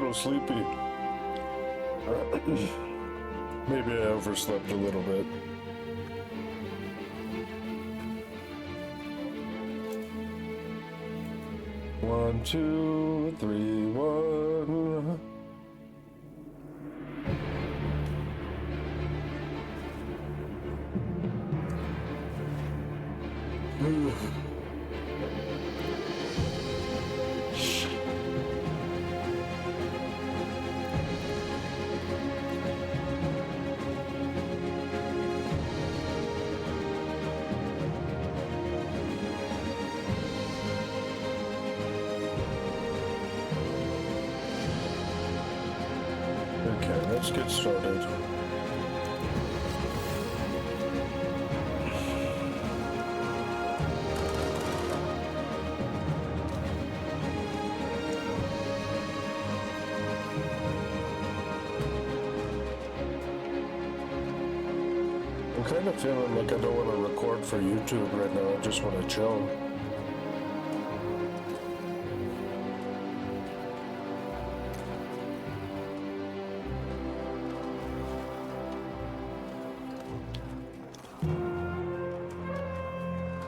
little sleepy. Maybe I overslept a little bit. One, two, three, one. Okay, let's get started. I'm kind of feeling like I don't want to record for YouTube right now. I just want to chill.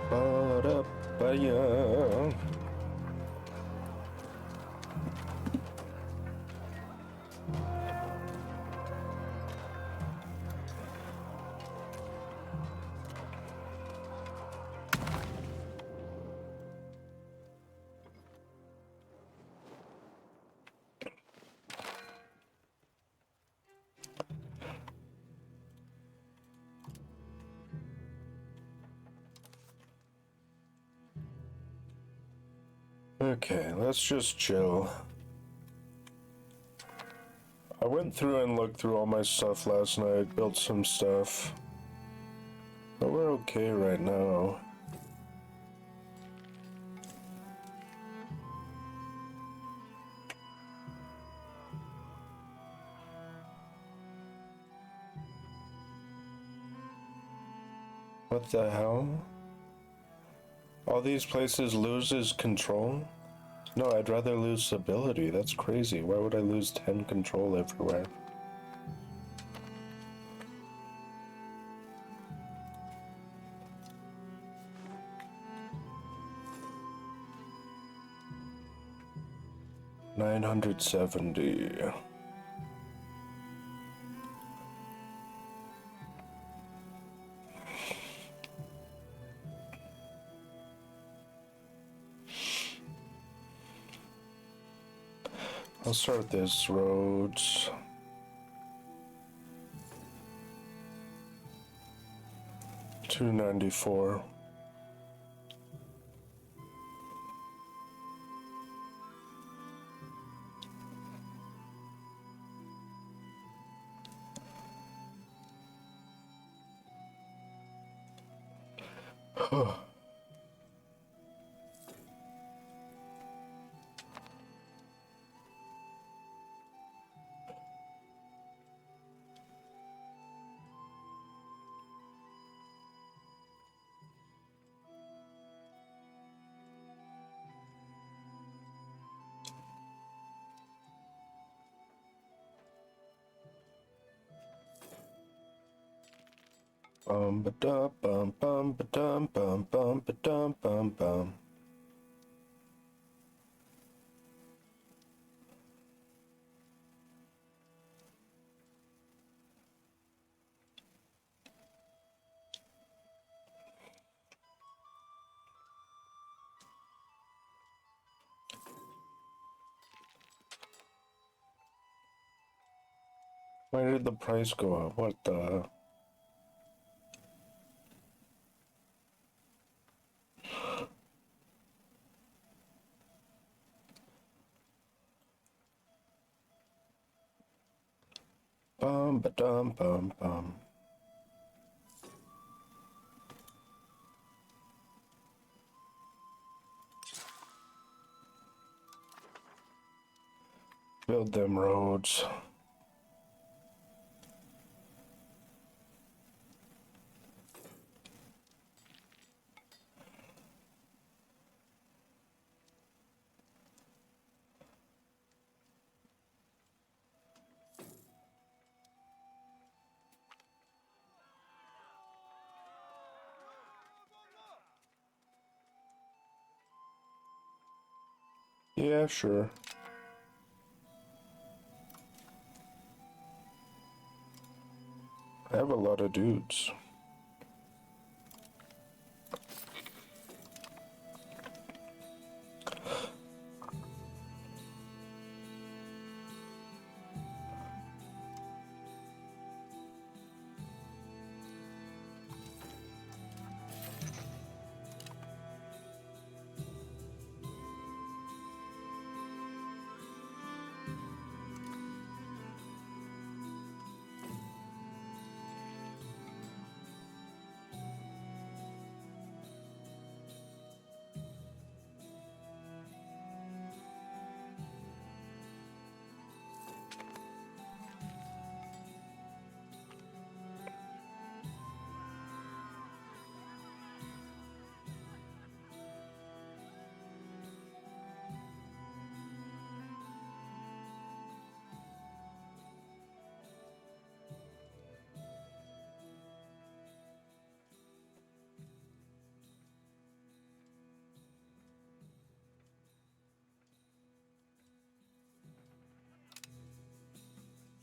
Ba-da-ba-ya. Okay, let's just chill. I went through and looked through all my stuff last night, built some stuff. But we're okay right now. What the hell? All these places loses control? No, I'd rather lose stability. That's crazy. Why would I lose 10 control everywhere? $970. I'll start this roads. $294. Bum ba da bum bum ba dum bum bum ba dum bum bum. Why did the price go up? What the? Bum ba dum bum bum. Build them roads. Yeah, sure. I have a lot of dudes.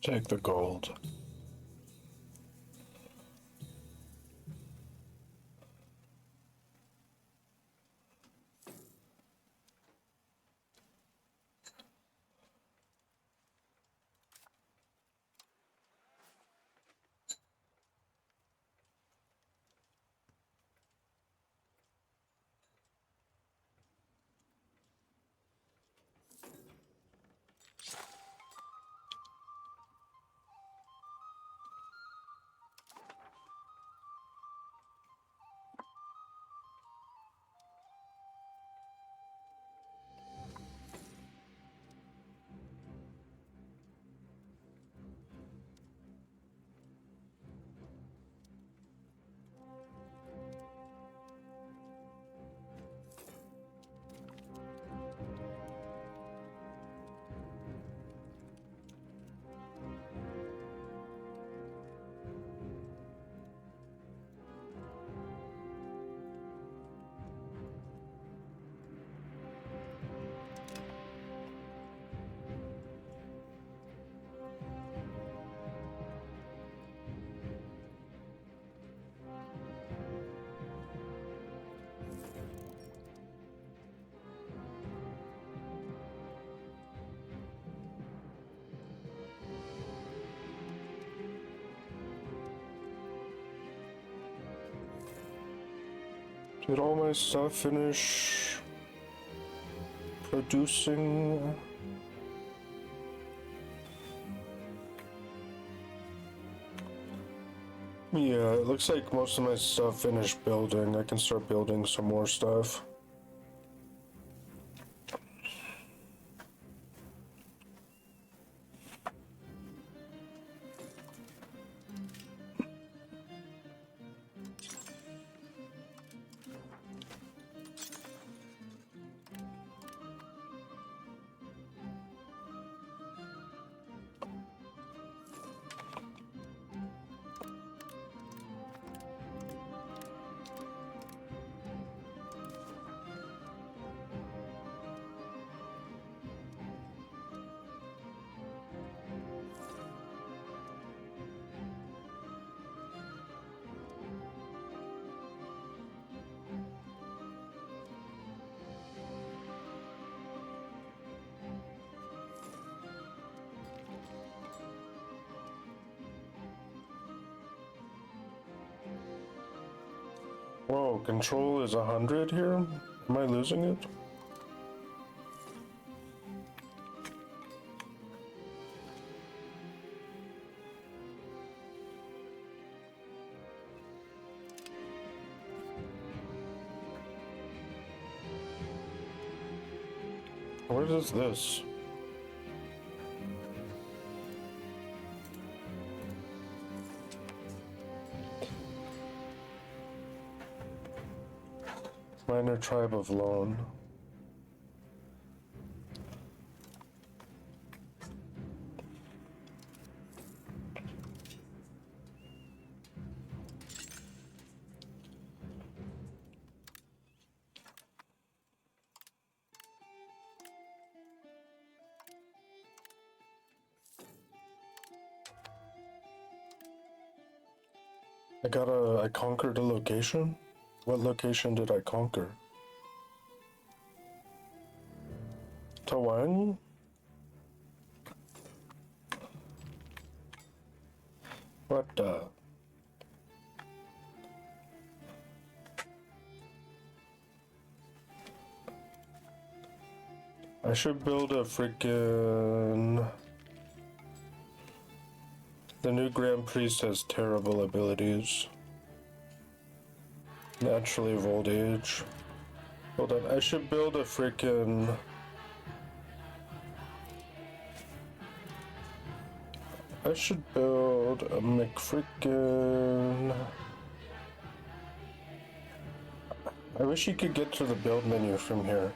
Take the gold. Did all my stuff finish producing? Yeah, it looks like most of my stuff finished building. I can start building some more stuff. Whoa, control is 100 here? Am I losing it? What is this? Minor tribe of Lone. I conquered a location? What location did I conquer? Tawang? What the? I should build a freaking... The new Grand Priest has terrible abilities. Naturally of old age. Hold on, I should build a freaking... I should build a McFreaking... I wish you could get to the build menu from here.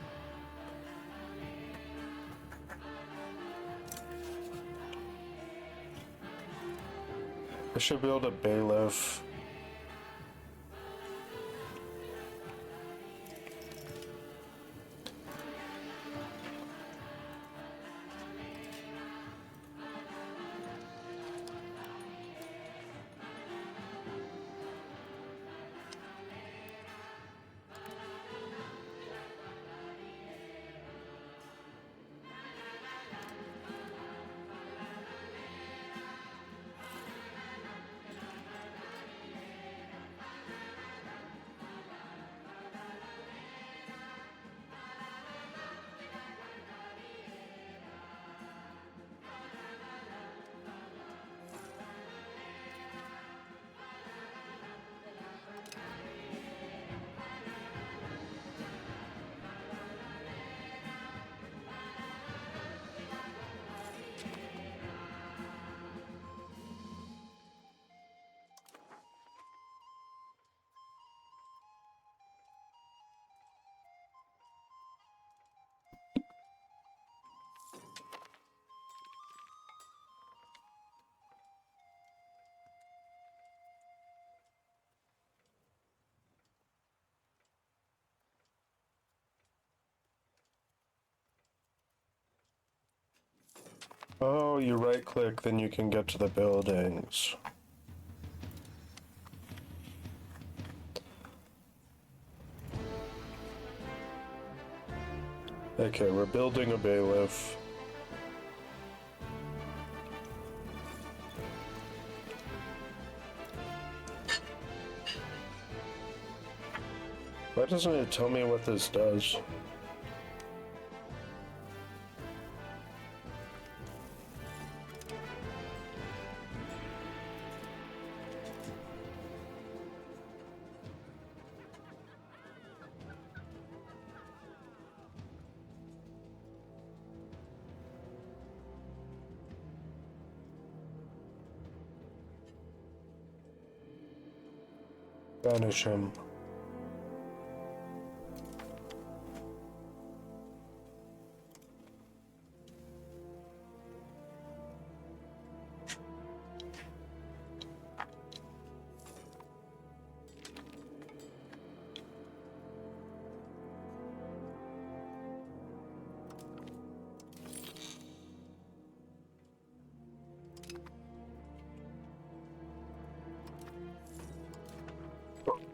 I should build a bailiff. Oh, you right click, then you can get to the buildings. Okay, we're building a bailiff. Why doesn't it tell me what this does? Banish him.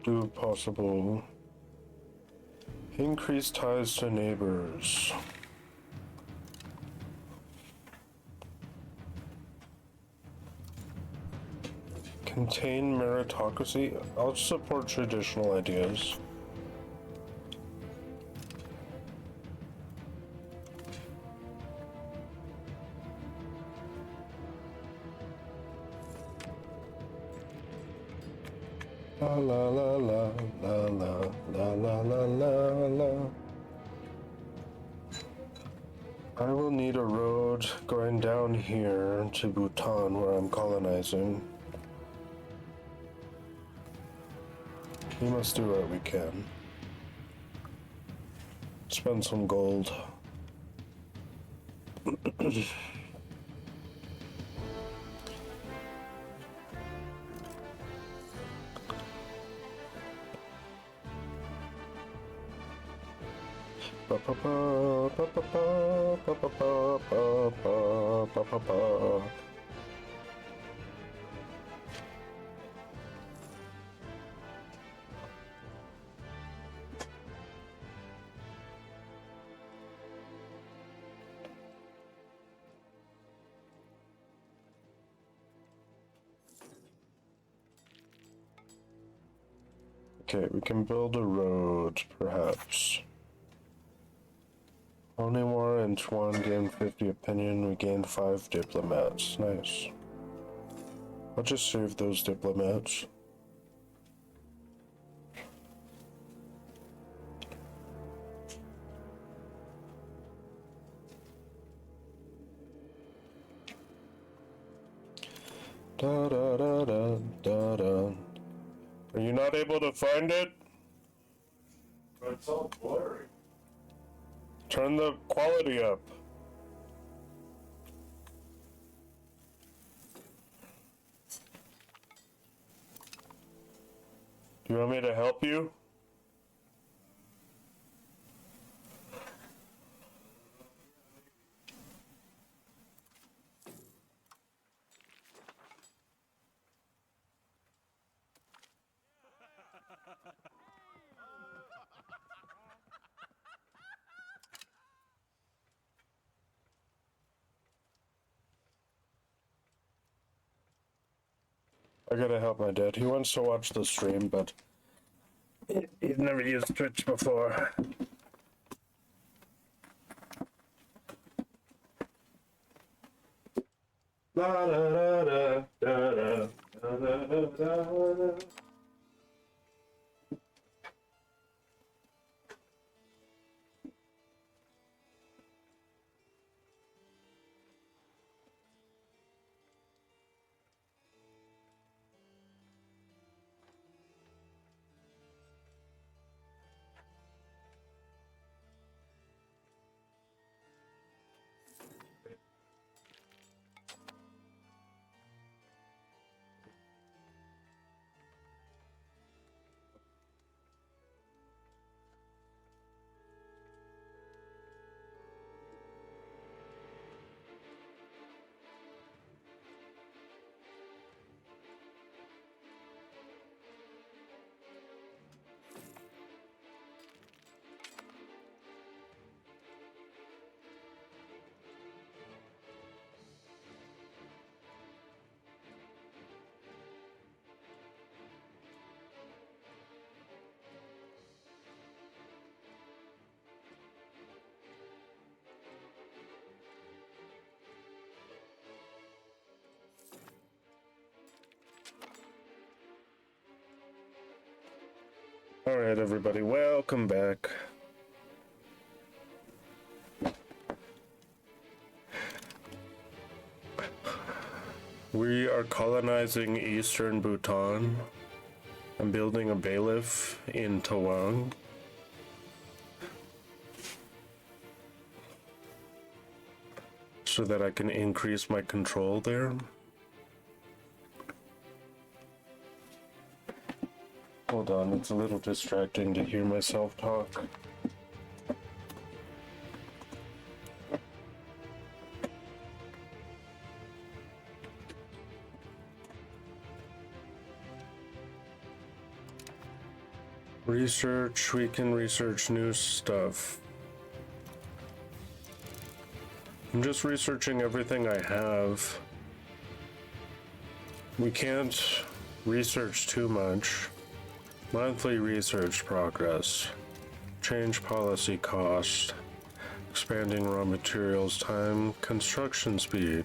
Do possible. Increase ties to neighbors. Contain meritocracy. I'll support traditional ideas. La la la la la la la la la la la. I will need a road going down here to Bhutan where I'm colonizing. We must do what we can. Spend some gold. Okay, we can build a road, perhaps. Only more and Chuan gained 50 opinion. We gained 5 diplomats. Nice. I'll just save those diplomats. Da da da da da da. Are you not able to find it? It's all blurry. Turn the quality up. Do you want me to help you? I gotta help my dad. He wants to watch the stream, but he's never used Twitch before. La da da da da da da da da. All right, everybody, welcome back. We are colonizing eastern Bhutan. I'm building a bailiff in Tawang. So that I can increase my control there. Hold on, it's a little distracting to hear myself talk. Research, we can research new stuff. I'm just researching everything I have. We can't research too much. Monthly research progress. Change policy cost. Expanding raw materials time. Construction speed.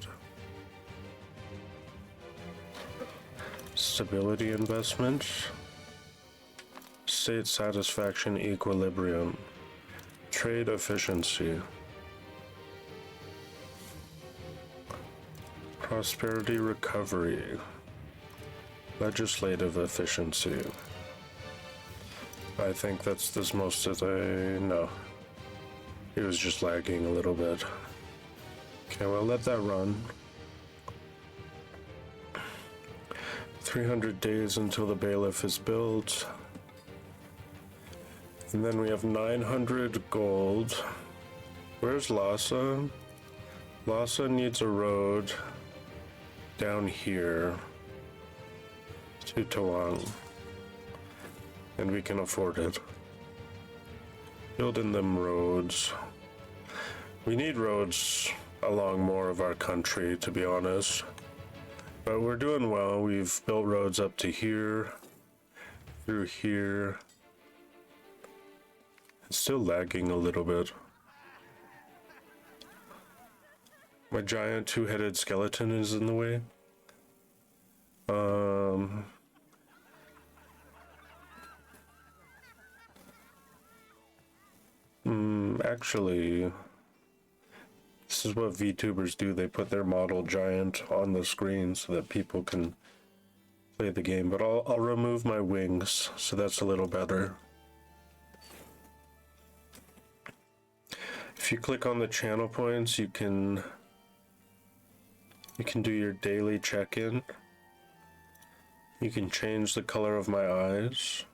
Stability investment. State satisfaction equilibrium. Trade efficiency. Prosperity recovery. Legislative efficiency. I think that's this most of the... no. It was just lagging a little bit. Okay, well, let that run. 300 days until the bailiff is built. And then we have 900 gold. Where's Lhasa? Lhasa needs a road down here to Tawang. And we can afford it. Building them roads. We need roads along more of our country, to be honest. But we're doing well. We've built roads up to here. through here. It's still lagging a little bit. My giant two-headed skeleton is in the way. Actually, this is what VTubers do. They put their model giant on the screen so that people can play the game. But I'll remove my wings, so that's a little better. If you click on the channel points, you can do your daily check-in. You can change the color of my eyes.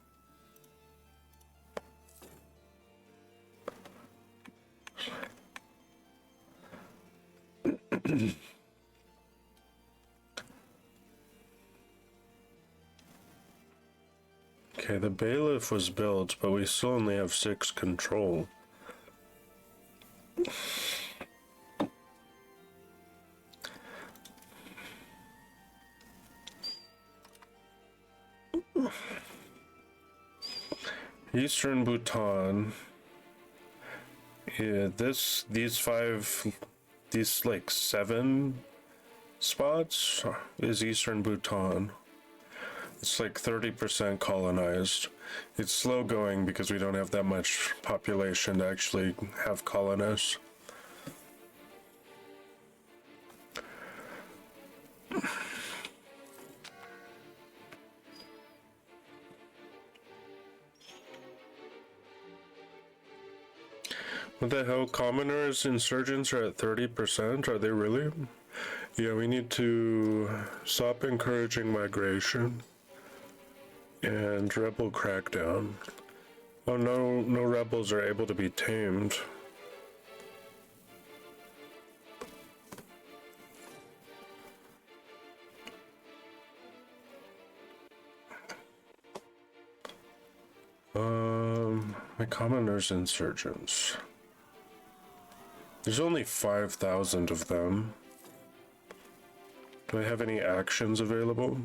Okay, the bailiff was built, but we still only have 6 control. Eastern Bhutan. Yeah, these like 7 spots is Eastern Bhutan. It's like 30% colonized. It's slow going because we don't have that much population to actually have colonists. What the hell? Commoners, insurgents are at 30%? Are they really? Yeah, we need to stop encouraging migration and rebel crackdown. Oh no, no rebels are able to be tamed. My commoners, insurgents. There's only 5,000 of them. Do I have any actions available?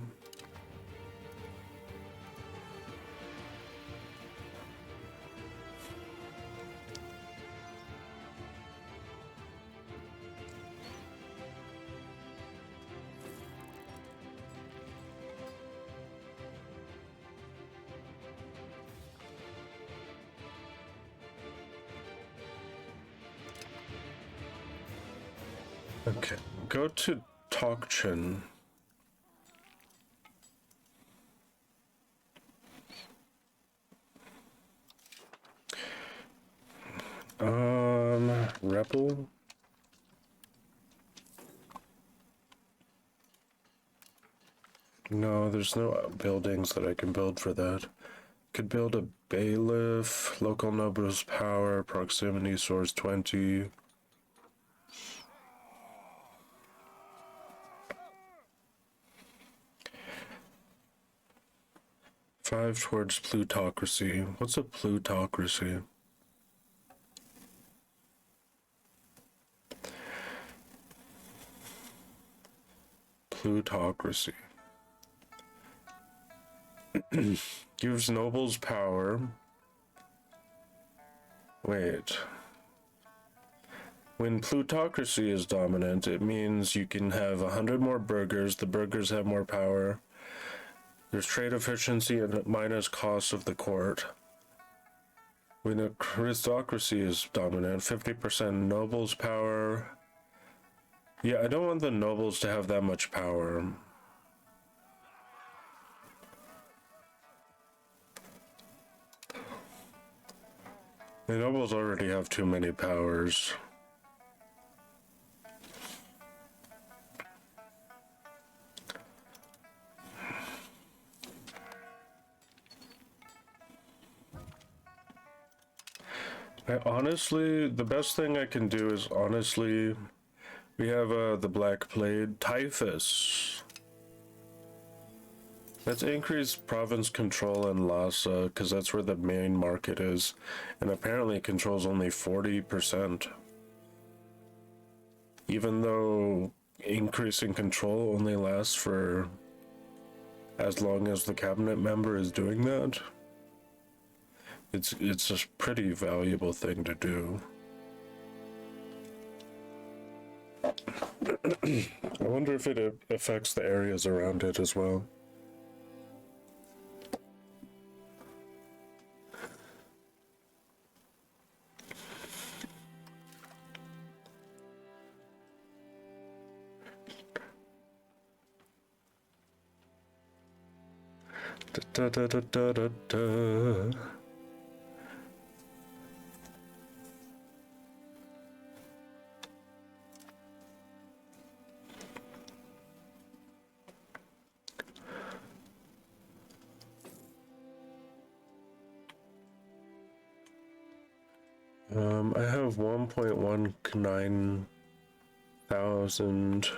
Okay, go to Tokchin. Rebel? No, there's no buildings that I can build for that. Could build a bailiff, local nobles power, proximity source 20. Five towards plutocracy. What's a plutocracy? Plutocracy. Gives nobles power. Wait. When plutocracy is dominant, it means you can have 100 more burghers. The burghers have more power. There's trade efficiency and minus cost of the court. When aristocracy is dominant, 50% nobles power. Yeah, I don't want the nobles to have that much power. The nobles already have too many powers. Honestly, the best thing I can do is honestly, we have the Black Plague, typhus. Let's increase province control in Lhasa, because that's where the main market is, and apparently it controls only 40%. Even though increasing control only lasts for as long as the cabinet member is doing that. It's a pretty valuable thing to do. I wonder if it affects the areas around it as well. Da, da, da, da, da, da. I have 1.19 thousand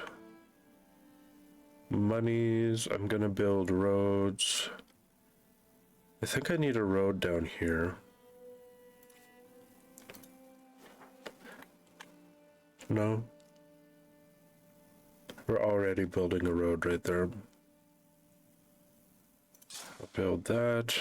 monies. I'm gonna build roads. I think I need a road down here. No? We're already building a road right there. I'll build that.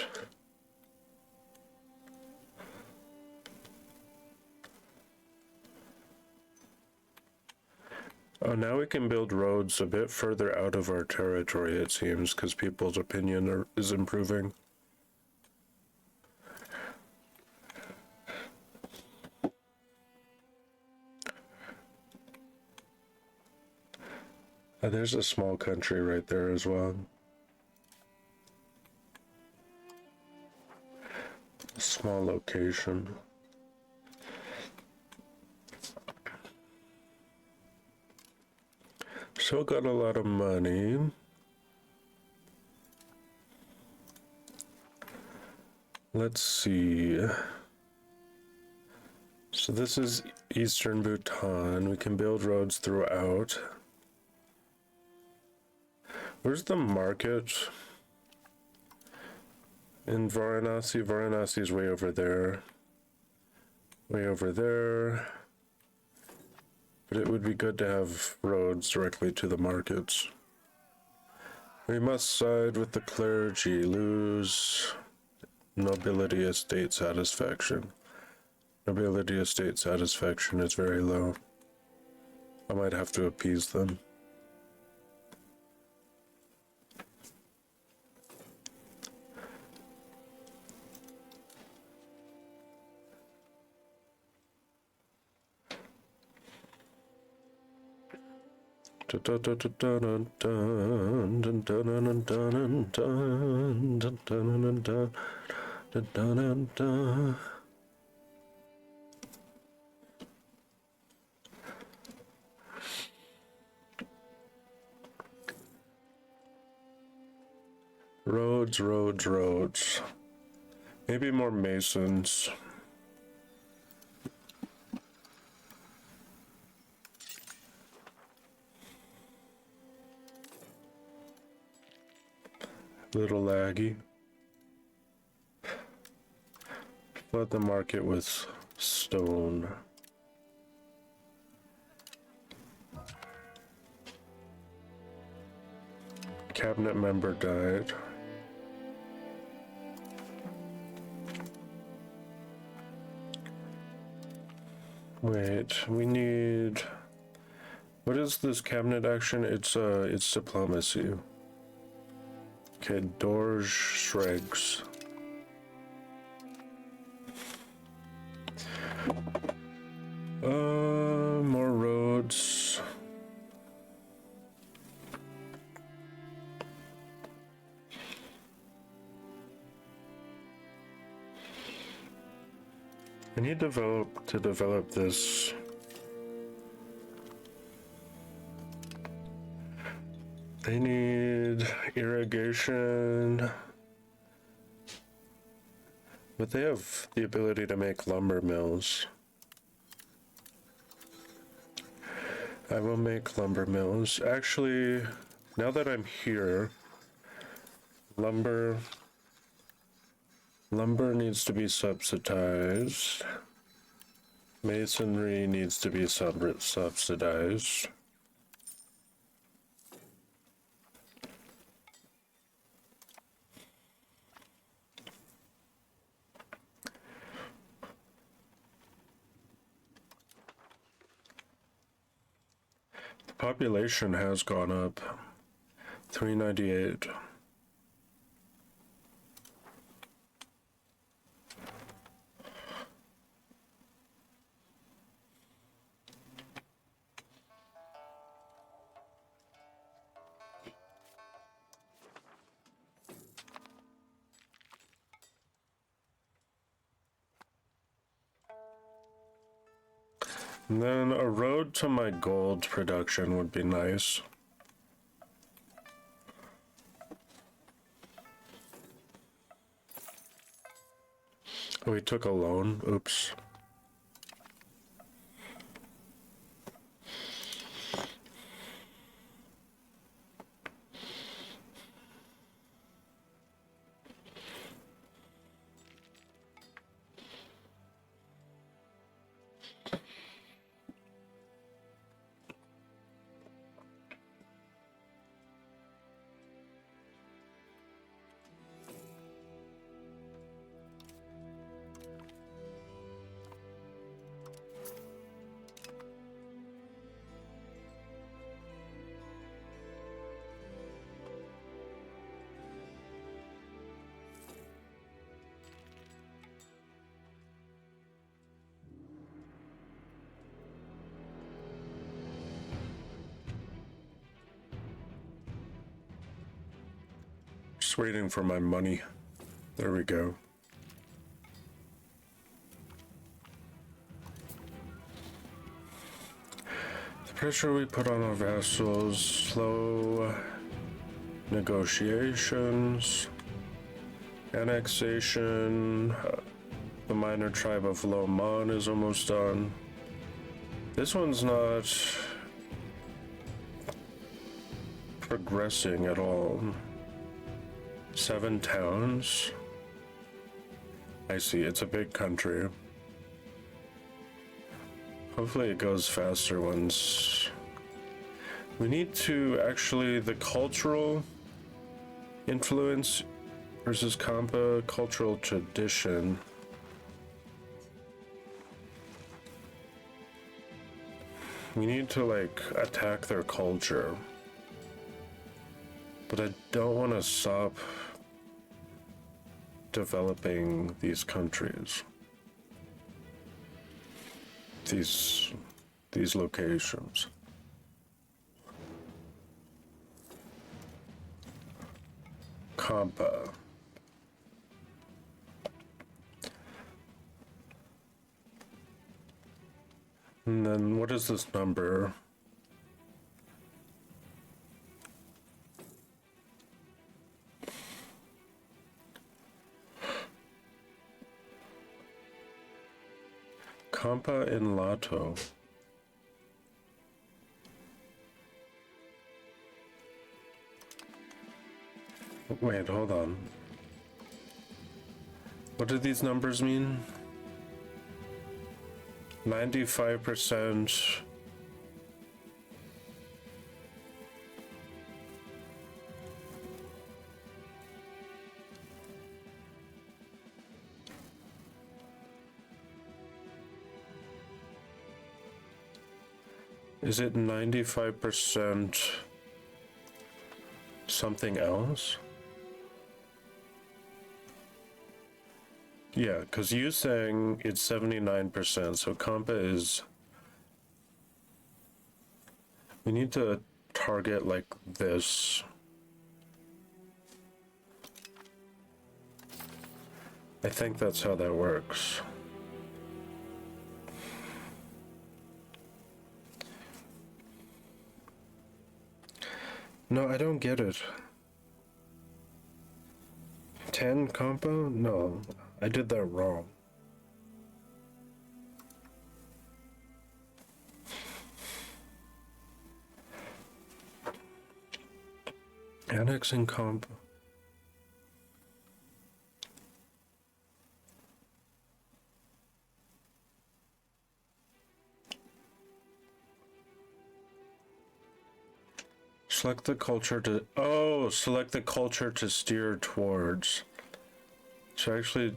Oh, now we can build roads a bit further out of our territory, it seems, because people's opinion is improving. There's a small country right there as well. A small location. Still got a lot of money. Let's see. So this is Eastern Bhutan. We can build roads throughout. Where's the market? In Varanasi. Varanasi is way over there. Way over there. But it would be good to have roads directly to the markets. We must side with the clergy, lose nobility estate satisfaction. Nobility estate satisfaction is very low. I might have to appease them. Roads, roads, roads. Maybe more masons. Little laggy. Flood the market with stone. Cabinet member died. Wait, we need... What is this cabinet action? It's diplomacy. Okay, Dorj Shregs. More roads. I need to develop this. They need irrigation, but they have the ability to make lumber mills. I will make lumber mills. Actually, now that I'm here, lumber needs to be subsidized. Masonry needs to be subsidized. The population has gone up. 398. And then a road to my gold production would be nice. We took a loan. Oops. Just waiting for my money. There we go. The pressure we put on our vassals, slow negotiations, annexation, the minor tribe of Loman is almost done. This one's not progressing at all. 7 towns. I see, it's a big country. Hopefully it goes faster once. We need to actually, the cultural influence versus Kampa cultural tradition. We need to like attack their culture. But I don't want to stop developing these countries. These locations. Kampa. And then what is this number? Kampa in Lato. Wait, hold on. What do these numbers mean? 95%. Is it 95% something else? Yeah, because you saying it's 79%, so Kampa is... We need to target like this. I think that's how that works. No, I don't get it. 10 compo? No, I did that wrong. Annexing compo. Select the culture to, oh, select the culture to steer towards. So actually,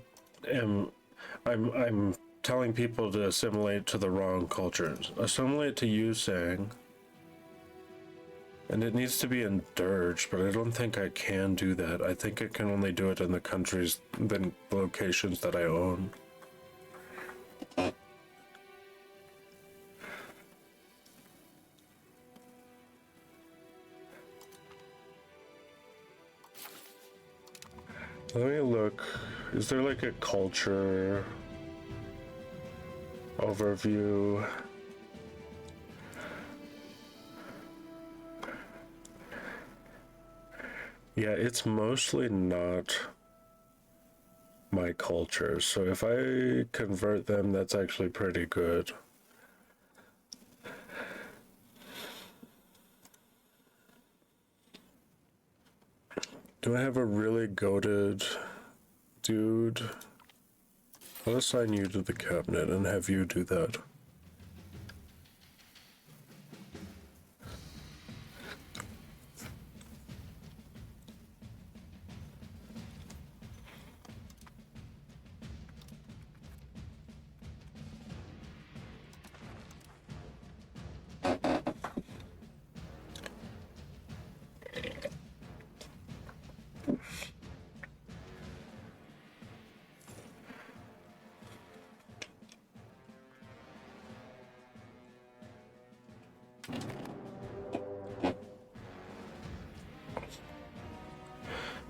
I'm telling people to assimilate to the wrong cultures. Assimilate to Yusang. And it needs to be in Dirge, but I don't think I can do that. I think I can only do it in the countries, the locations that I own. Let me look. Is there like a culture overview? Yeah, it's mostly not my culture. So if I convert them, that's actually pretty good. Do I have a really goated dude? I'll assign you to the cabinet and have you do that.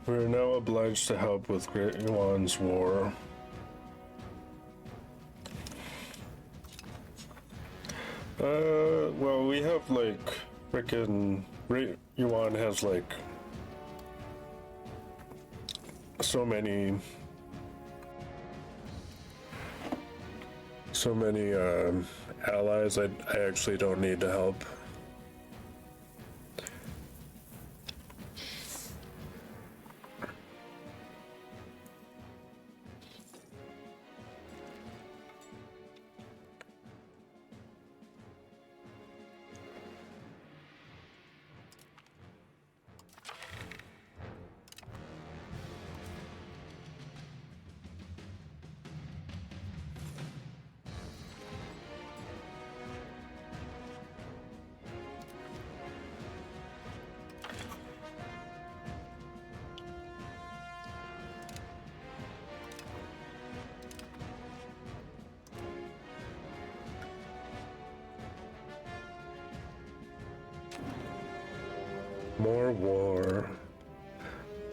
We are now obliged to help with Great Yuan's war. Well, we have like frickin' Great Yuan has like so many allies. I actually don't need to help. More war.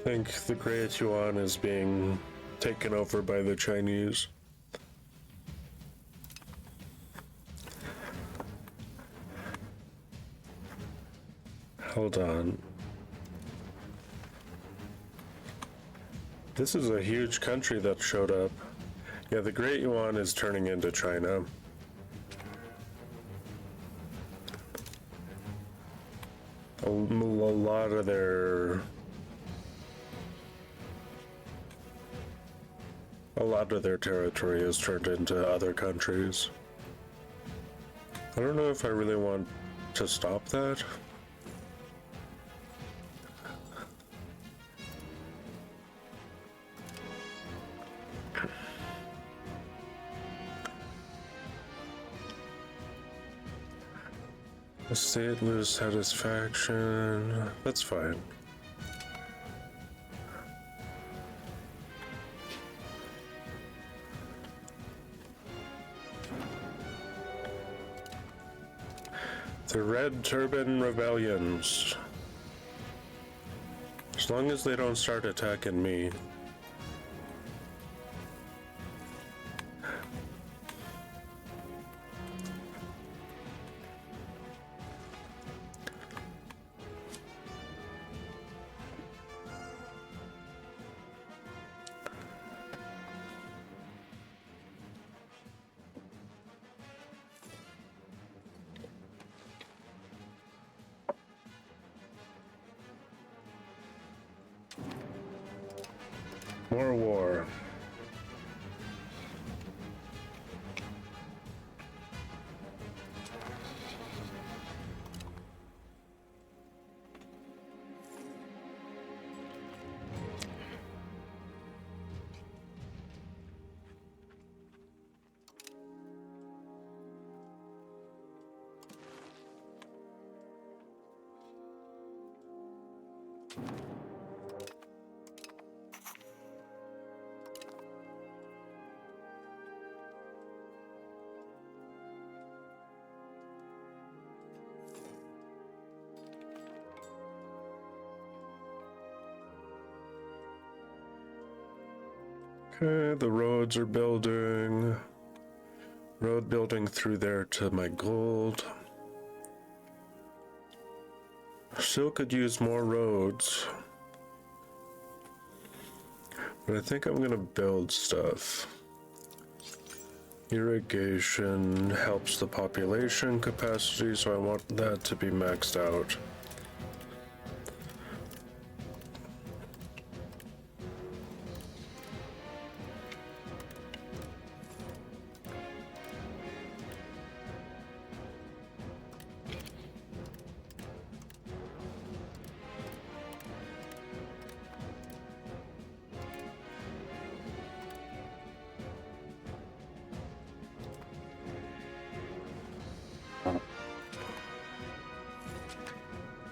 I think the Great Yuan is being taken over by the Chinese. Hold on. This is a huge country that showed up. Yeah, the Great Yuan is turning into China. A lot of their territory is turned into other countries. I don't know if I really want to stop that. The state lose satisfaction. That's fine. The Red Turban Rebellions. As long as they don't start attacking me. More war. Okay, the roads are building. Road building through there to my gold. Still could use more roads. But I think I'm gonna build stuff. Irrigation helps the population capacity, so I want that to be maxed out.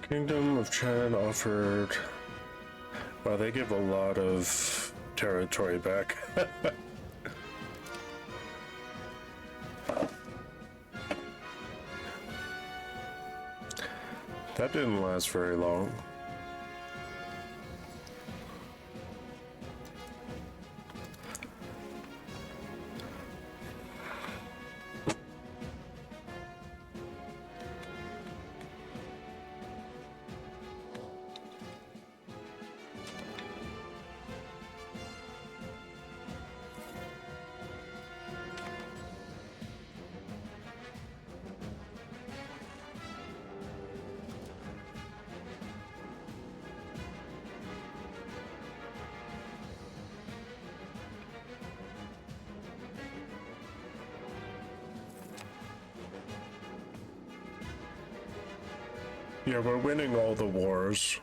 Kingdom of Chan offered. Wow, they give a lot of territory back. That didn't last very long. Yeah, we're winning all the wars.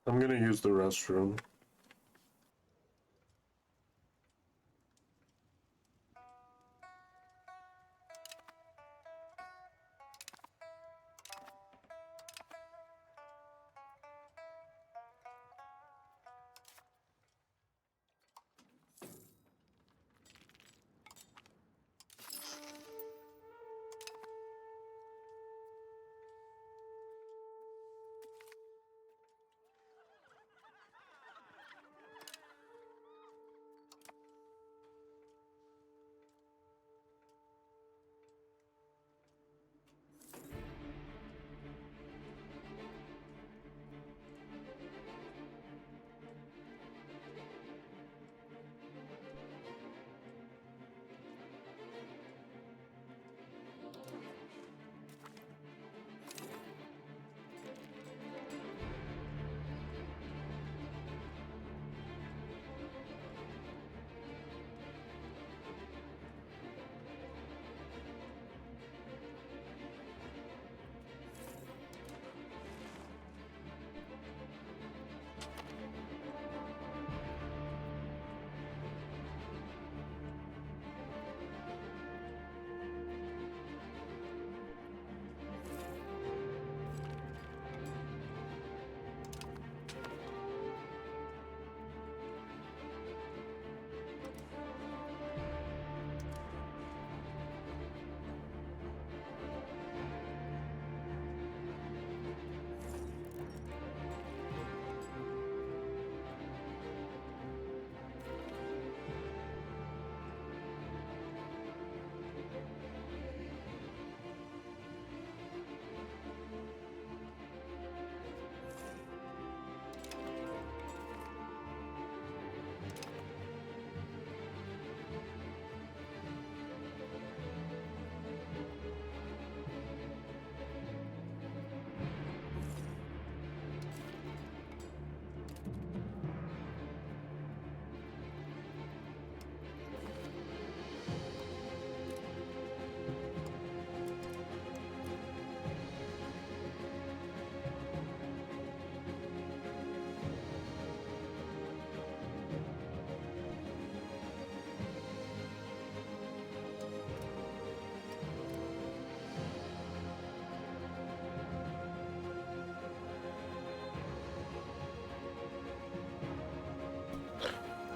I'm gonna use the restroom.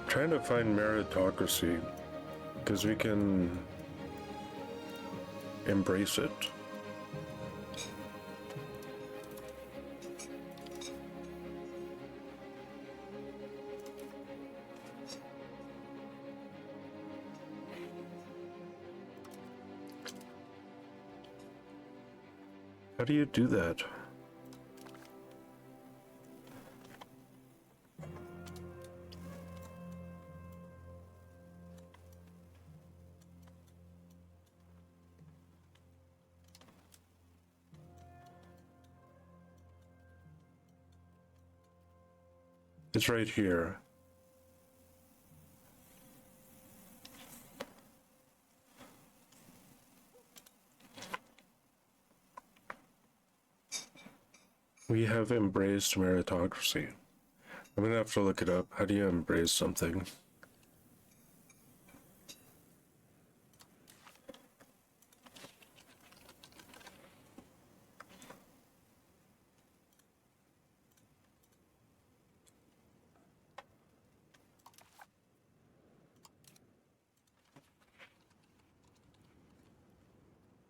Trying to find meritocracy because we can embrace it. How do you do that? It's right here. We have embraced meritocracy. I'm gonna have to look it up. How do you embrace something?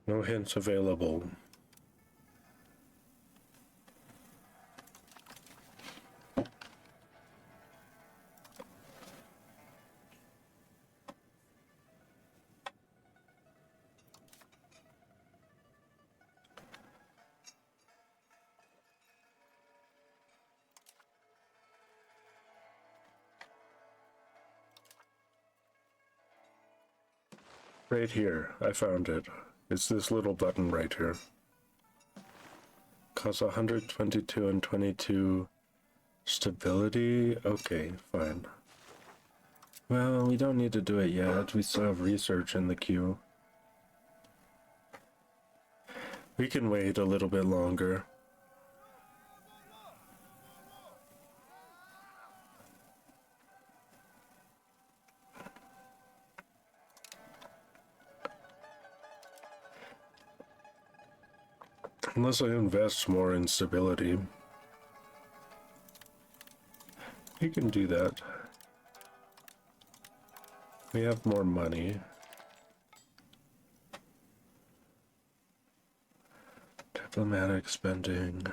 No hints available. Right here, I found it. It's this little button right here. Costs 122 and 22 stability. Okay, fine. Well, we don't need to do it yet. We still have research in the queue. We can wait a little bit longer. Unless I invest more in stability. We can do that. We have more money. Diplomatic spending.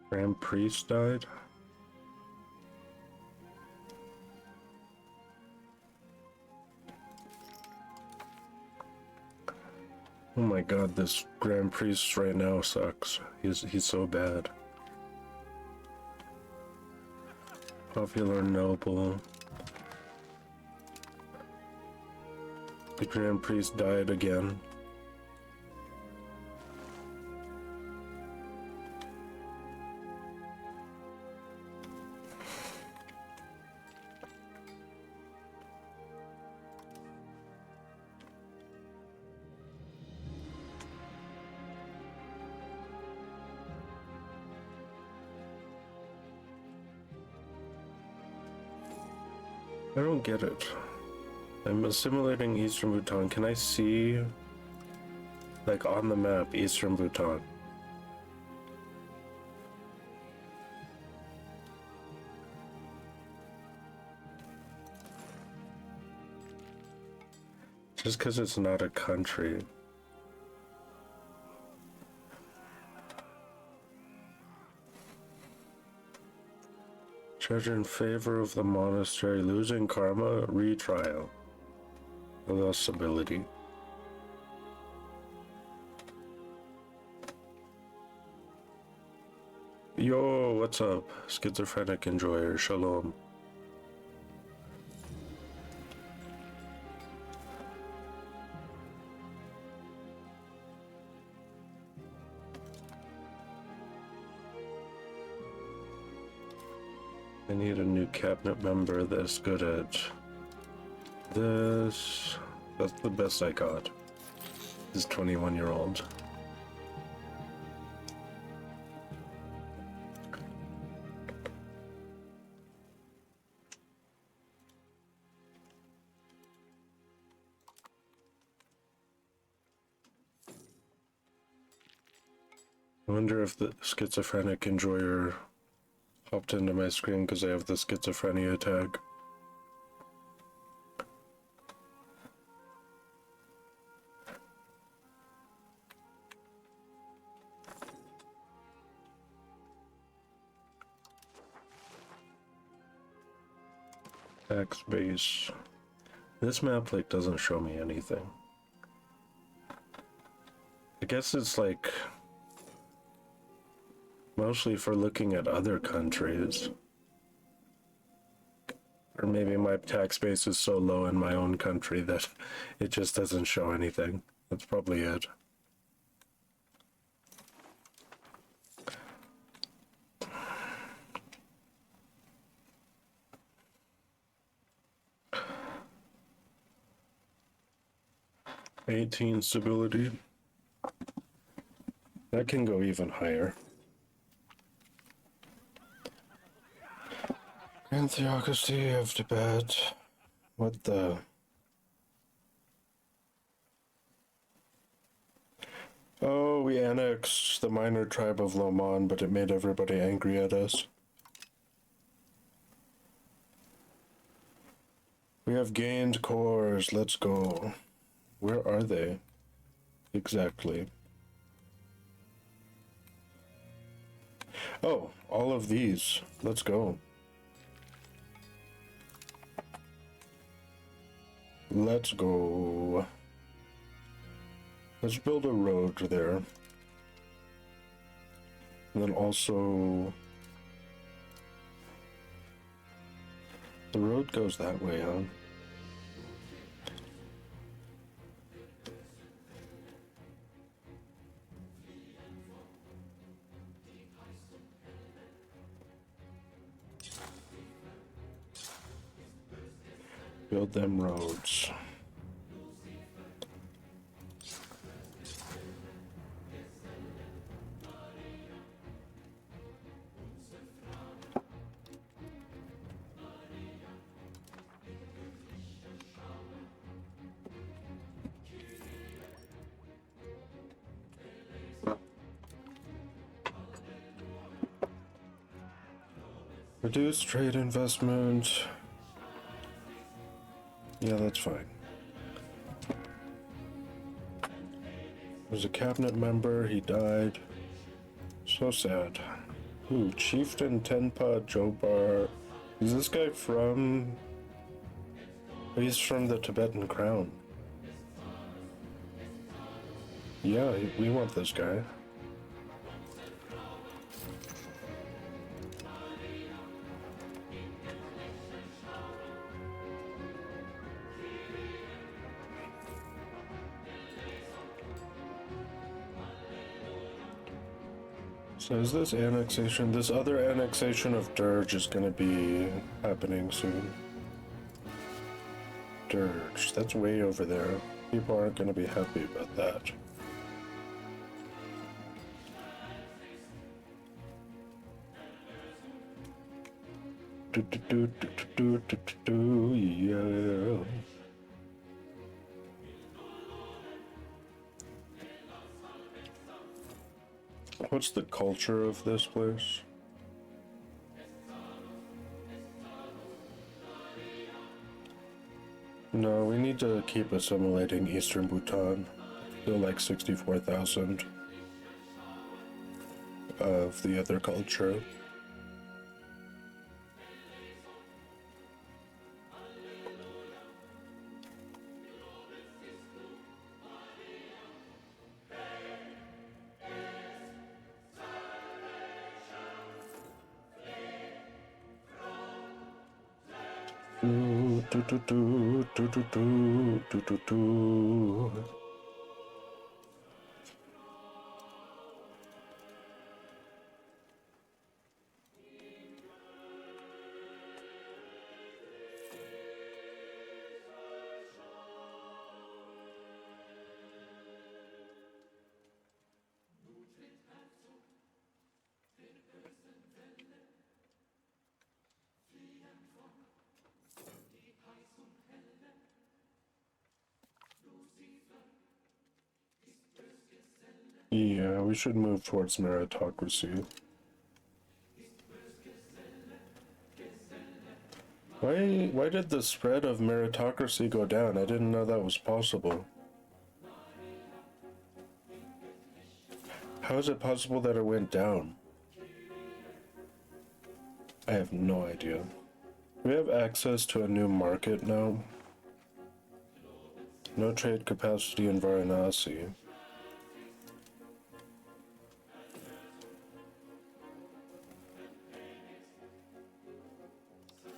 Grand Priest died. Oh my god, this Grand Priest right now sucks. He's so bad. Popular noble. The Grand Priest died again. I don't get it. I'm assimilating Eastern Bhutan. Can I see, like, on the map, Eastern Bhutan? Just because it's not a country. Judge in favor of the monastery, losing karma, retrial. I lost stability. Yo, what's up? Schizophrenic enjoyer, shalom. I need a new cabinet member that's good at this. That's the best I got. This 21-year-old. I wonder if the schizophrenic enjoyer hopped into my screen because I have the schizophrenia tag. Tax base. This map like doesn't show me anything. I guess it's like mostly for looking at other countries. Or maybe my tax base is so low in my own country that it just doesn't show anything. That's probably it. '18 stability. That can go even higher. And theocracy of Tibet. What the? Oh, we annexed the minor tribe of Lomon, but it made everybody angry at us. We have gained cores. Let's go. Where are they? Exactly. Oh, all of these. Let's go. Let's go. Let's build a road there. And then also... the road goes that way, huh? Build them roads. Reduce trade investment. Yeah, that's fine. There's a cabinet member, he died. So sad. Ooh, Chieftain Tenpa Jobar. Is this guy from... he's from the Tibetan Crown. Yeah, we want this guy. So is this annexation, this other annexation of Dirge is gonna be happening soon. Dirge, that's way over there. People aren't gonna be happy about that. Yeah. What's the culture of this place? No, we need to keep assimilating Eastern Bhutan. Still like 64,000 of the other culture. Yeah, we should move towards meritocracy. Why did the spread of meritocracy go down? I didn't know that was possible. How is it possible that it went down? I have no idea. We have access to a new market now. No trade capacity in Varanasi.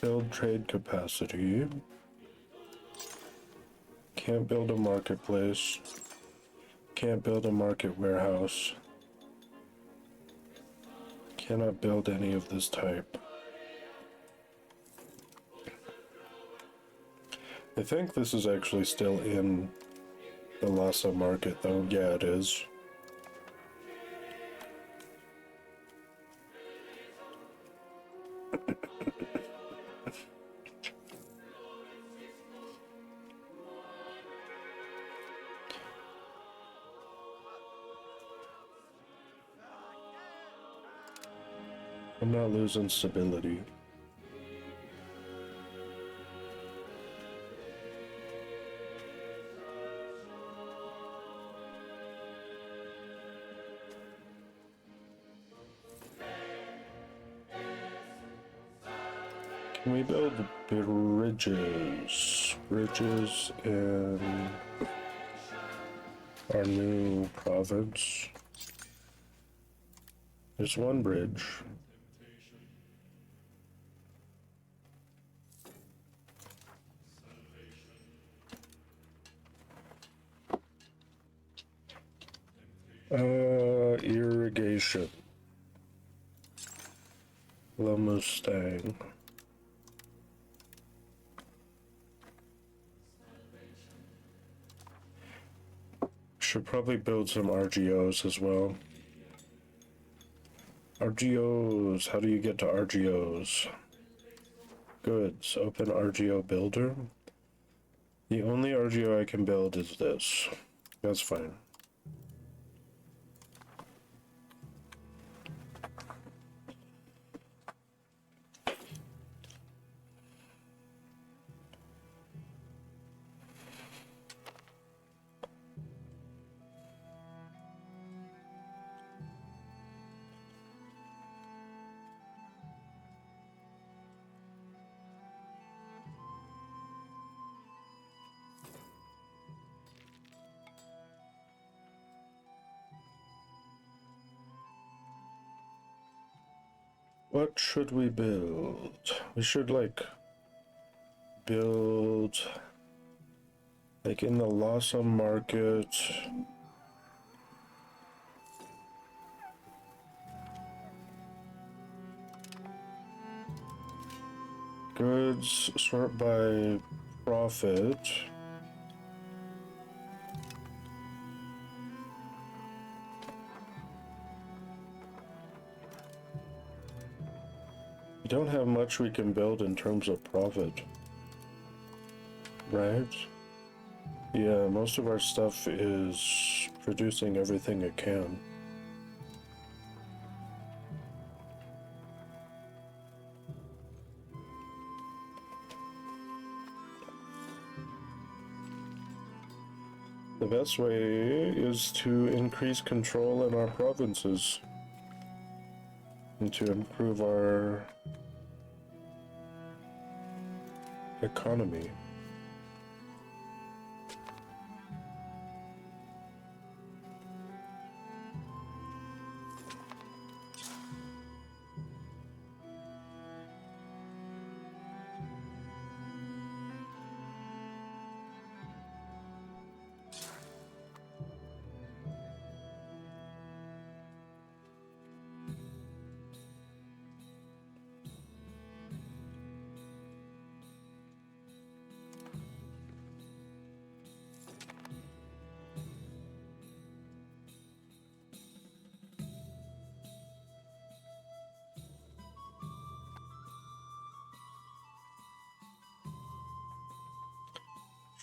Build trade capacity. Can't build a marketplace. Can't build a market warehouse. Cannot build any of this type. I think this is actually still in the Lhasa market though. Yeah, it is. I'm not losing stability. Can we build bridges? Bridges in our new province. There's one bridge. Irrigation. La Mustang. Should probably build some RGOs as well. RGOs, how do you get to RGOs? Goods, open RGO builder. The only RGO I can build is this. That's fine. What should we build? We should build in the Lhasa market. Goods sort by profit. We don't have much we can build in terms of profit. Right? Yeah, most of our stuff is producing everything it can. The best way is to increase control in our provinces and to improve our economy.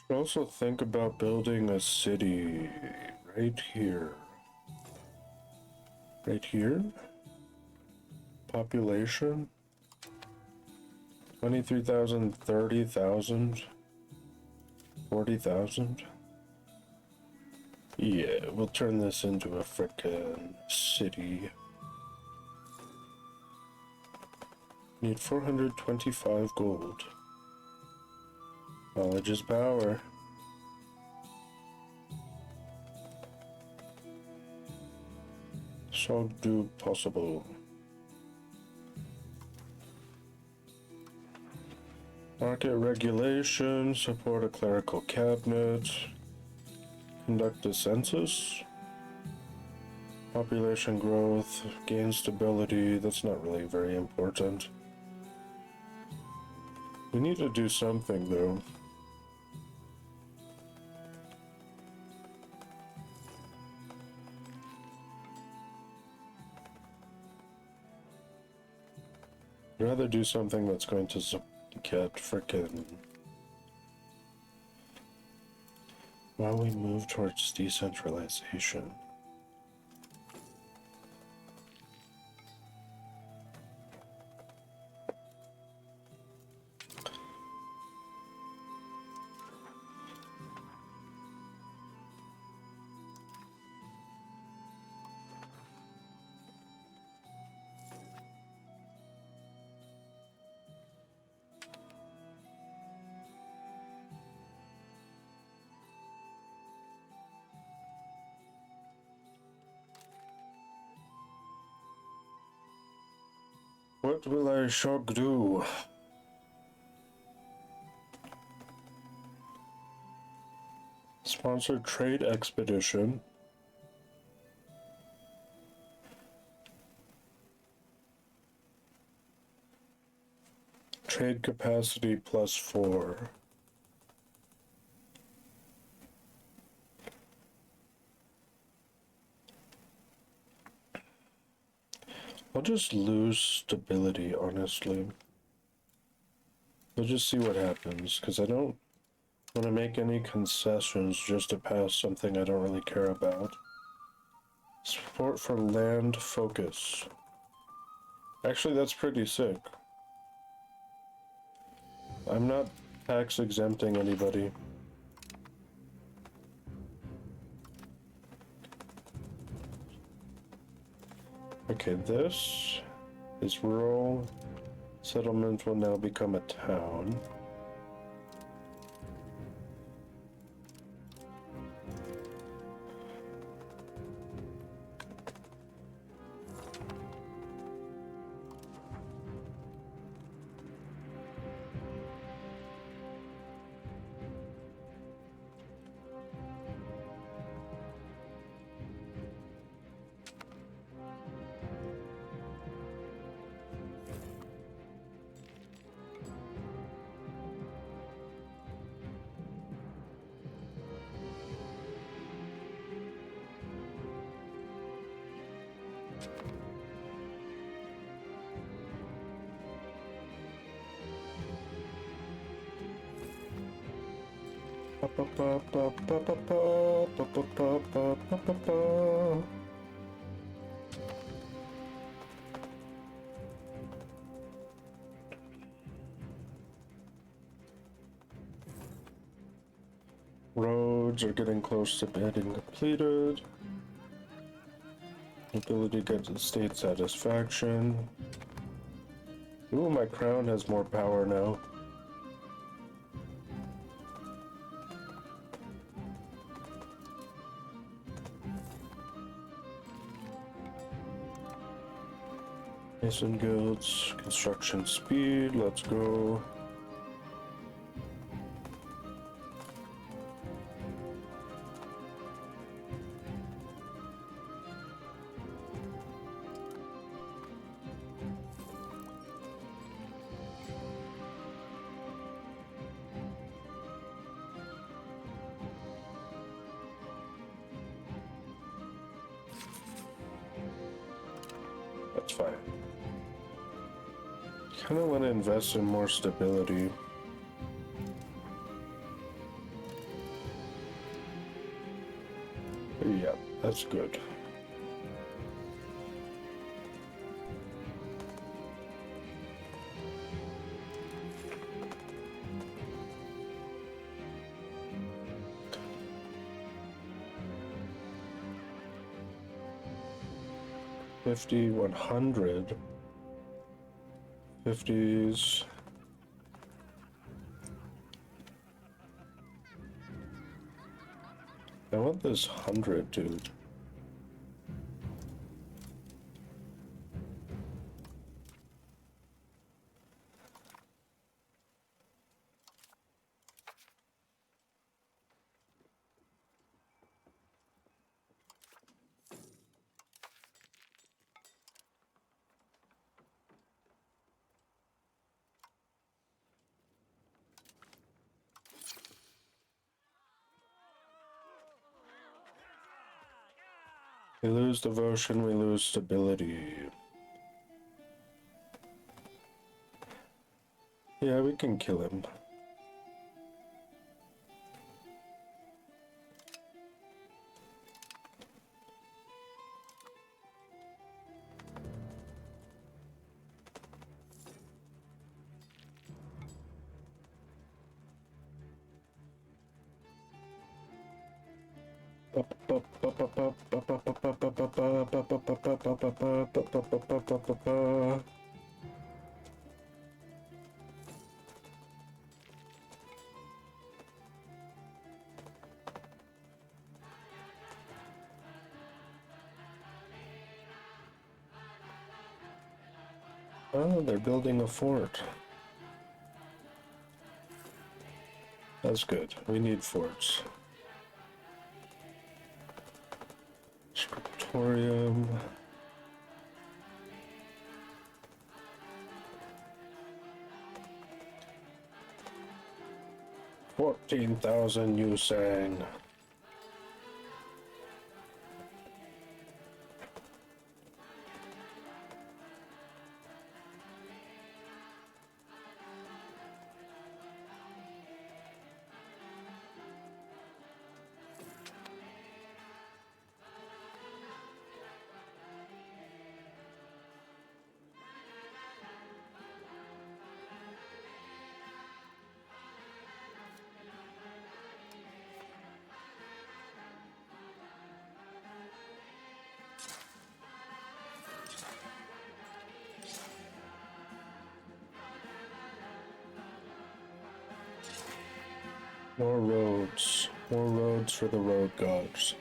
Should also think about building a city right here. Right here. Population. 23,000, 30,000, 40,000. Yeah, we'll turn this into a frickin' city. Need 425 gold. Knowledge is power. So do possible. Market regulation, support a clerical cabinet, conduct a census, population growth, gain stability. That's not really very important. We need to do something though. I'd rather do something that's going to get frickin'. While we move towards decentralization. What will I shock do? Sponsor trade expedition. Trade capacity +4. I'll just lose stability, honestly. We'll just see what happens, because I don't want to make any concessions just to pass something I don't really care about. Support for land focus. Actually, that's pretty sick. I'm not tax exempting anybody. Okay, this is rural. Settlement will now become a town. Roads are getting close to being completed. Ability gets state satisfaction. Ooh, my crown has more power now. Mason guilds, construction speed, let's go. That's fine. Kind of want to invest in more stability. Yeah, that's good. 50, 100. 50s. I want this 100, dude. We lose devotion, we lose stability. Yeah, we can kill him. Oh, they're building a fort. That's good. We need forts. Scriptorium. $14,000 you sang. More roads. More roads for the road gods.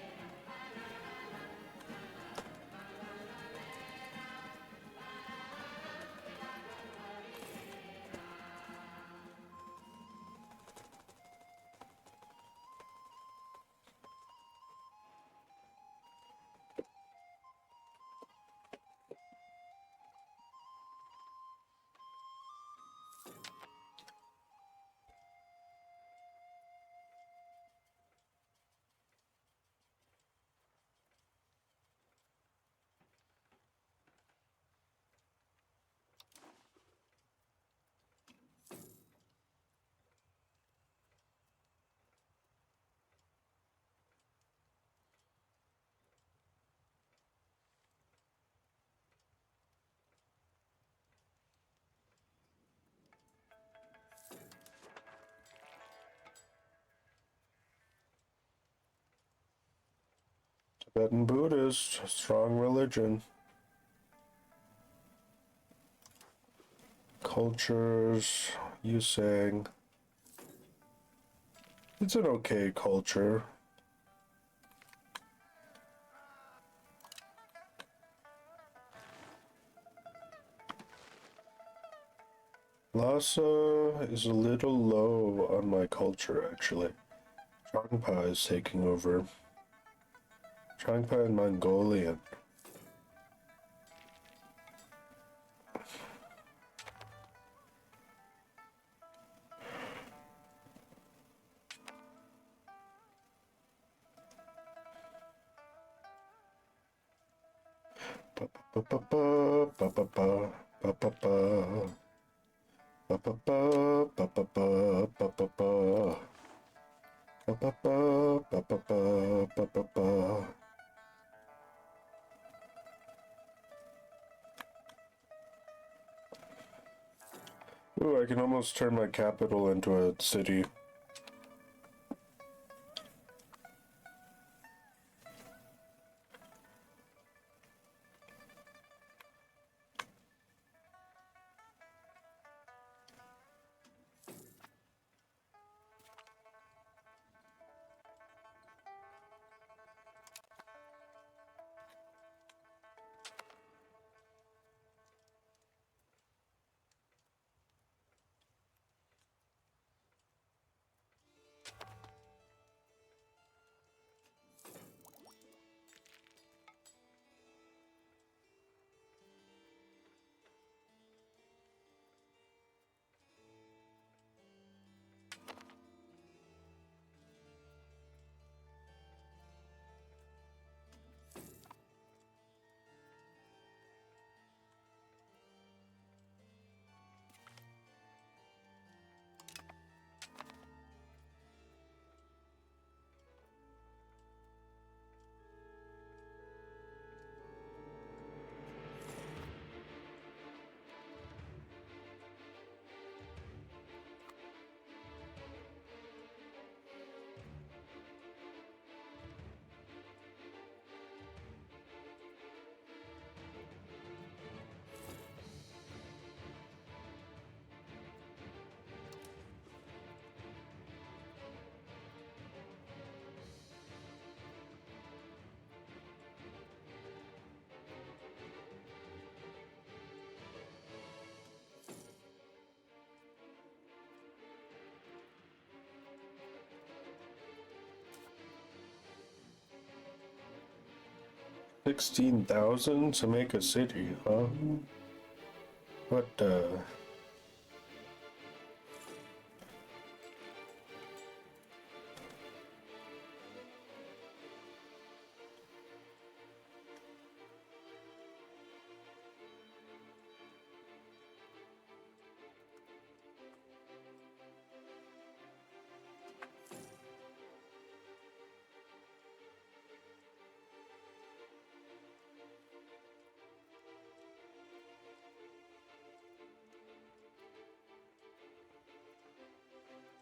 Tibetan Buddhist, strong religion. Cultures, you sang. It's an okay culture. Lhasa is a little low on my culture, actually. Trangpa is taking over. Trangpa and Mongolian. Ba ba ba ba ba ba ba ba ba ba. Ba ba ba ba ba ba ba ba ba. Ba ba ba ba ba ba ba ba ba. Ooh, I can almost turn my capital into a city. 16,000 to make a city, huh? What,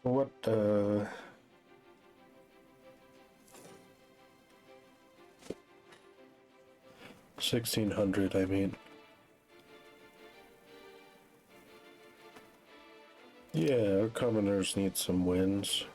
what, 1600, I mean. Yeah, our commoners need some wins.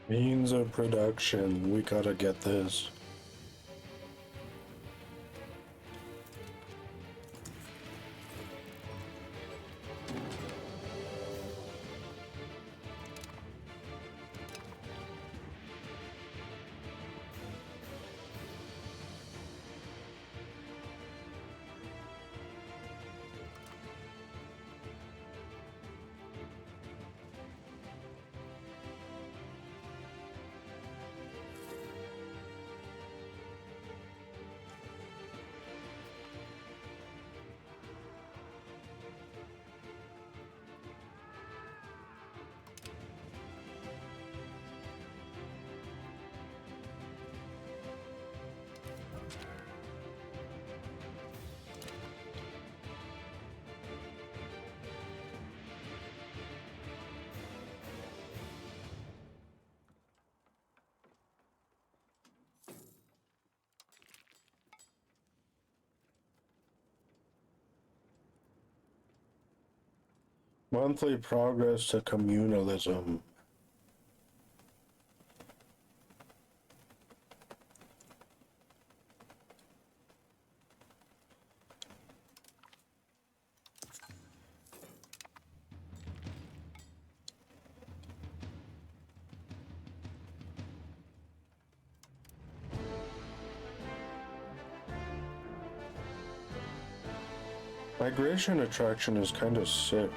Means of production. We gotta get this. Monthly progress to communalism. Migration attraction is kind of sick.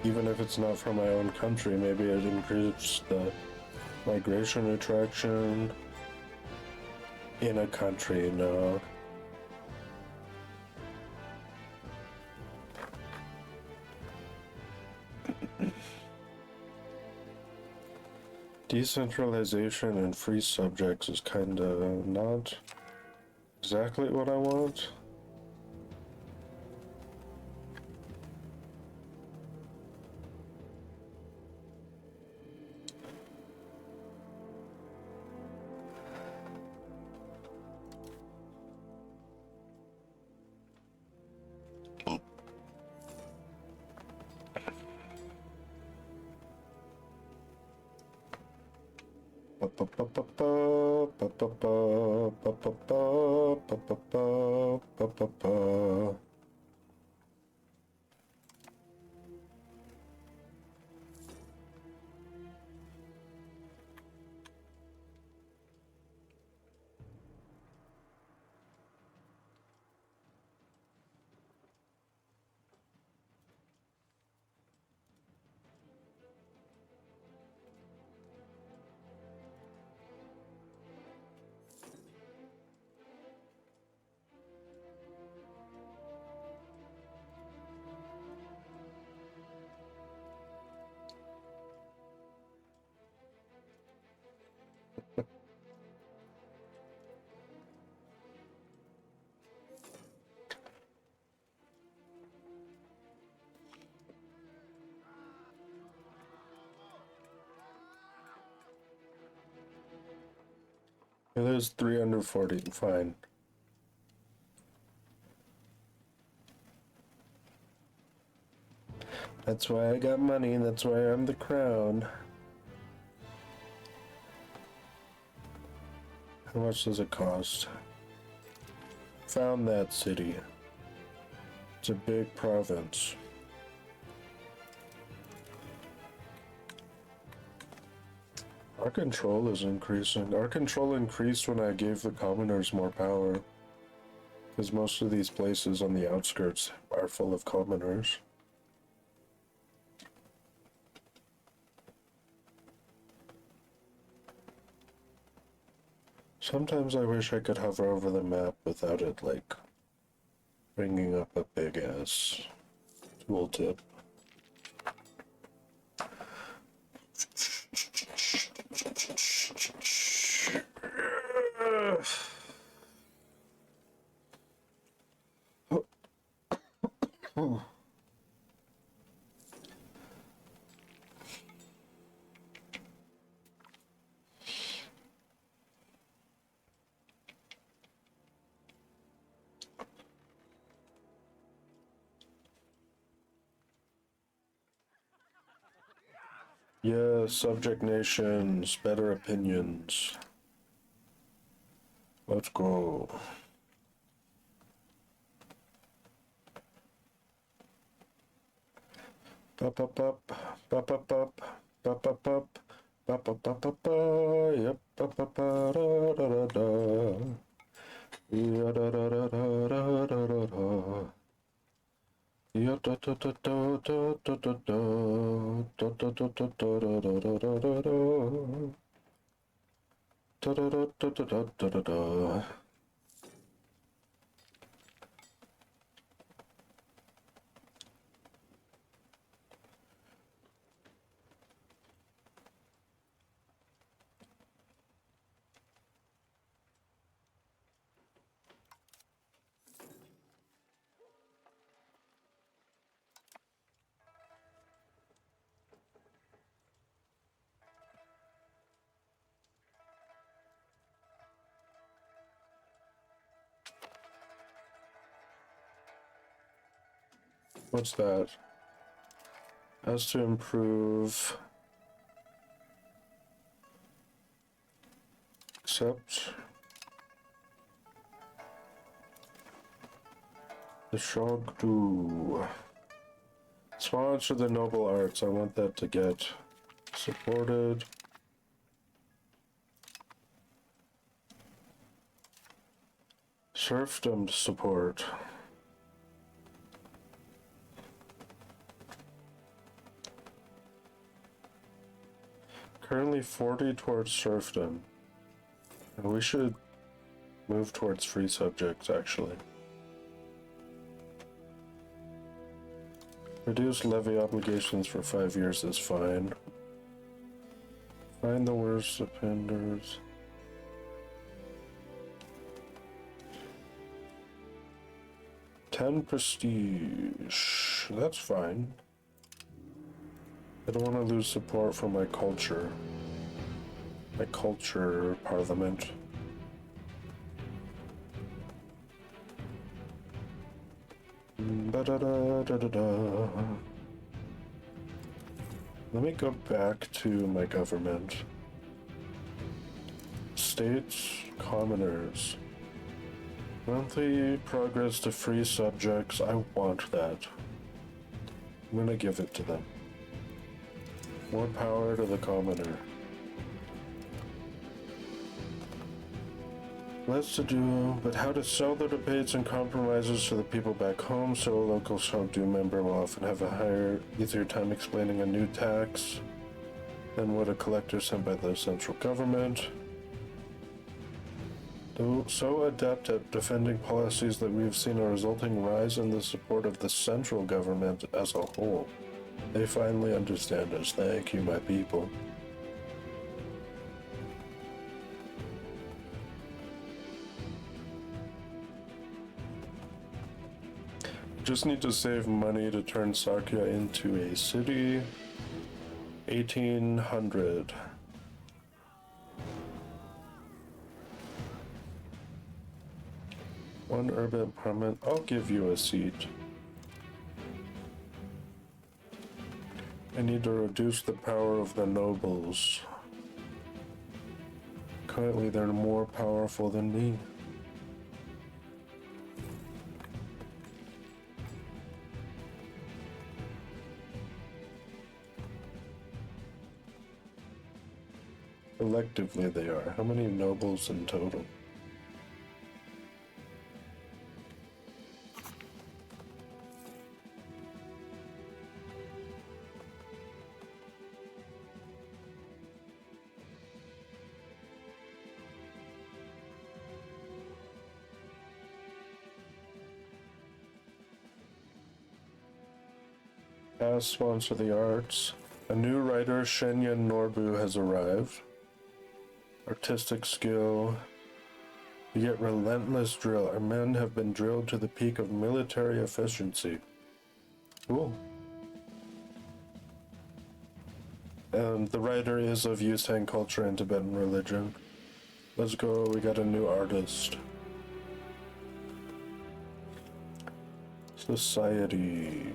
Even if it's not from my own country, maybe it increases the migration attraction in a country, no. Decentralization and free subjects is kinda not exactly what I want. It is 340, fine. That's why I got money, that's why I'm the crown. How much does it cost? Found that city. It's a big province. Our control is increasing. Our control increased when I gave the commoners more power. Because most of these places on the outskirts are full of commoners. Sometimes I wish I could hover over the map without it, like, bringing up a big-ass tooltip. Yeah, subject nations, better opinions. Let's go. Pop up up, pop up up, pop up up, pop up up up, yep, pop up da da da da, yeah da da da da da da da da, yeah da da da da da da da da, da da da da da da da da da da, da da da da da da da da. What's that? Has to improve. Accept. The Shogdu. Sponsor the noble arts. I want that to get supported. Serfdom support. Currently 40 towards serfdom. And we should move towards free subjects, actually. Reduce levy obligations for 5 years is fine. Find the worst offenders. Prestige. That's fine. I don't want to lose support for my culture. My culture parliament. Da-da-da-da-da-da. Let me go back to my government. States, commoners. Monthly progress to free subjects. I want that. I'm gonna give it to them. More power to the commoner. Less to do, but how to sell the debates and compromises to the people back home, so a local Shogdu member will often have a higher, easier time explaining a new tax than what a collector sent by the central government. Though so adept at defending policies that we have seen a resulting rise in the support of the central government as a whole. They finally understand us. Thank you, my people. Just need to save money to turn Sakya into a city. 1800. One urban parliament. I'll give you a seat. I need to reduce the power of the nobles. Currently, they're more powerful than me. Collectively, they are. How many nobles in total? As sponsor the arts. A new writer, Shenyan Norbu, has arrived. Artistic skill. You get relentless drill. Our men have been drilled to the peak of military efficiency. Cool. And the writer is of Yusang culture and Tibetan religion. Let's go, we got a new artist. Society.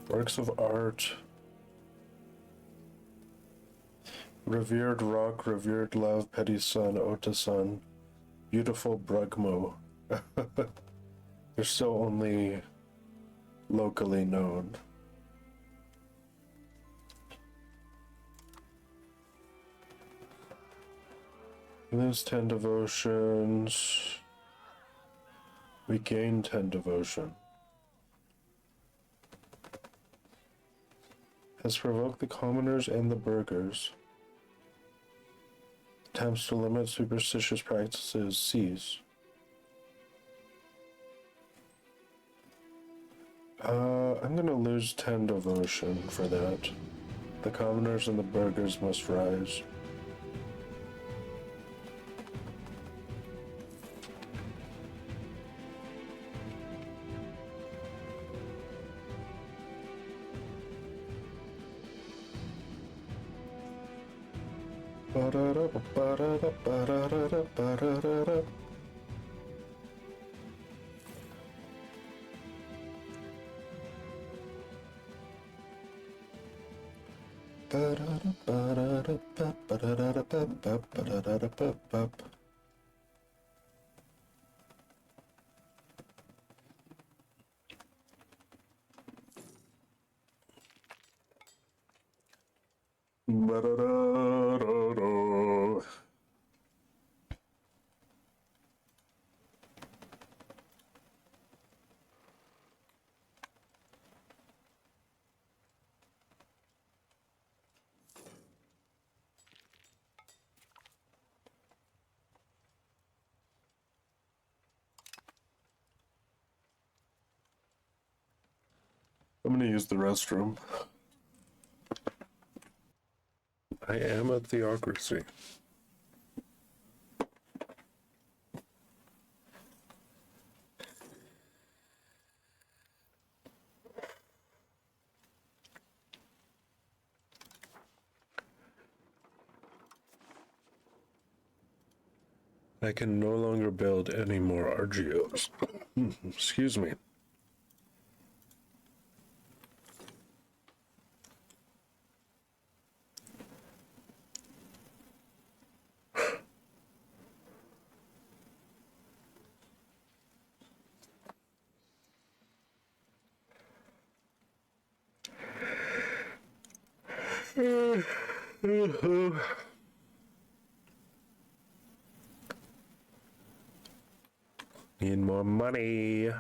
Works of art. Revered rock, revered love, petty son, Ota son, beautiful Brugmo. They're still only locally known. Lose 10 devotions. We gain 10 devotion. Has provoked the commoners and the burghers. Attempts to limit superstitious practices cease. I'm gonna lose 10 devotion for that. The commoners and the burghers must rise. I'm gonna use the restroom. I am a theocracy. I can no longer build any more RGOs. Excuse me. Need more money.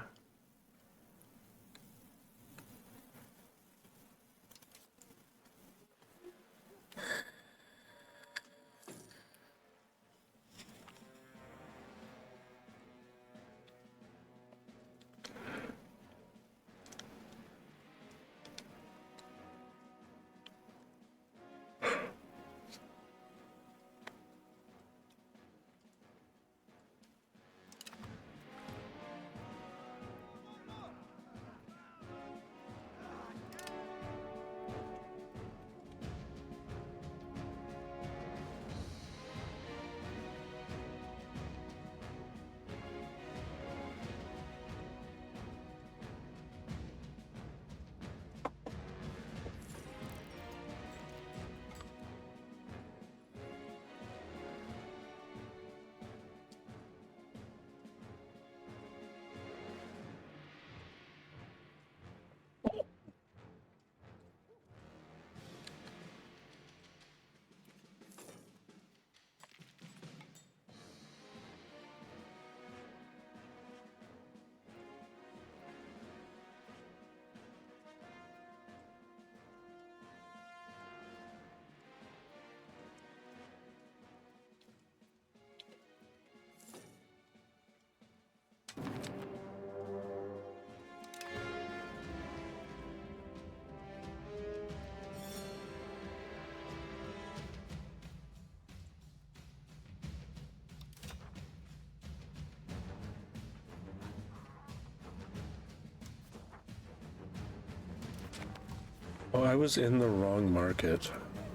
Oh, I was in the wrong market.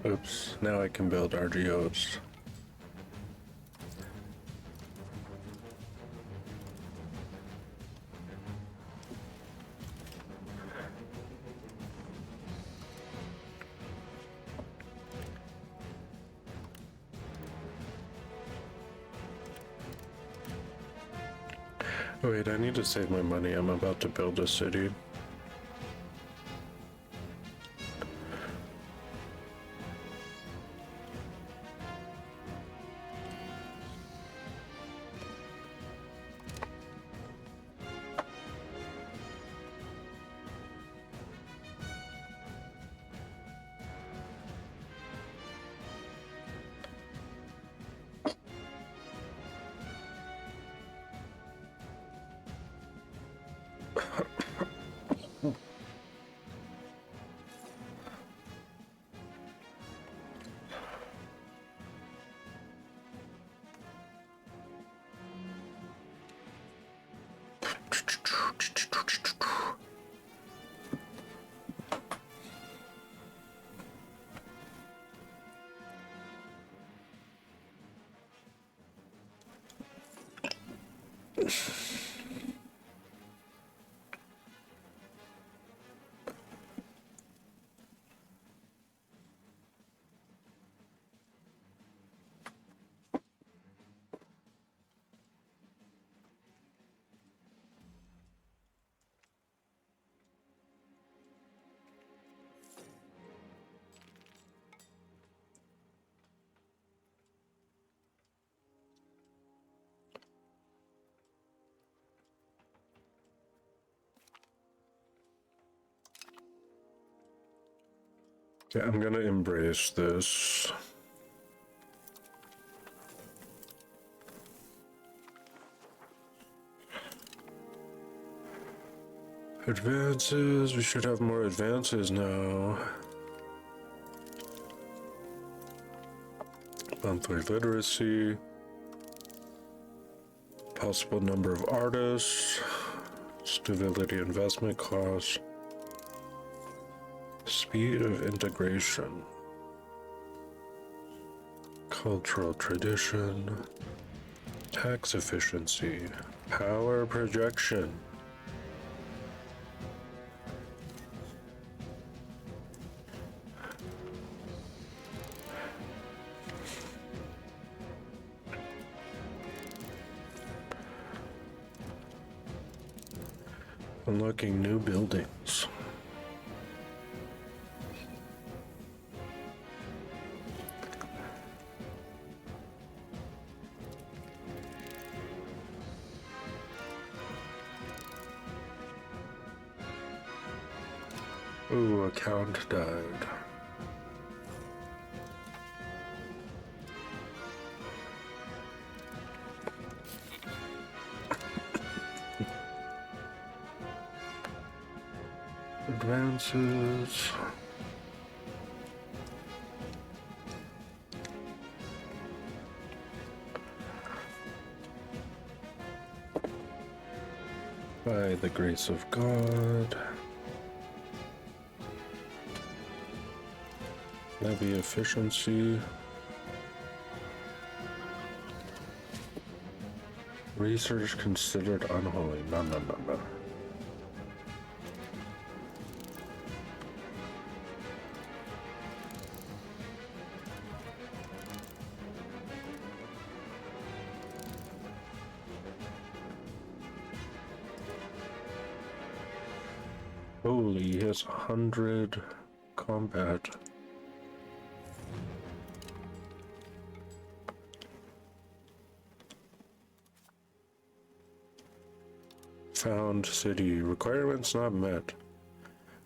Oops, now I can build RGOs. Oh, wait, I need to save my money. I'm about to build a city. Yeah, I'm gonna embrace this. Advances, we should have more advances now. Monthly literacy. Possible number of artists. Stability investment cost. Speed of integration. Cultural tradition. Tax efficiency. Power projection. Unlocking new buildings. Ooh, account died. Advances. By the grace of God. Levy efficiency. Research considered unholy. No, no, no, no. Holy, he has 100 combat. Found city. Requirements not met.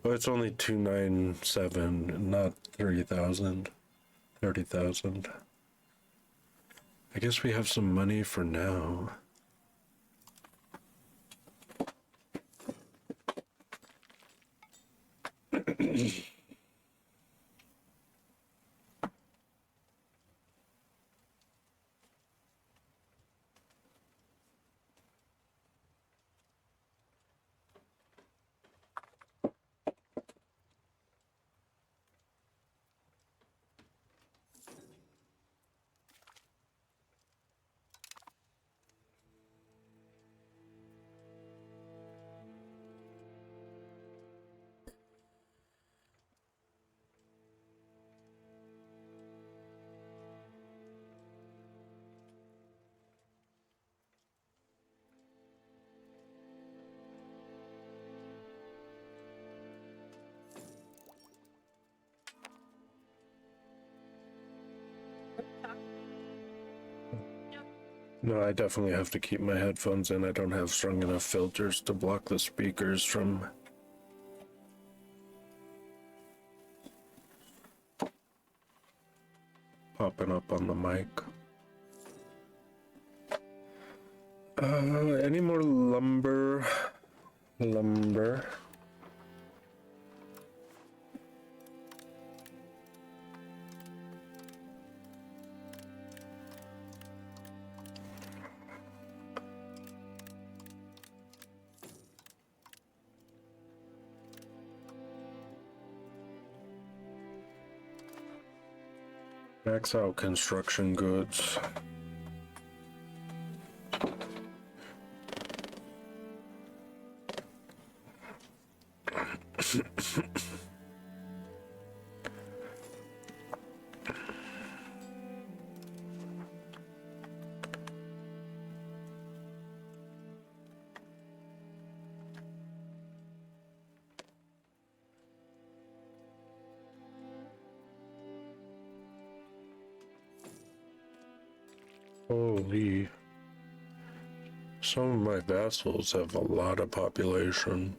Oh, it's only 297, not 30,000. 30,000. I guess we have some money for now. No, I definitely have to keep my headphones in. I don't have strong enough filters to block the speakers from popping up on the mic. Any more lumber? Lumber. Max out construction goods. Holy. Some of my vassals have a lot of population.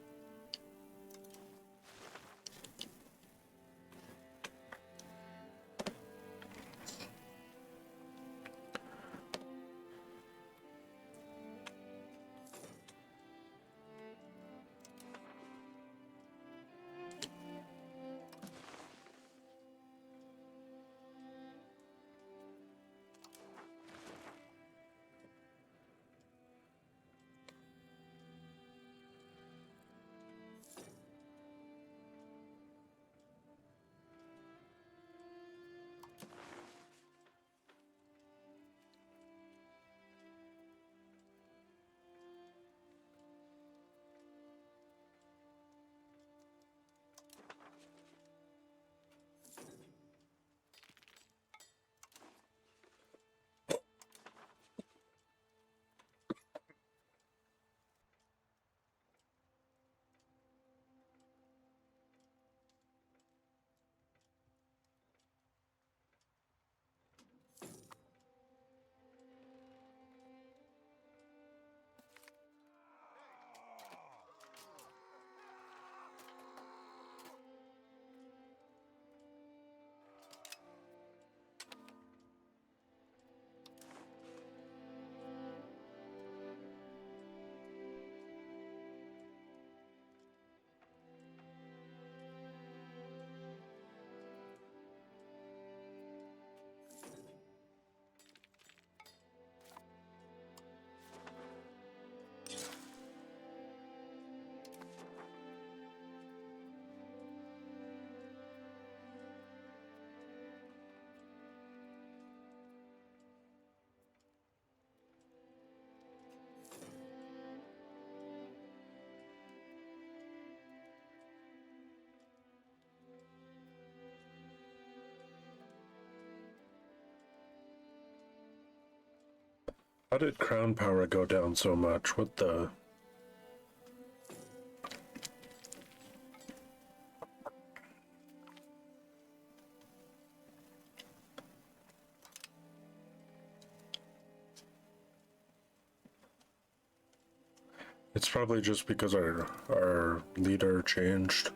How did crown power go down so much? What the? It's probably just because our leader changed.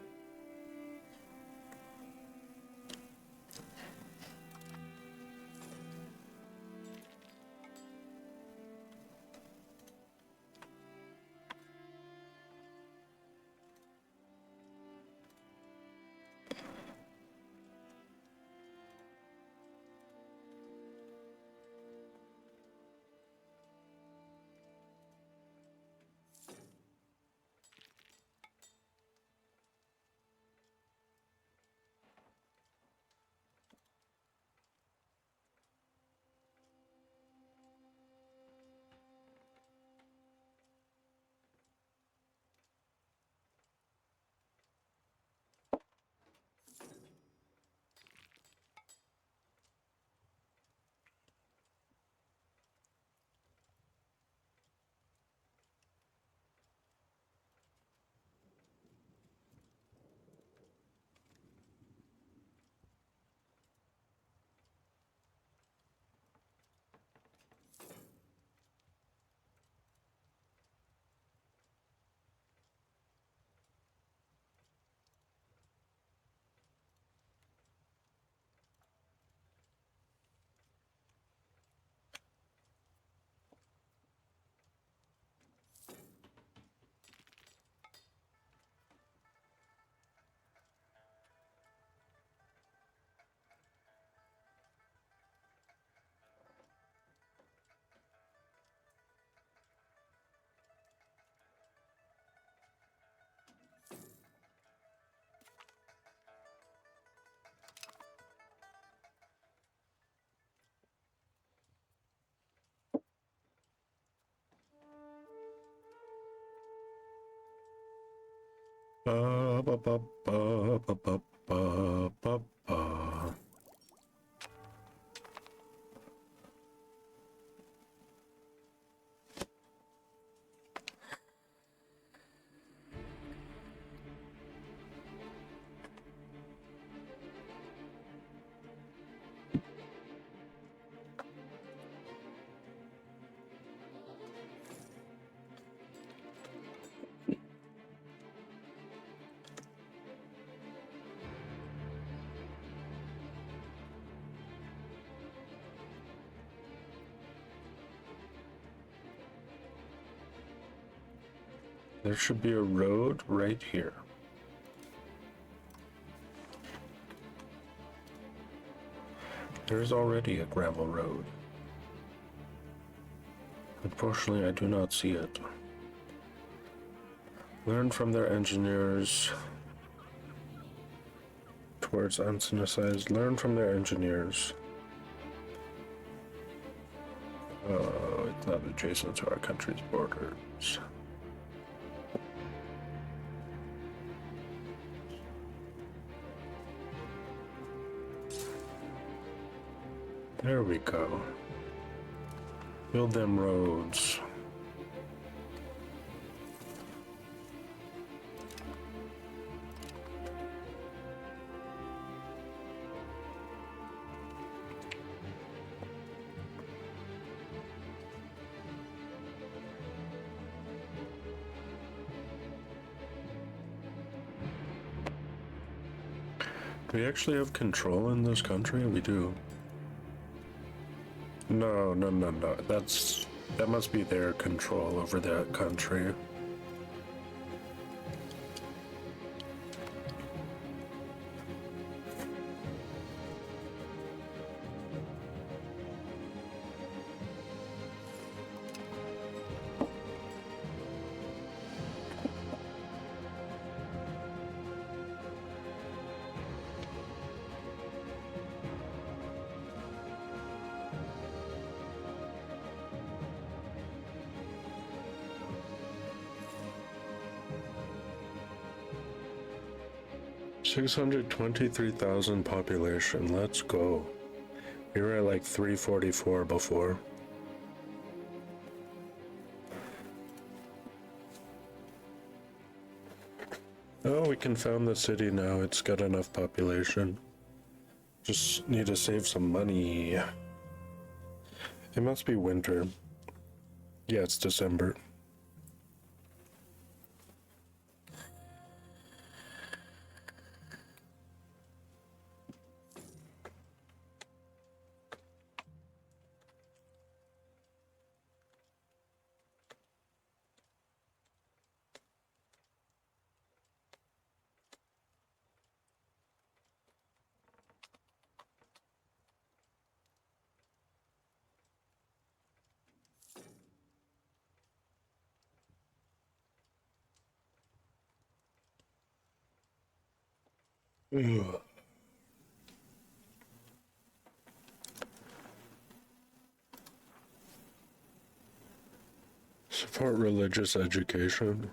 Ba, ba, ba, ba, ba, ba, ba, ba, ba. There should be a road right here. There's already a gravel road. Unfortunately, I do not see it. Learn from their engineers. Towards unsynthesized. Learn from their engineers. Oh, it's not adjacent to our country's borders. There we go. Build them roads. Do we actually have control in this country? We do. No. That must be their control over that country. $623,000 population. Let's go. We were at like 344 before. Oh, we can found the city now. It's got enough population. Just need to save some money. It must be winter. Yeah, it's December. Ugh. Support religious education.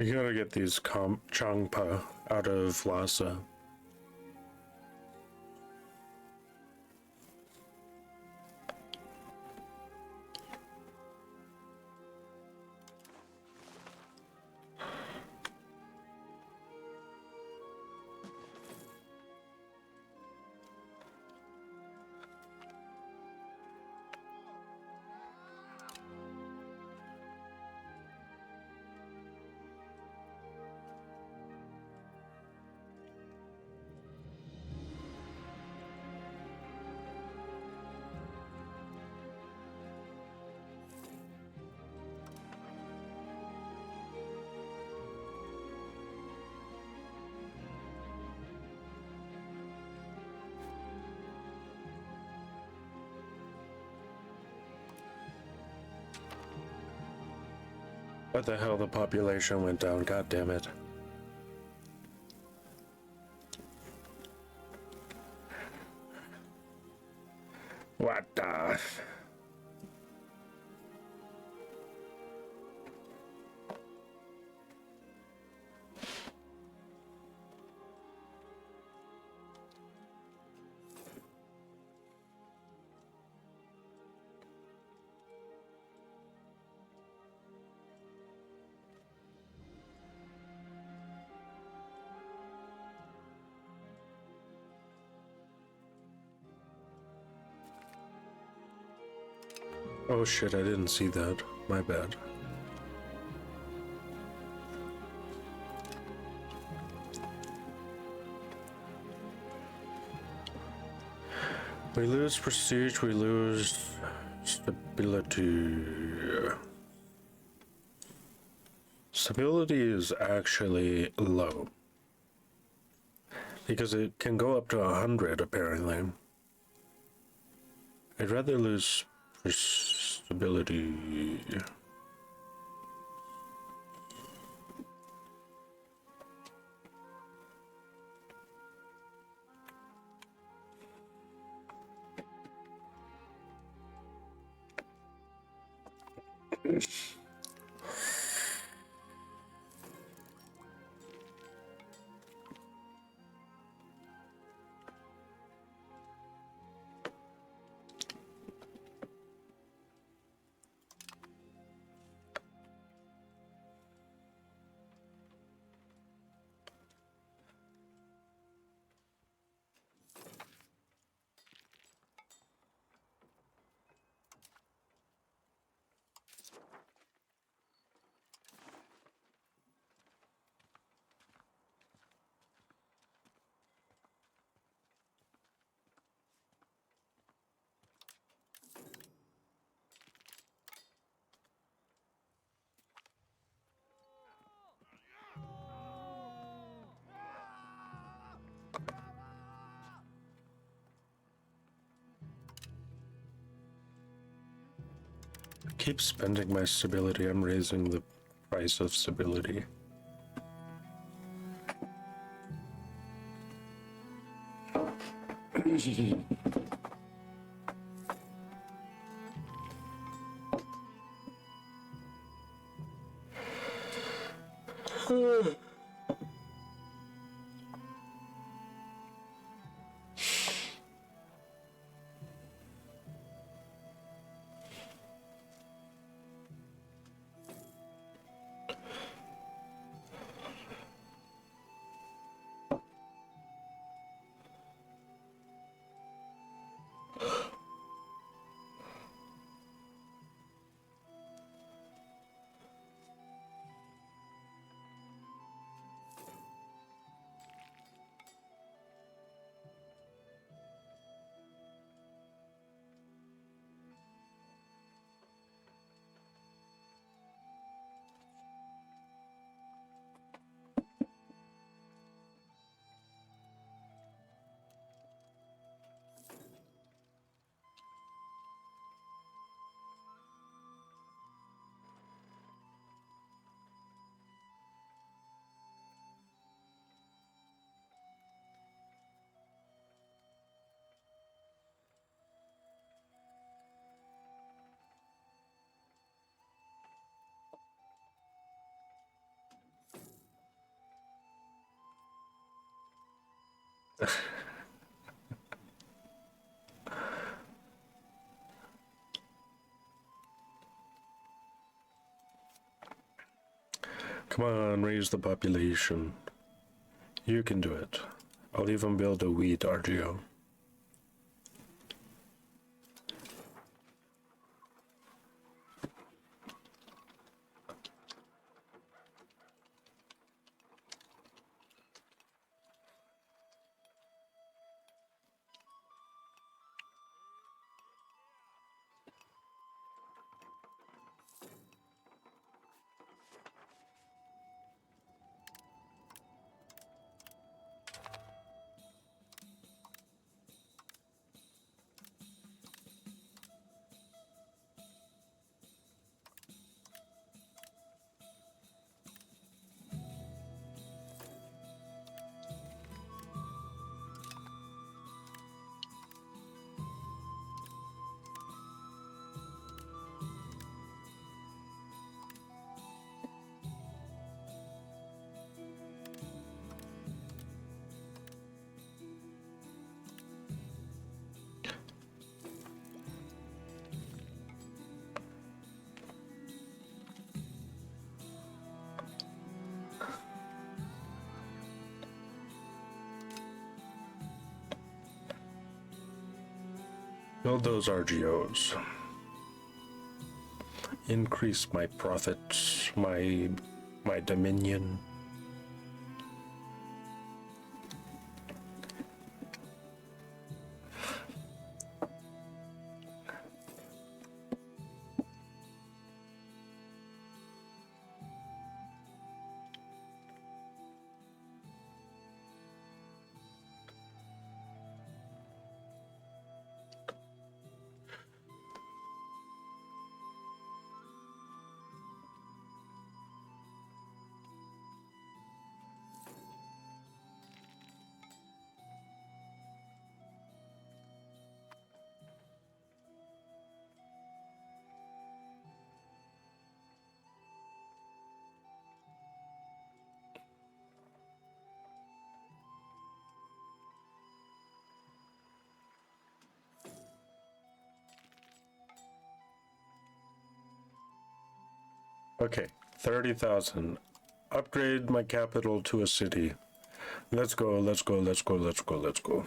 We gotta get these Changpa out of Lhasa. What the hell, the population went down, god damn it. What the... Oh shit, I didn't see that. My bad. We lose prestige, we lose stability. Stability is actually low. Because it can go up to 100 apparently. I'd rather lose stability. I keep spending my stability, I'm raising the price of stability. Come on, raise the population. You can do it. I'll even build a wheat RGO. Build those RGOs. Increase my profits, my dominion. Okay, 30,000. Upgrade my capital to a city. Let's go, let's go, let's go, let's go, let's go.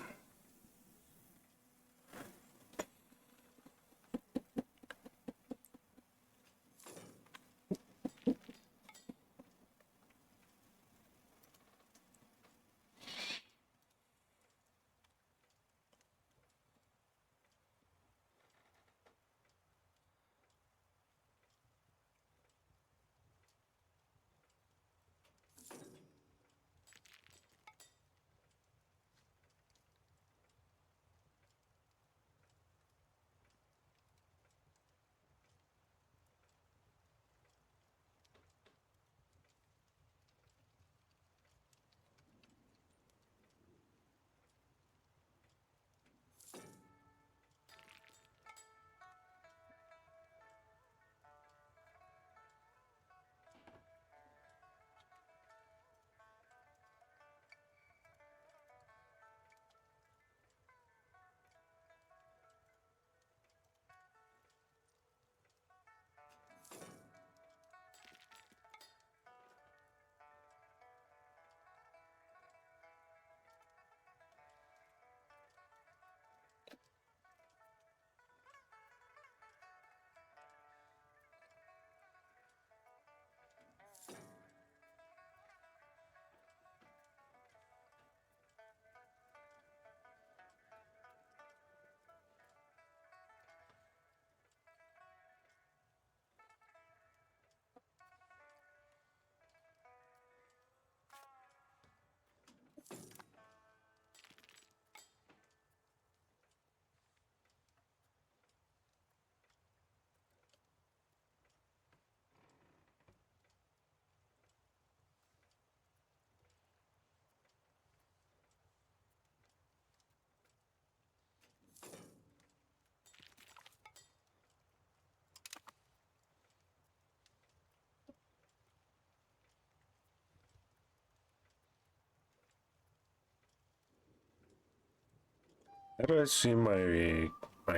How do I see my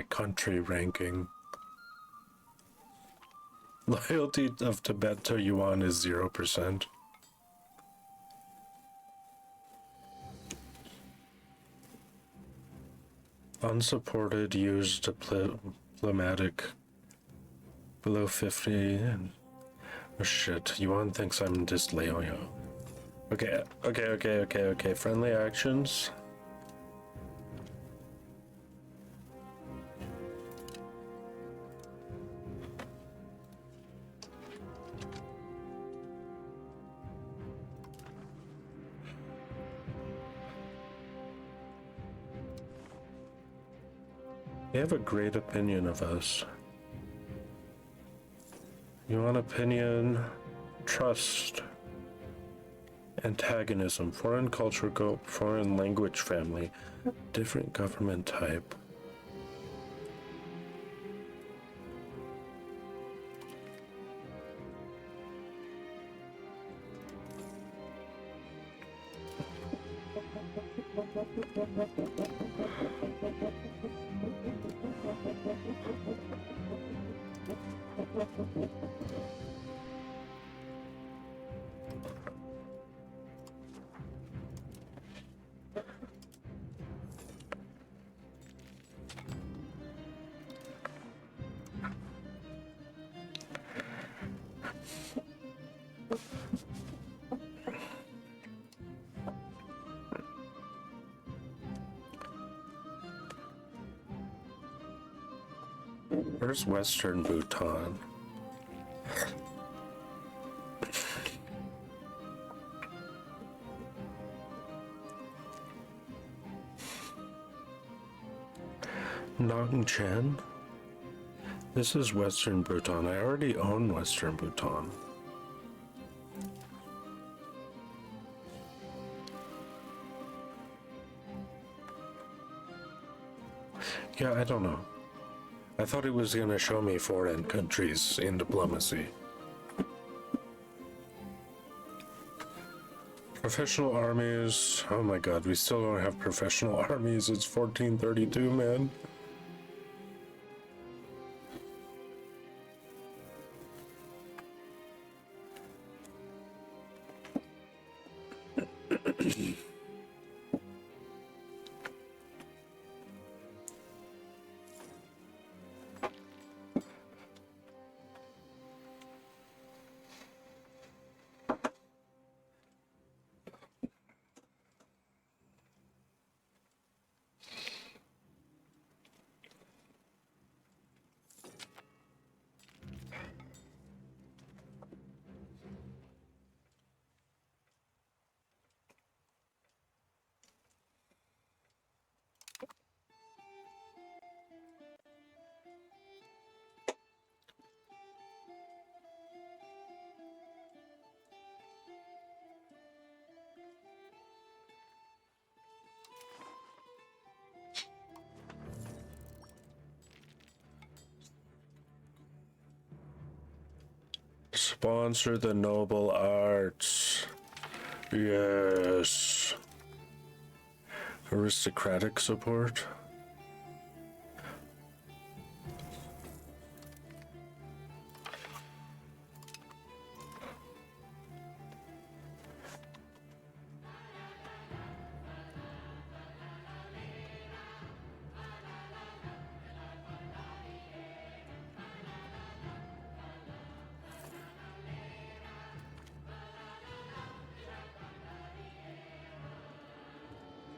country ranking? Loyalty of Tibet to yuan is 0%. Unsupported used diplomatic below 50 and oh shit, yuan thinks I'm disloyal. Okay. Friendly actions. They have a great opinion of us. You want opinion, trust, antagonism, foreign culture, foreign language family, different government type. Where's Western Bhutan? Nongchen? This is Western Bhutan. I already own Western Bhutan. Yeah, I don't know. I thought it was gonna show me foreign countries in diplomacy. Professional armies. Oh my god, we still don't have professional armies. It's 1432, man. Sponsor the noble arts. Yes. Aristocratic support.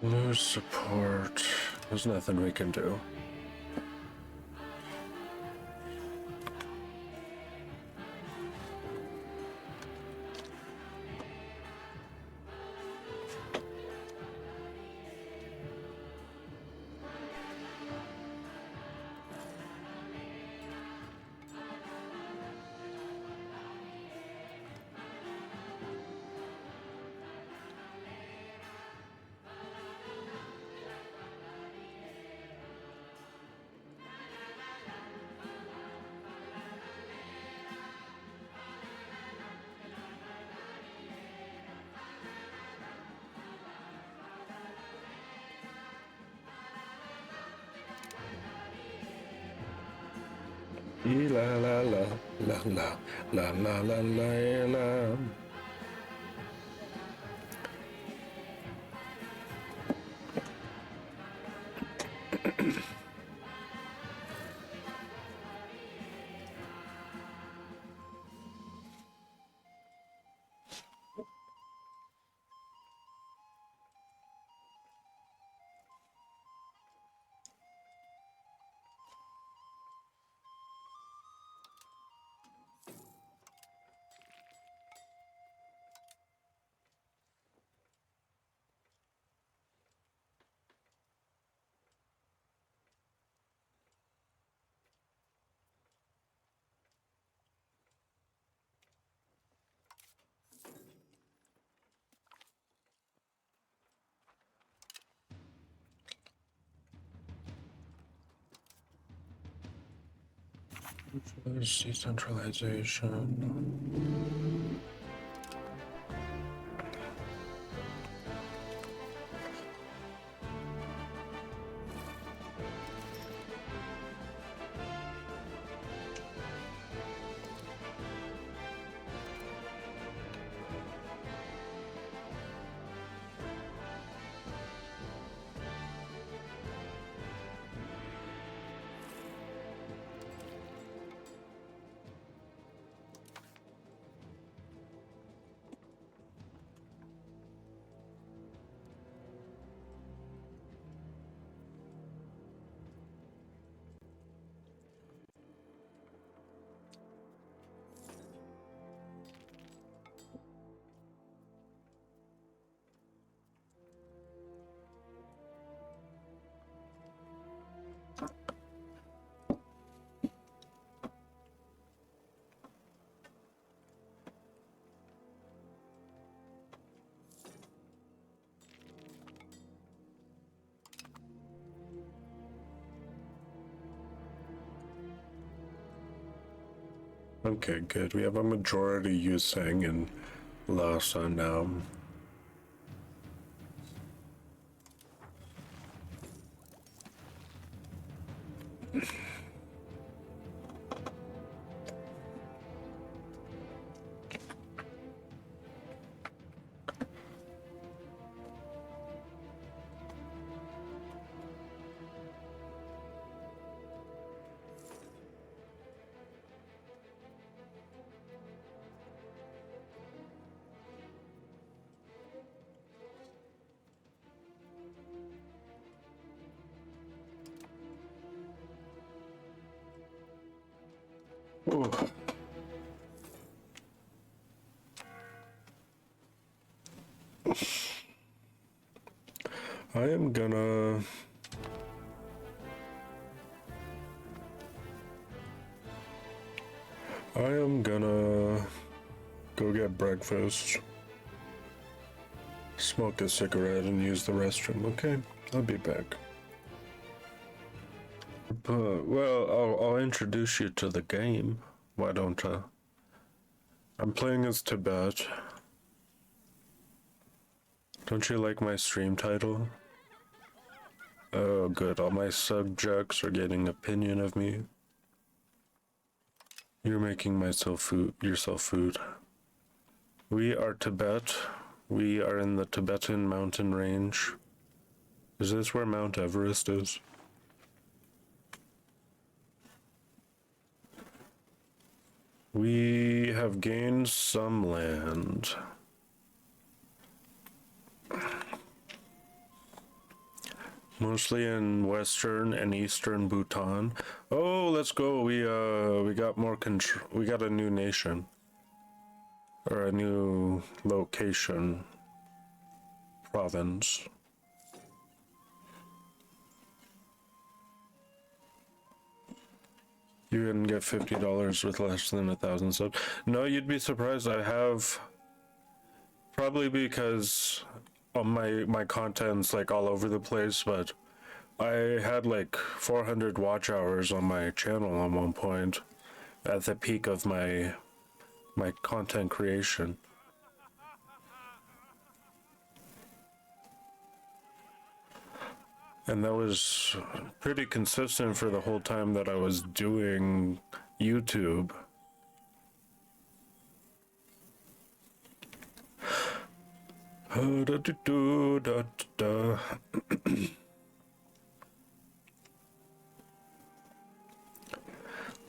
Lose support. There's nothing we can do. La la la la la la la la la la. Decentralization. Okay, good. We have a majority using in Lhasa now. Ooh. I am gonna go get breakfast, smoke a cigarette, and use the restroom. Okay, I'll be back. But well, I'll introduce you to the game. Why don't I? I'm playing as Tibet. Don't you like my stream title? Oh, good. All my subjects are getting opinion of me. You're making yourself food. We are Tibet. We are in the Tibetan mountain range. Is this where Mount Everest is? We have gained some land. Mostly in western and eastern Bhutan. Oh, let's go. We got more control. We got a new nation. Or a new location. Province. You can get $50 with less than 1,000 subs. No, you'd be surprised. I have, probably because my content's like all over the place, but I had like 400 watch hours on my channel at one point at the peak of my content creation. And that was pretty consistent for the whole time that I was doing YouTube.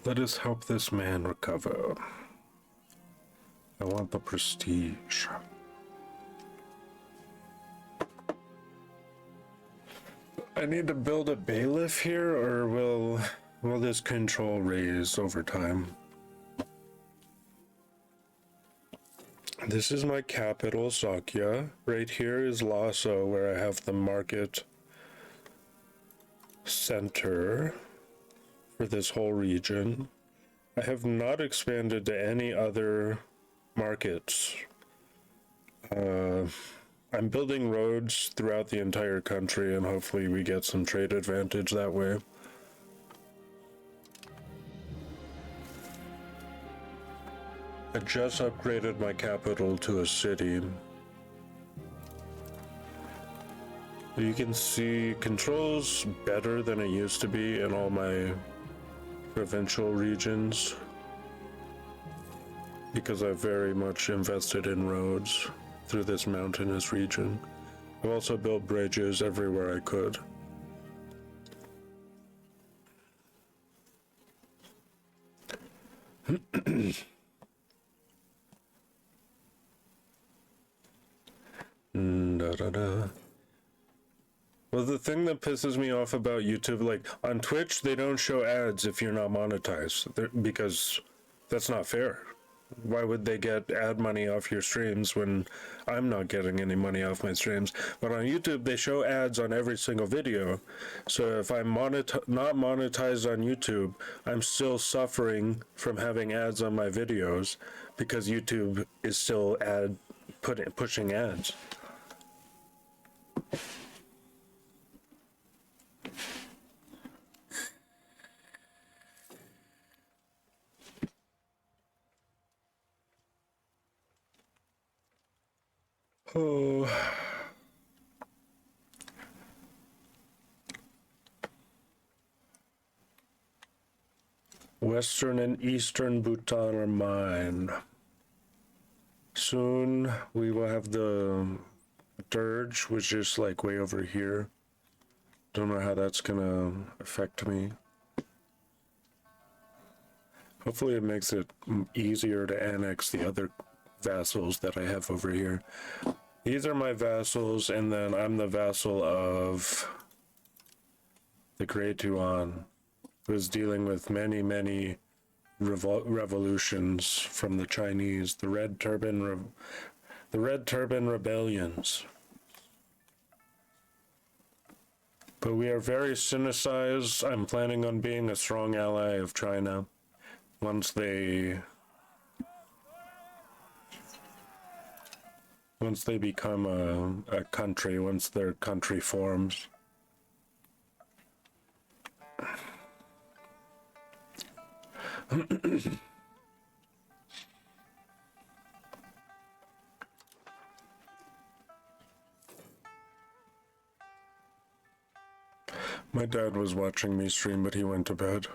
Let us help this man recover. I want the prestige. I need to build a bailiff here, or will this control raise over time? This is my capital, Sakya. Right here is Lhasa, where I have the market center for this whole region. I have not expanded to any other markets. I'm building roads throughout the entire country, and hopefully we get some trade advantage that way. I just upgraded my capital to a city. You can see controls better than it used to be in all my provincial regions, because I've very much invested in roads through this mountainous region. I've also built bridges everywhere I could. Well, the thing that pisses me off about YouTube, like on Twitch, they don't show ads if you're not monetized, because that's not fair. Why would they get ad money off your streams when I'm not getting any money off my streams? But on YouTube, they show ads on every single video. So if I'm not monetized on YouTube, I'm still suffering from having ads on my videos because YouTube is still pushing ads. Oh. Western and Eastern Bhutan are mine. Soon we will have the dirge, which is like way over here. Don't know how that's gonna affect me. Hopefully it makes it easier to annex the other vassals that I have over here. These are my vassals, and then I'm the vassal of the Great Yuan, who is dealing with many revolutions from the Chinese, the Red Turban rebellions. But we are very cynicized. I'm planning on being a strong ally of China once they become a country, once their country forms. My dad was watching me stream, but he went to bed.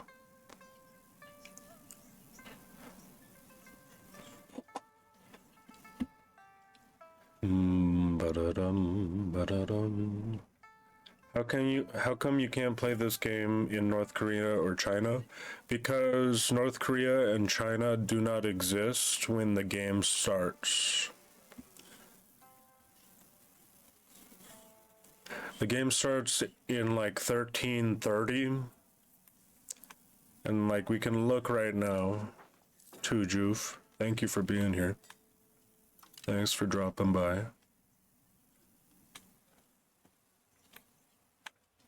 Ba-da-dum. How come you can't play this game in North Korea or China? Because North Korea and China do not exist when the game starts. The game starts in like 1330, and like we can look right now. Tujuf, thank you for being here. Thanks for dropping by.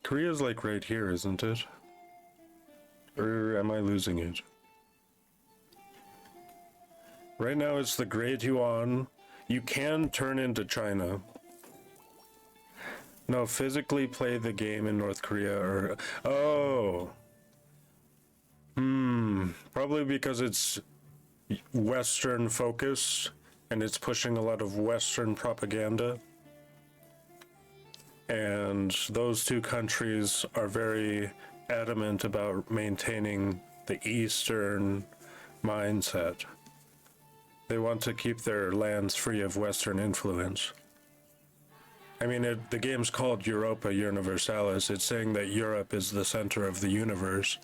Korea's like right here, isn't it? Or am I losing it? Right now it's the Great Yuan. You can turn into China. No, physically play the game in North Korea or... Oh! Probably because it's Western focused and it's pushing a lot of Western propaganda. And those two countries are very adamant about maintaining the Eastern mindset. They want to keep their lands free of Western influence. I mean, the game's called Europa Universalis. It's saying that Europe is the center of the universe.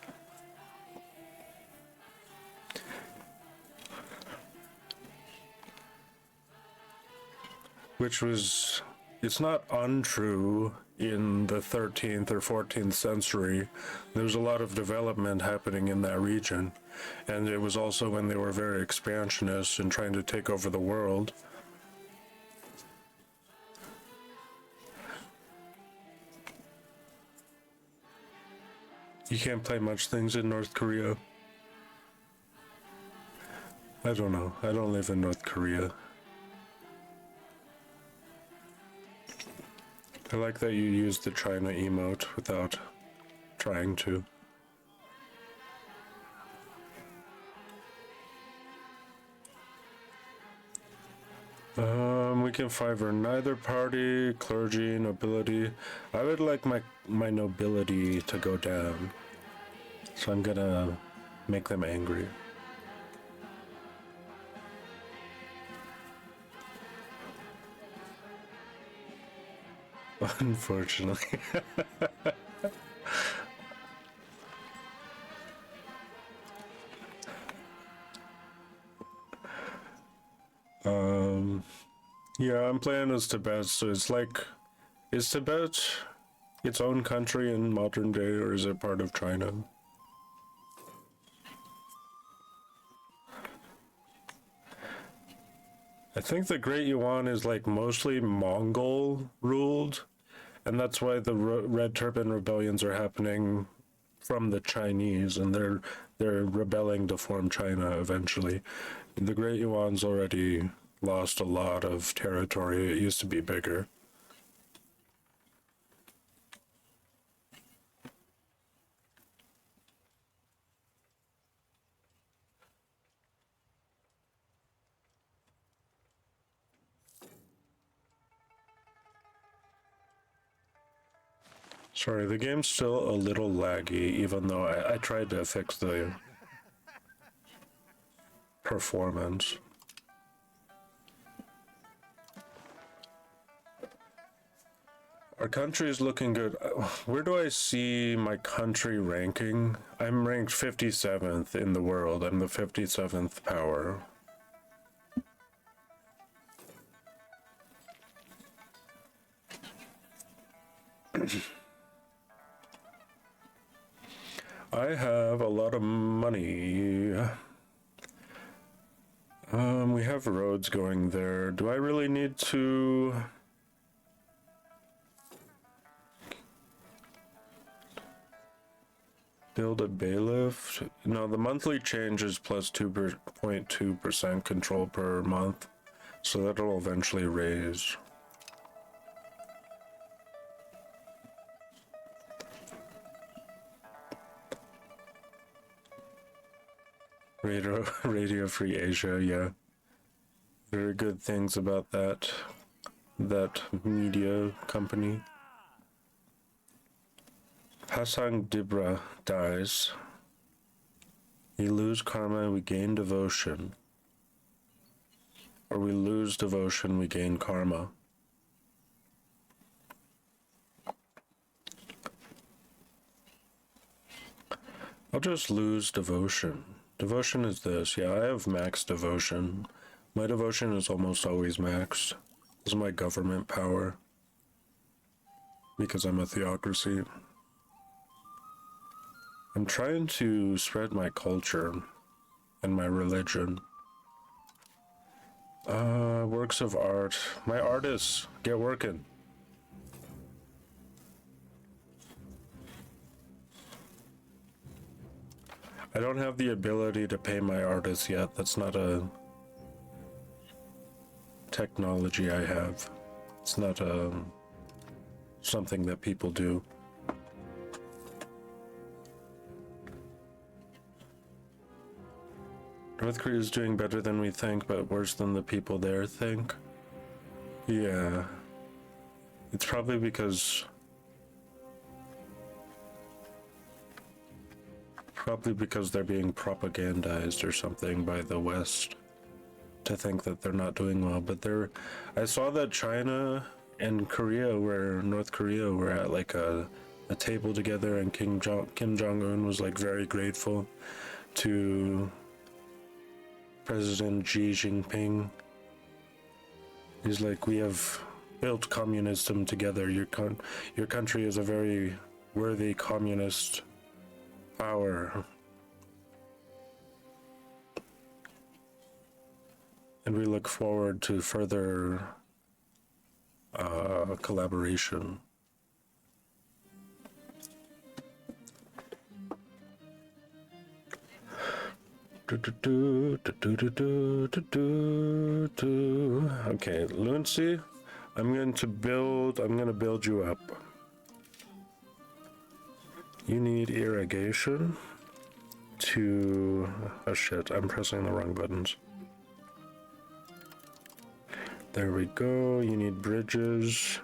Which was, it's not untrue in the 13th or 14th century. There was a lot of development happening in that region. And it was also when they were very expansionist and trying to take over the world. You can't play much things in North Korea. I don't know. I don't live in North Korea. I like that you used the China emote without trying to. We can favor neither party, clergy, nobility. I would like my nobility to go down. So I'm gonna make them angry. Unfortunately. Yeah, I'm playing as Tibet, so it's like, is Tibet its own country in modern day, or is it part of China? I think the Great Yuan is like mostly Mongol ruled, and that's why the Red Turban rebellions are happening from the Chinese, and they're rebelling to form China eventually. The Great Yuan's already lost a lot of territory. It used to be bigger. Sorry, the game's still a little laggy, even though I tried to fix the performance. Our country is looking good. Where do I see my country ranking? I'm ranked 57th in the world. I'm the 57th power. I have a lot of money. We have roads going there. Do I really need to... build a bailiff? No, the monthly change is plus 2.2% control per month, so that'll eventually raise. Radio Free Asia, yeah. Very good things about that media company. Hassan Dibra dies. We lose karma, we gain devotion. Or we lose devotion, we gain karma. I'll just lose devotion. Devotion is this. Yeah, I have max devotion. My devotion is almost always maxed. This is my government power. Because I'm a theocracy. I'm trying to spread my culture and my religion. Works of art. My artists, get working. I don't have the ability to pay my artists yet. That's not a technology I have. It's not something that people do. North Korea is doing better than we think, but worse than the people there think. Yeah. It's probably because Probably because they're being propagandized or something by the West to think that they're not doing well. But I saw that China and North Korea were at like a table together, and Kim Jong-un was like very grateful to President Xi Jinping. He's like, we have built communism together. Your country is a very worthy communist power. And we look forward to further collaboration. Okay, Lunacy, I'm gonna build you up. You need irrigation to, oh shit, I'm pressing the wrong buttons. There we go. You need bridges.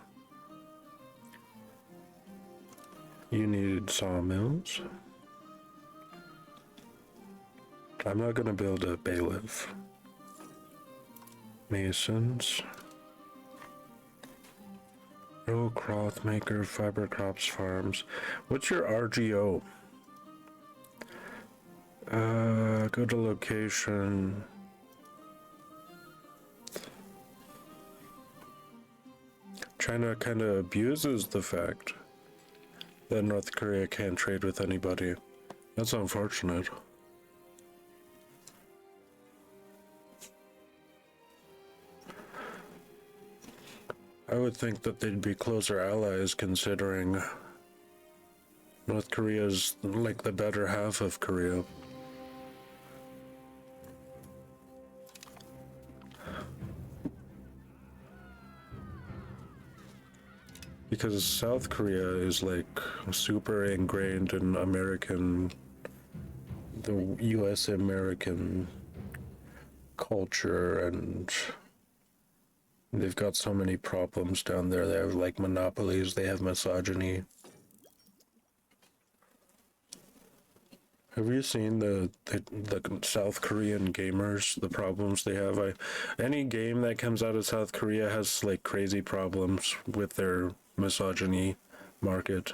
You need sawmills. I'm not gonna build a bailiff. Masons. Row cloth maker, fiber crops farms. What's your RGO? Go to location. China kind of abuses the fact that North Korea can't trade with anybody. That's unfortunate. I would think that they'd be closer allies, considering North Korea's like the better half of Korea. Because South Korea is like super ingrained in the US American culture, and they've got so many problems down there. They have like monopolies, they have misogyny. Have you seen the South Korean gamers, the problems they have? Any game that comes out of South Korea has like crazy problems with their misogyny market.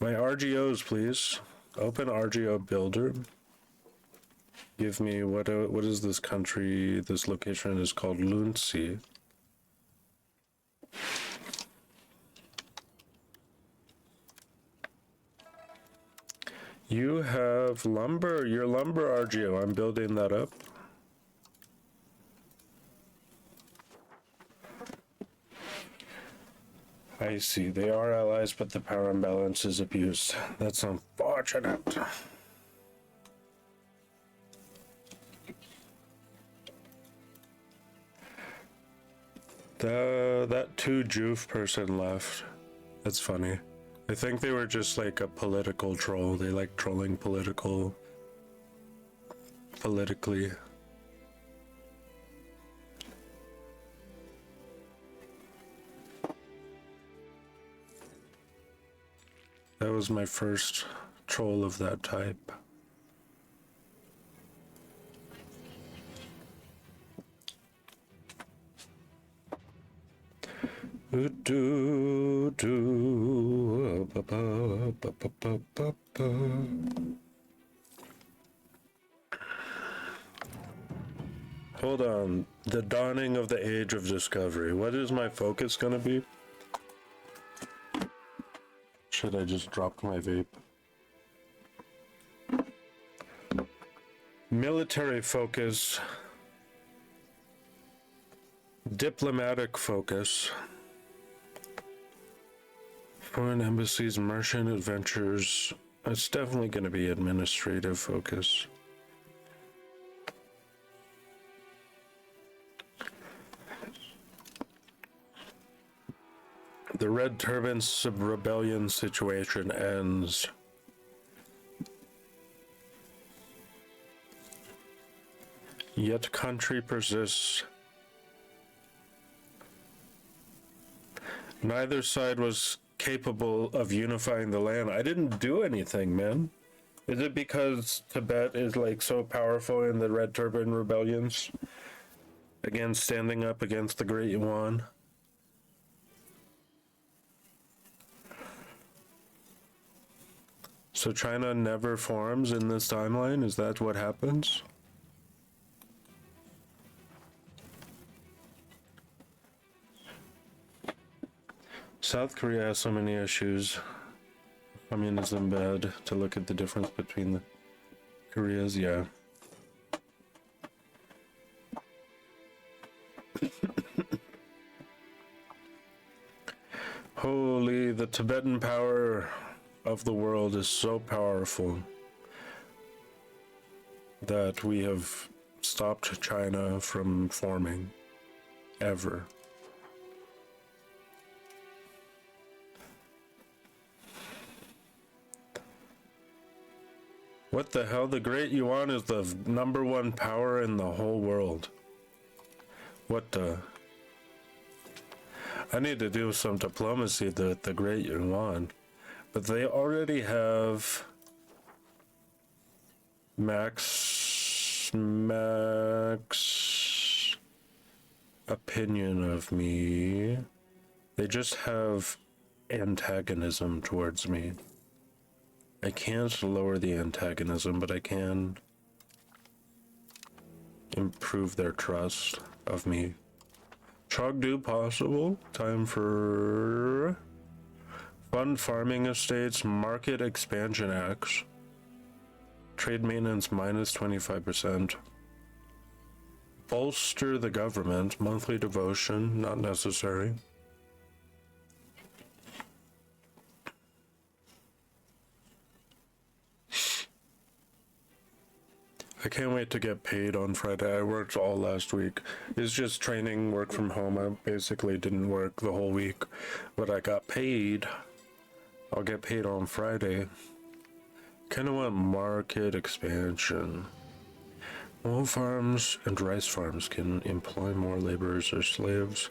My RGOs, please. Open RGO builder. Give me what is this country? This location is called Lunsi. You have lumber. Your lumber RGO. I'm building that up. I see. They are allies, but the power imbalance is abused. That's unfortunate. That 2 Juve person left. That's funny. I think they were just like a political troll. They like trolling politically. That was my first troll of that type. Hold on. The dawning of the age of discovery. What is my focus gonna be? Should I just drop my vape? Military focus. Diplomatic focus. Foreign embassies, merchant adventures. It's definitely going to be administrative focus. The Red Turban rebellion situation ends. Yet country persists. Neither side was capable of unifying the land. I didn't do anything, man. Is it because Tibet is like so powerful in the Red Turban rebellions? Again, standing up against the Great Yuan. So China never forms in this timeline? Is that what happens? South Korea has so many issues. Communism bad. To look at the difference between the Koreas, yeah. Holy, the Tibetan power of the world is so powerful that we have stopped China from forming ever. What the hell? The Great Yuan is the #1 power in the whole world. What the? I need to do some diplomacy with the Great Yuan. But they already have max opinion of me. They just have antagonism towards me. I can't lower the antagonism, but I can improve their trust of me. Chogdu possible. Time for fund farming estates, market expansion acts. Trade maintenance minus 25%. Bolster the government, monthly devotion, not necessary. I can't wait to get paid on Friday. I worked all last week. It's just training, work from home. I basically didn't work the whole week, but I got paid. I'll get paid on Friday. Kind of want market expansion. Wool farms and rice farms can employ more laborers or slaves.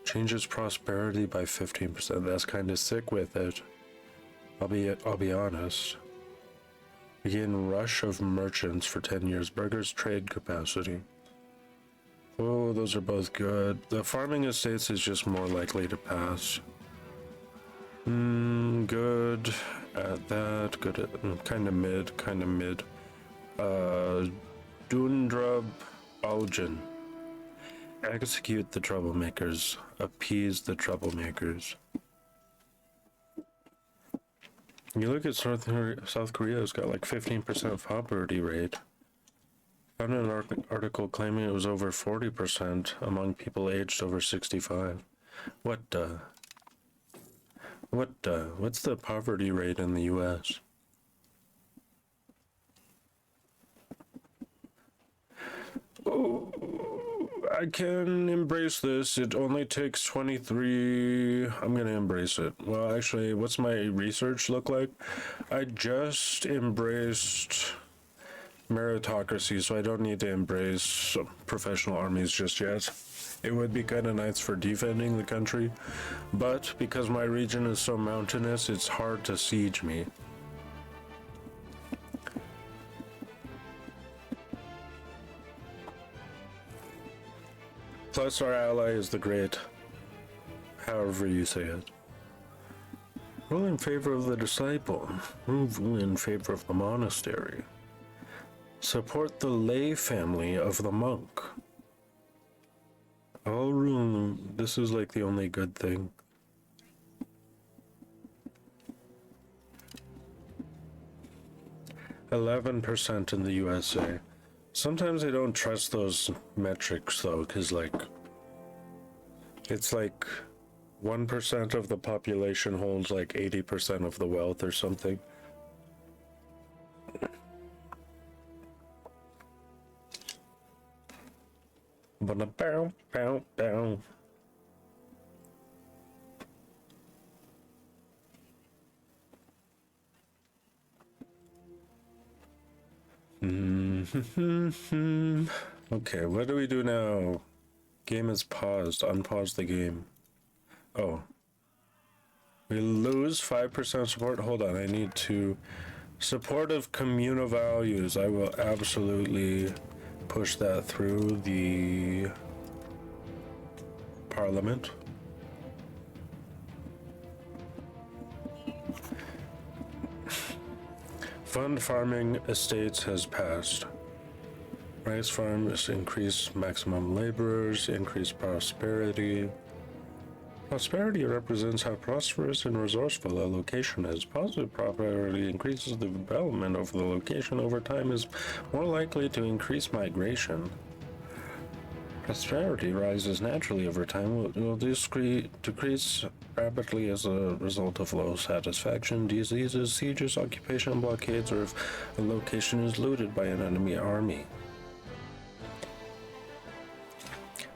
Changes prosperity by 15%. That's kind of sick with it. I'll be honest. Begin rush of merchants for 10 years. Burgers trade capacity. Oh, those are both good. The farming estates is just more likely to pass. Good at that. Good at kind of mid. Dundrub Algen. Execute the troublemakers. Appease the troublemakers. You look at South Korea, it's got like 15% poverty rate. Found an article claiming it was over 40% among people aged over 65. What's the poverty rate in the US? Oh, I can embrace this. It only takes 23. I'm gonna embrace it. Well, actually, what's my research look like? I just embraced meritocracy, so I don't need to embrace professional armies just yet. It would be kind of nice for defending the country, but because my region is so mountainous, it's hard to siege me. Plus, our ally is the great, however you say it. Rule in favor of the disciple. Rule in favor of the monastery. Support the lay family of the monk. I'll rule. This is like the only good thing. %11% in the USA. Sometimes I don't trust those metrics though, because like it's like 1% of the population holds like 80% of the wealth or something. Bow, bow, bow. Okay, what do we do now? Game is paused. Unpause the game. Oh. We lose 5% support. Hold on, I need to... Support of communal values. I will absolutely push that through the parliament. Fund farming estates has passed. Rice farms increase maximum laborers, increase prosperity. Prosperity represents how prosperous and resourceful a location is. Positive prosperity increases the development of the location over time, is more likely to increase migration. Prosperity rises naturally over time, will decrease rapidly as a result of low satisfaction, diseases, sieges, occupation, blockades, or if a location is looted by an enemy army.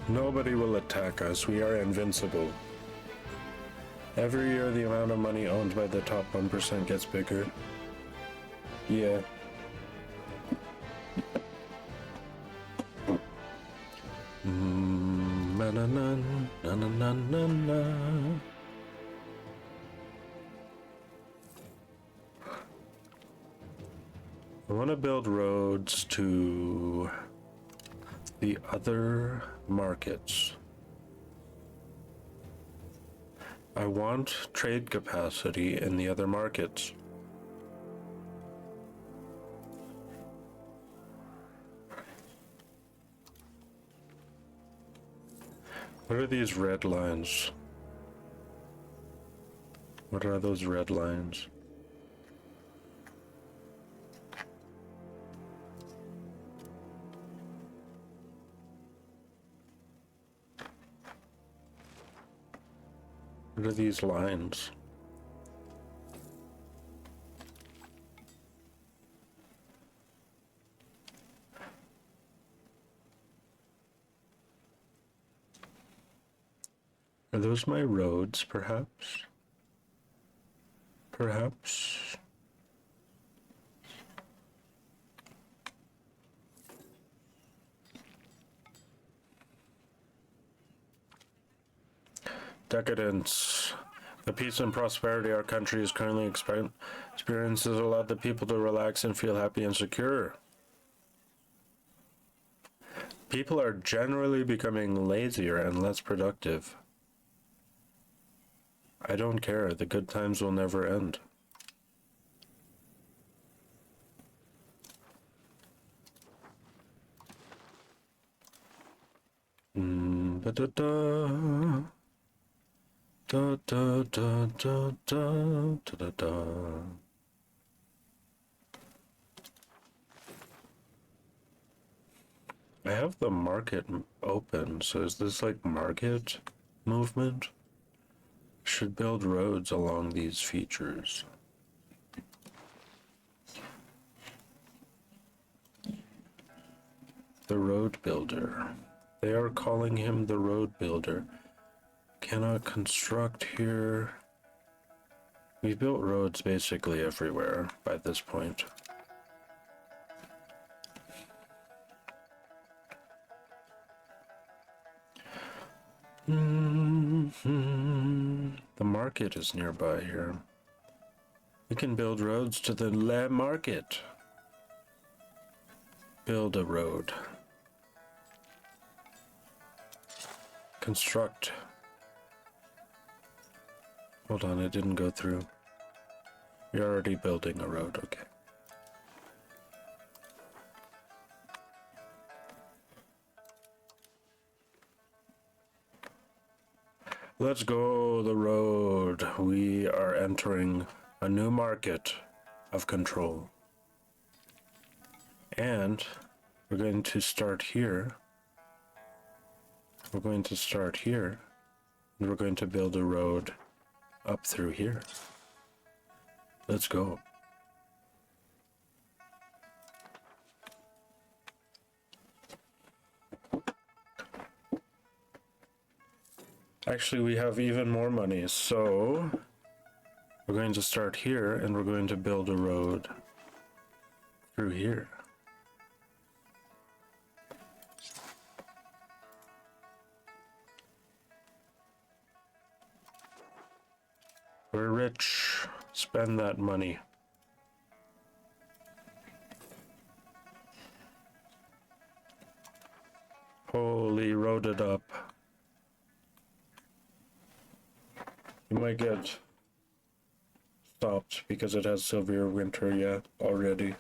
Nobody will attack us. We are invincible. Every year, the amount of money owned by the top 1% gets bigger. Yeah. Na na na na na na na. I want to build roads to the other markets. I want trade capacity in the other markets. What are these red lines? What are those red lines? What are these lines? Are those my roads, perhaps? Perhaps? Decadence. The peace and prosperity our country is currently experiences allow the people to relax and feel happy and secure. People are generally becoming lazier and less productive. I don't care. The good times will never end. Ba-da-da. Da da da da da da da. I have the market open, so is this like market movement? Should build roads along these features. The road builder. They are calling him the road builder. Cannot construct here. We've built roads basically everywhere by this point. The market is nearby here. We can build roads to the market. Build a road. Construct. Hold on, it didn't go through. You're already building a road, okay. Let's go the road. We are entering a new market of control. And we're going to start here. We're going to start here. And we're going to build a road up through here. Let's go. Actually, we have even more money, so we're going to start here and we're going to build a road through here. We're rich. Spend that money. Holy, rode it up. You might get stopped because it has severe winter yet already.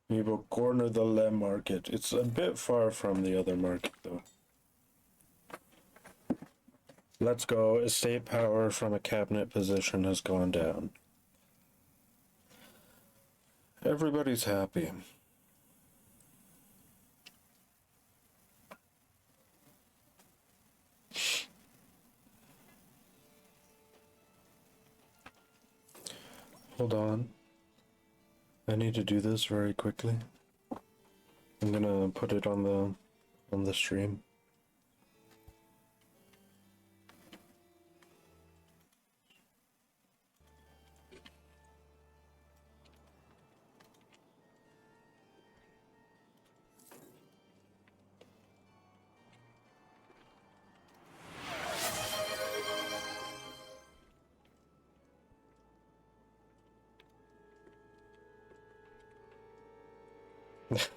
You will corner the Lem market. It's a bit far from the other market though. Let's go. Estate power from a cabinet position has gone down. Everybody's happy. Hold on. I need to do this very quickly. I'm gonna put it on the stream.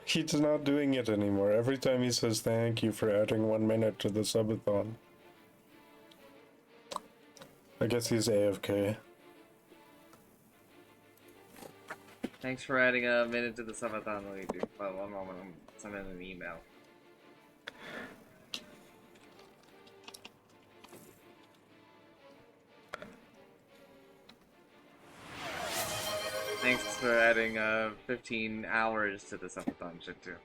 He's not doing it anymore. Every time he says thank you for adding 1 minute to the subathon. I guess he's AFK. Thanks for adding a minute to the subathon. Well, one moment, I'm sending an email. Thanks for adding 15 hours to the subathon shit too.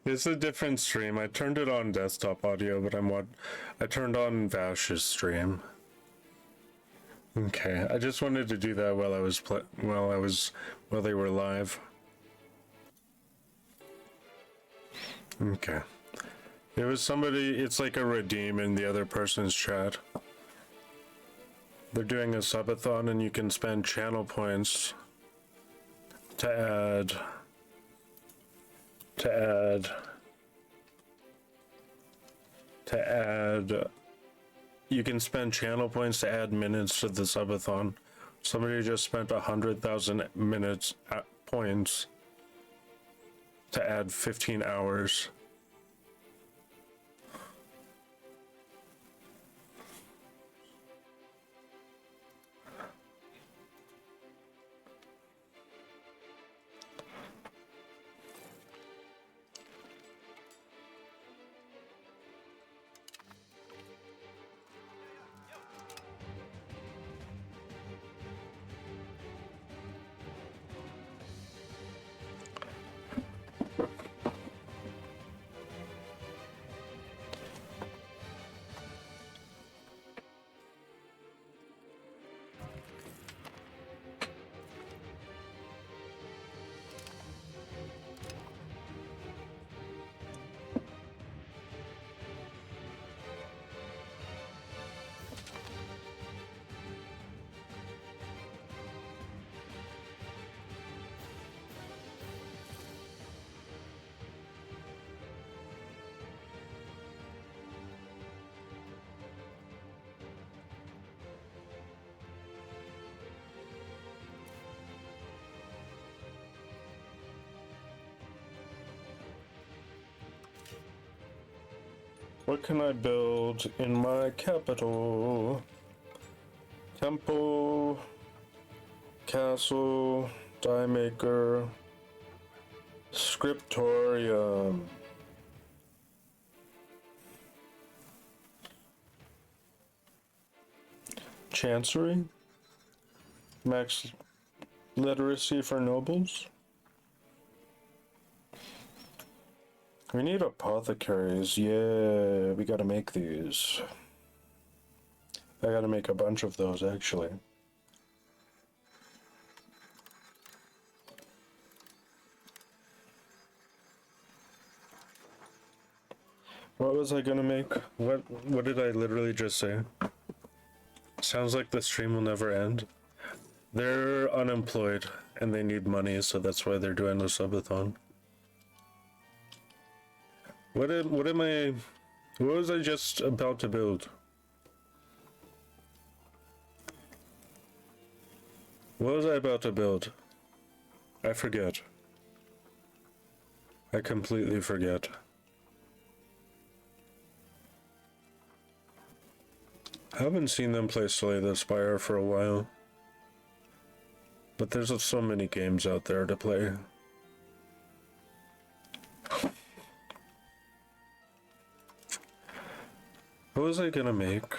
It's a different stream. I turned it on desktop audio, but I turned on Vash's stream. Okay, I just wanted to do that while they were live. Okay. It was somebody, it's like a redeem in the other person's chat. They're doing a subathon and you can spend channel points to add you can spend channel points to add minutes to the subathon. Somebody just spent 100,000 minutes at points to add 15 hours. What can I build in my capital? Temple, castle, die maker, scriptorium. Chancery? Max literacy for nobles? We need apothecaries. Yeah, we gotta make these. I gotta make a bunch of those, actually. What was I gonna make? What did I literally just say? Sounds like the stream will never end. They're unemployed and they need money, so that's why they're doing the subathon. What was I just about to build? What was I about to build? I forget. I completely forget. I haven't seen them play Slay the Spire for a while. But there's so many games out there to play. What was I gonna make?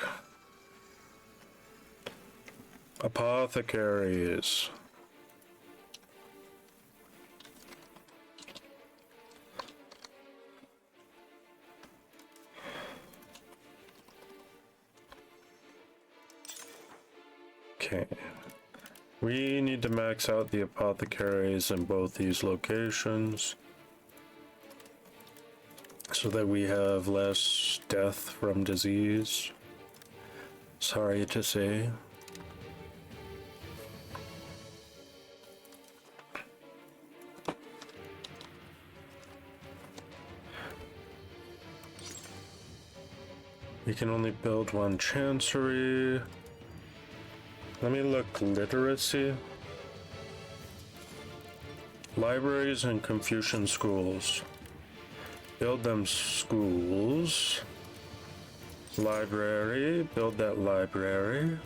Apothecaries. Okay. We need to max out the apothecaries in both these locations so that we have less death from disease. Sorry to say. We can only build one chancery. Let me look. Literacy. Libraries and Confucian schools. Build them schools. Library. Build that library.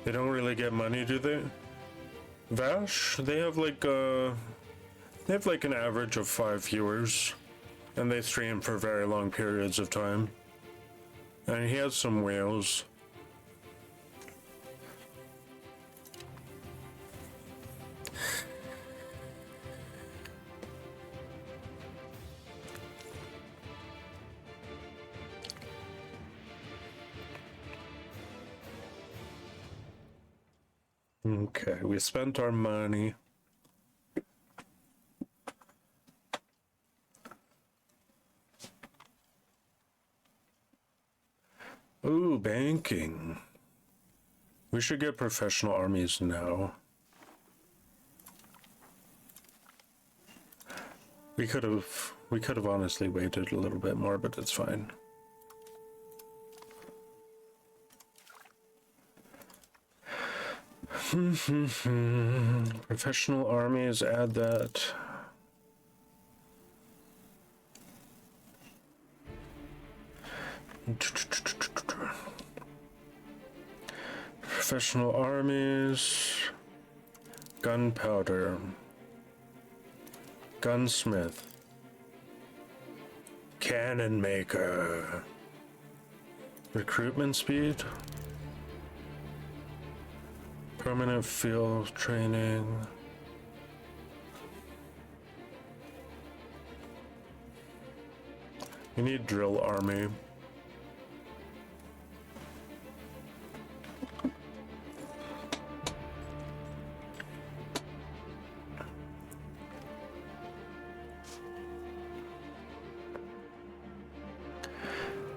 They don't really get money, do they? Vash? They have like an average of 5 viewers. And they stream for very long periods of time. And he has some whales. Okay, we spent our money. Ooh, banking. We should get professional armies now. We could have honestly waited a little bit more, but it's fine. Professional armies, add that. Professional armies, gunpowder, gunsmith, cannon maker, recruitment speed, permanent field training. You need drill army.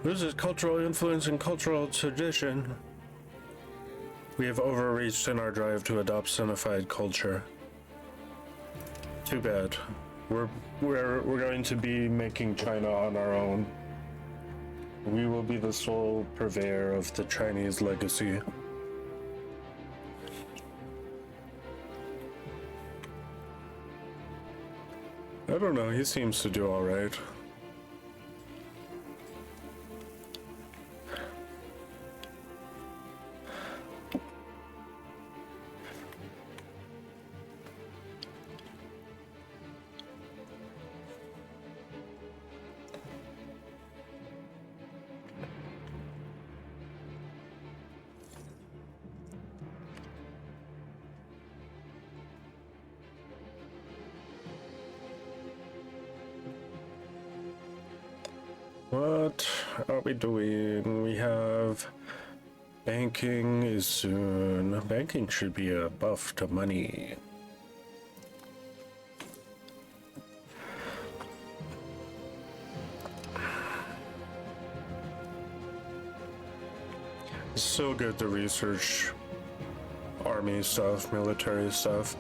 This is cultural influence and cultural tradition. We have overreached in our drive to adopt Sinified culture. Too bad. We're going to be making China on our own. We will be the sole purveyor of the Chinese legacy. I don't know, he seems to do all right. What are we doing? We have banking is soon. Banking should be a buff to money. It's so good to research army stuff, military stuff.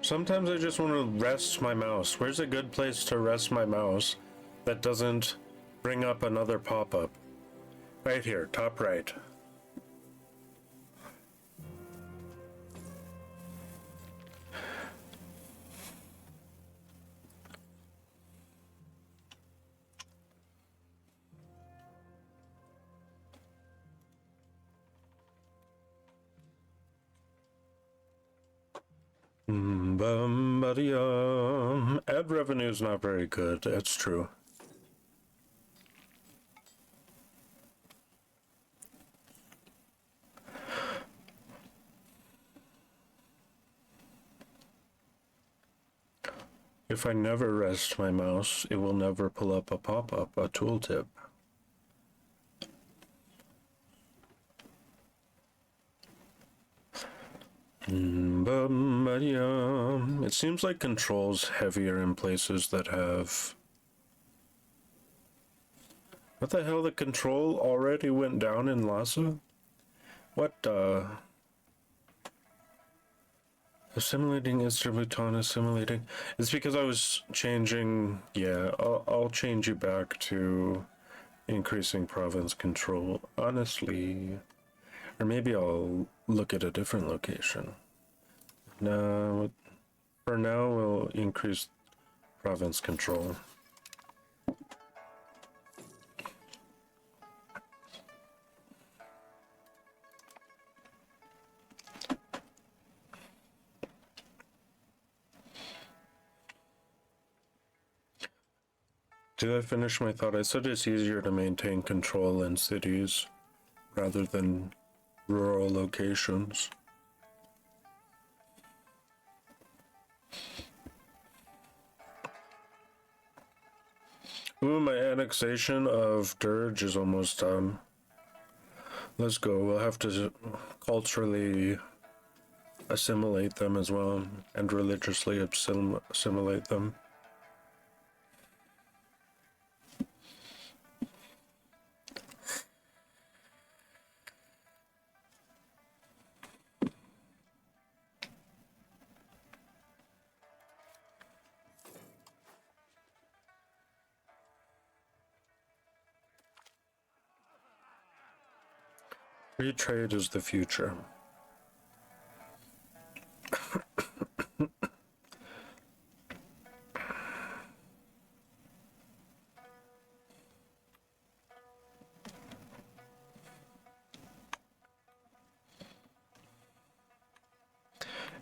Sometimes I just want to rest my mouse. Where's a good place to rest my mouse that doesn't bring up another pop-up? Right here, top right. Ad revenue is not very good, that's true. If I never rest my mouse, it will never pull up a pop-up, a tooltip. It seems like control's heavier in places that have... What the hell, the control already went down in Lhasa? What, Assimilating Istributon, assimilating... It's because I was changing... Yeah, I'll change you back to increasing province control, honestly. Or maybe I'll look at a different location. No, for now we'll increase province control. Did I finish my thought? I said it's easier to maintain control in cities rather than rural locations. Ooh, my annexation of Dirge is almost done. Let's go. We'll have to culturally assimilate them as well, and religiously assimilate them. Free trade is the future.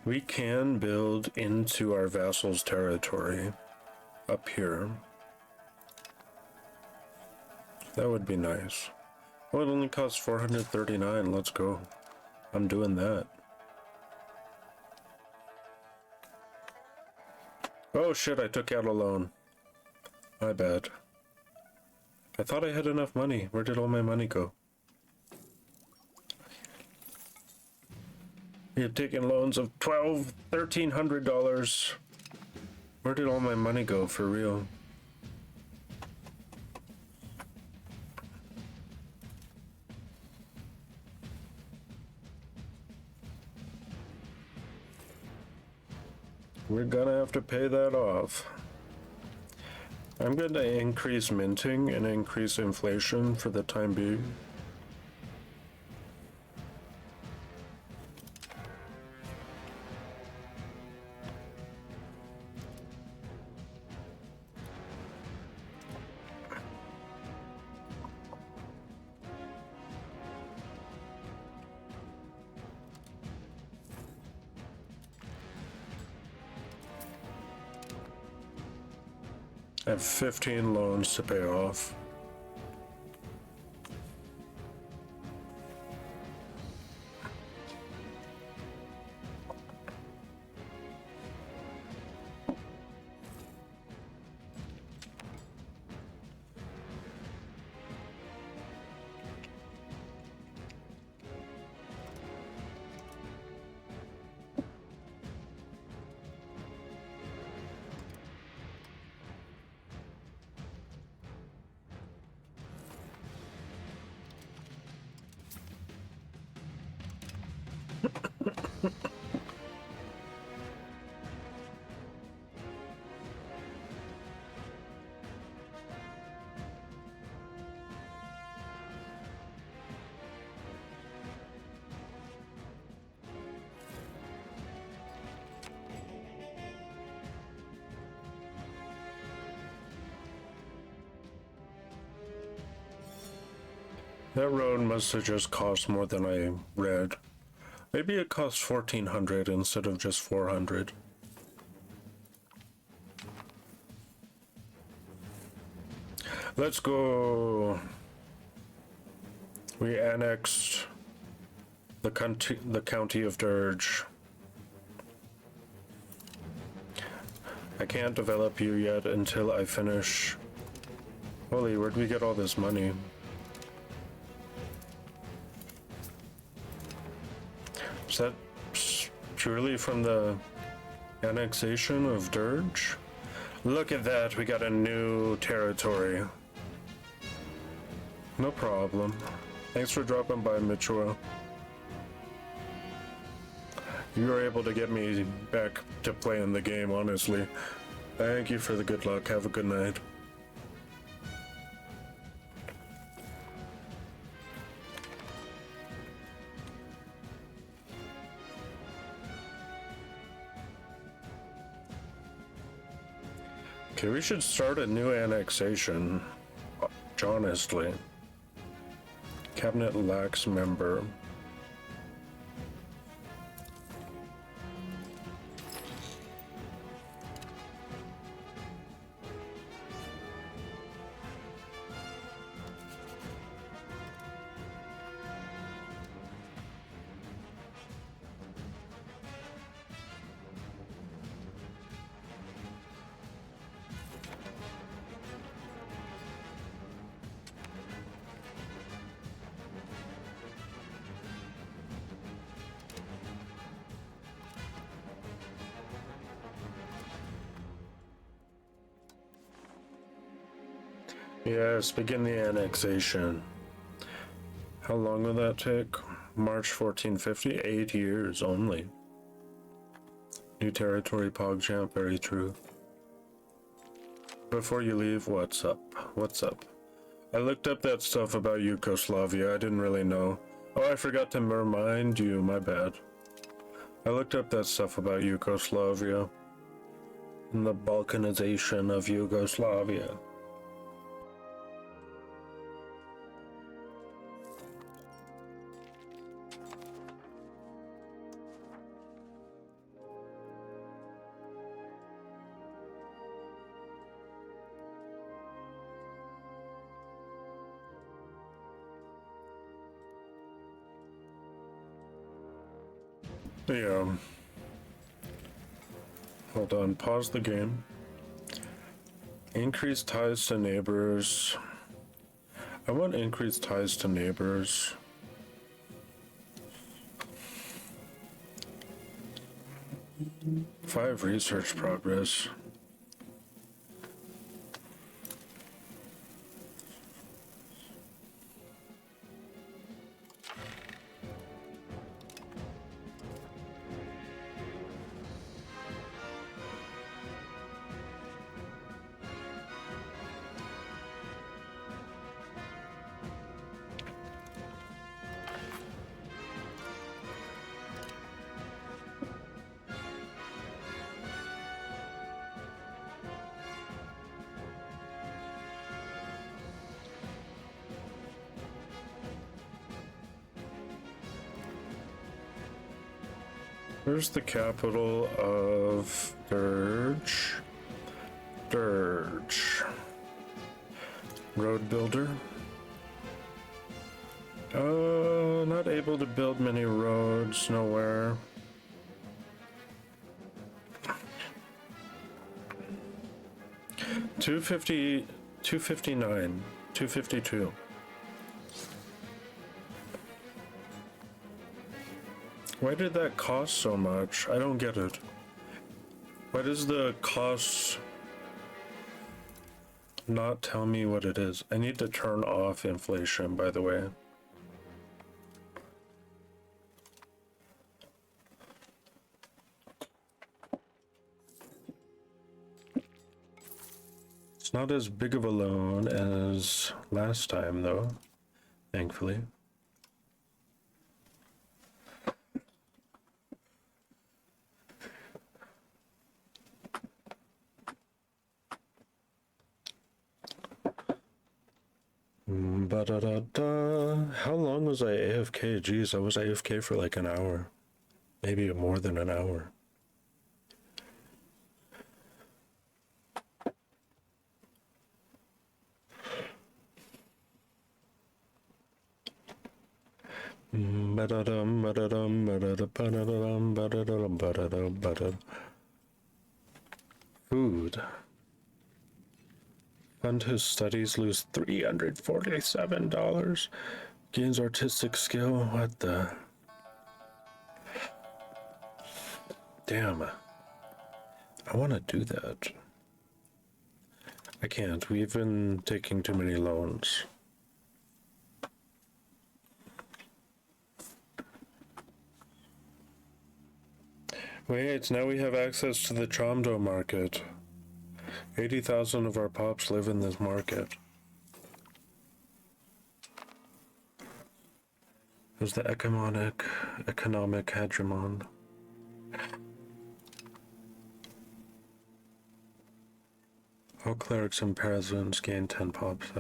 We can build into our vassal's territory up here. That would be nice. Oh, it only costs 439. Let's go. I'm doing that. Oh shit, I took out a loan. My bad. I thought I had enough money. Where did all my money go? We have taken loans of $1,300. Where did all my money go for real? We're gonna have to pay that off. I'm gonna increase minting and increase inflation for the time being. I have 15 loans to pay off. That road must have just cost more than I read. Maybe it cost 1,400 instead of just 400. Let's go. We annexed the county of Dirge. I can't develop you yet until I finish. Holy, where'd we get all this money? Is that purely from the annexation of Dirge? Look at that, we got a new territory. No problem. Thanks for dropping by, Mitchell. You were able to get me back to playing the game, honestly. Thank you for the good luck. Have a good night. Okay, we should start a new annexation, honestly. Cabinet lacks member. Yes, begin the annexation. How long will that take? March 1450, 8 years only. New territory, PogChamp, very true. Before you leave, what's up? What's up? I looked up that stuff about Yugoslavia, I didn't really know. Oh, I forgot to remind you, my bad. I looked up that stuff about Yugoslavia. And the Balkanization of Yugoslavia. Yeah. Hold on, pause the game. Increase ties to neighbors. I want increased ties to neighbors. Five research progress. Where's the capital of Dirge? Dirge. Road builder. Not able to build many roads, nowhere. $250, $259, $252. Why did that cost so much? I don't get it. Why does the cost not tell me what it is? I need to turn off inflation, by the way. It's not as big of a loan as last time, though, thankfully. Ba-da-da-da. How long was I AFK? Jeez, I was AFK for like an hour. Maybe more than an hour. Ba-da-dum, ba-da-dum, ba-da-da, ba-da-da-dum, ba-da-da-dum, ba-da-dum, ba-da. Food. Fund his studies, lose $347. Gains artistic skill. What the? Damn. I want to do that. I can't. We've been taking too many loans. Wait, now we have access to the Chomdo market. 80,000 of our pops live in this market. There's the economic hegemon. All clerics and peasants gain 10 pops.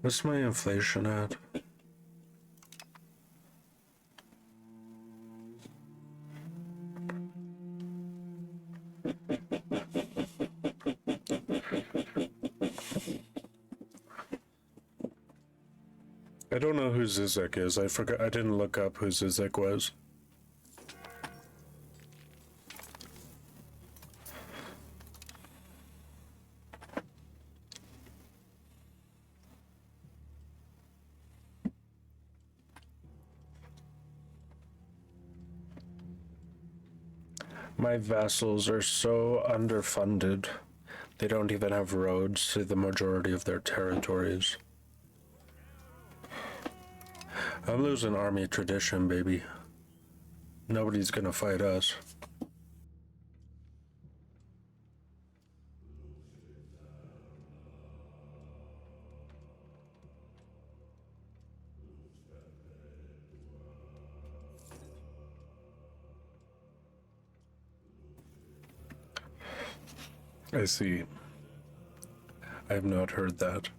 What's my inflation at? I don't know who Zizek is. I forgot. I didn't look up who Zizek was. My vassals are so underfunded. They don't even have roads to the majority of their territories. I'm losing army tradition, baby. Nobody's gonna fight us. I see. I have not heard that.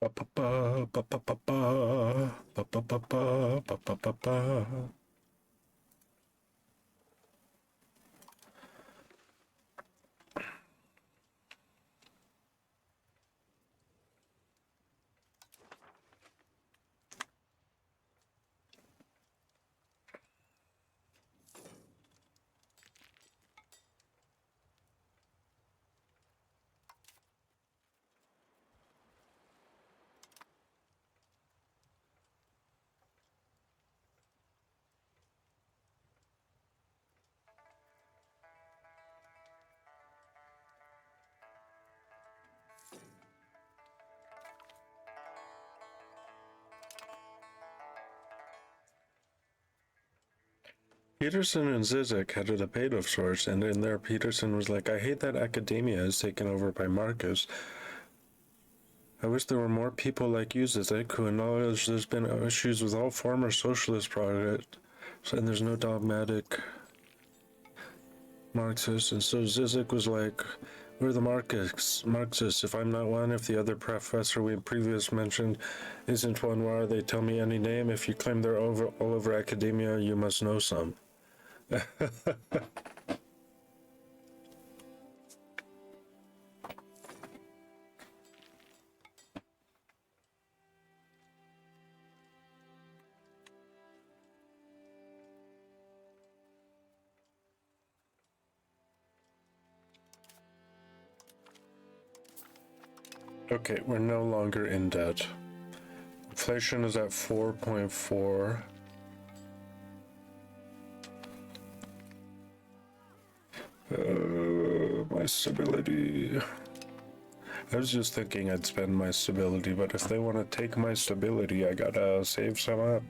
Ba ba ba ba ba ba ba ba ba ba ba ba ba ba. Peterson and Zizek had a debate of sorts, and in there Peterson was like, I hate that academia is taken over by Marcus. I wish there were more people like you, Zizek, who acknowledge there's been issues with all former socialist projects, and there's no dogmatic Marxists. And so Zizek was like, we're the Marxists. If I'm not one, if the other professor we previously mentioned isn't one, why are they tell me any name? If you claim they're all over academia, you must know some. Okay, we're no longer in debt. Inflation is at 4.4. My stability. I was just thinking I'd spend my stability, but if they want to take my stability, I gotta save some up.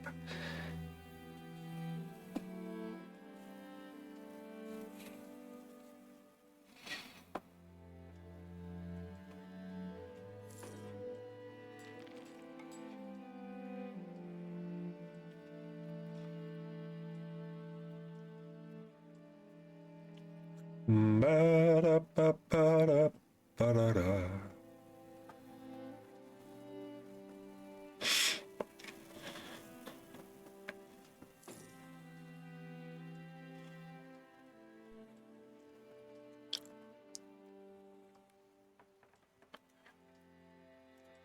Ba-da-ba-ba-da-ba-da-da.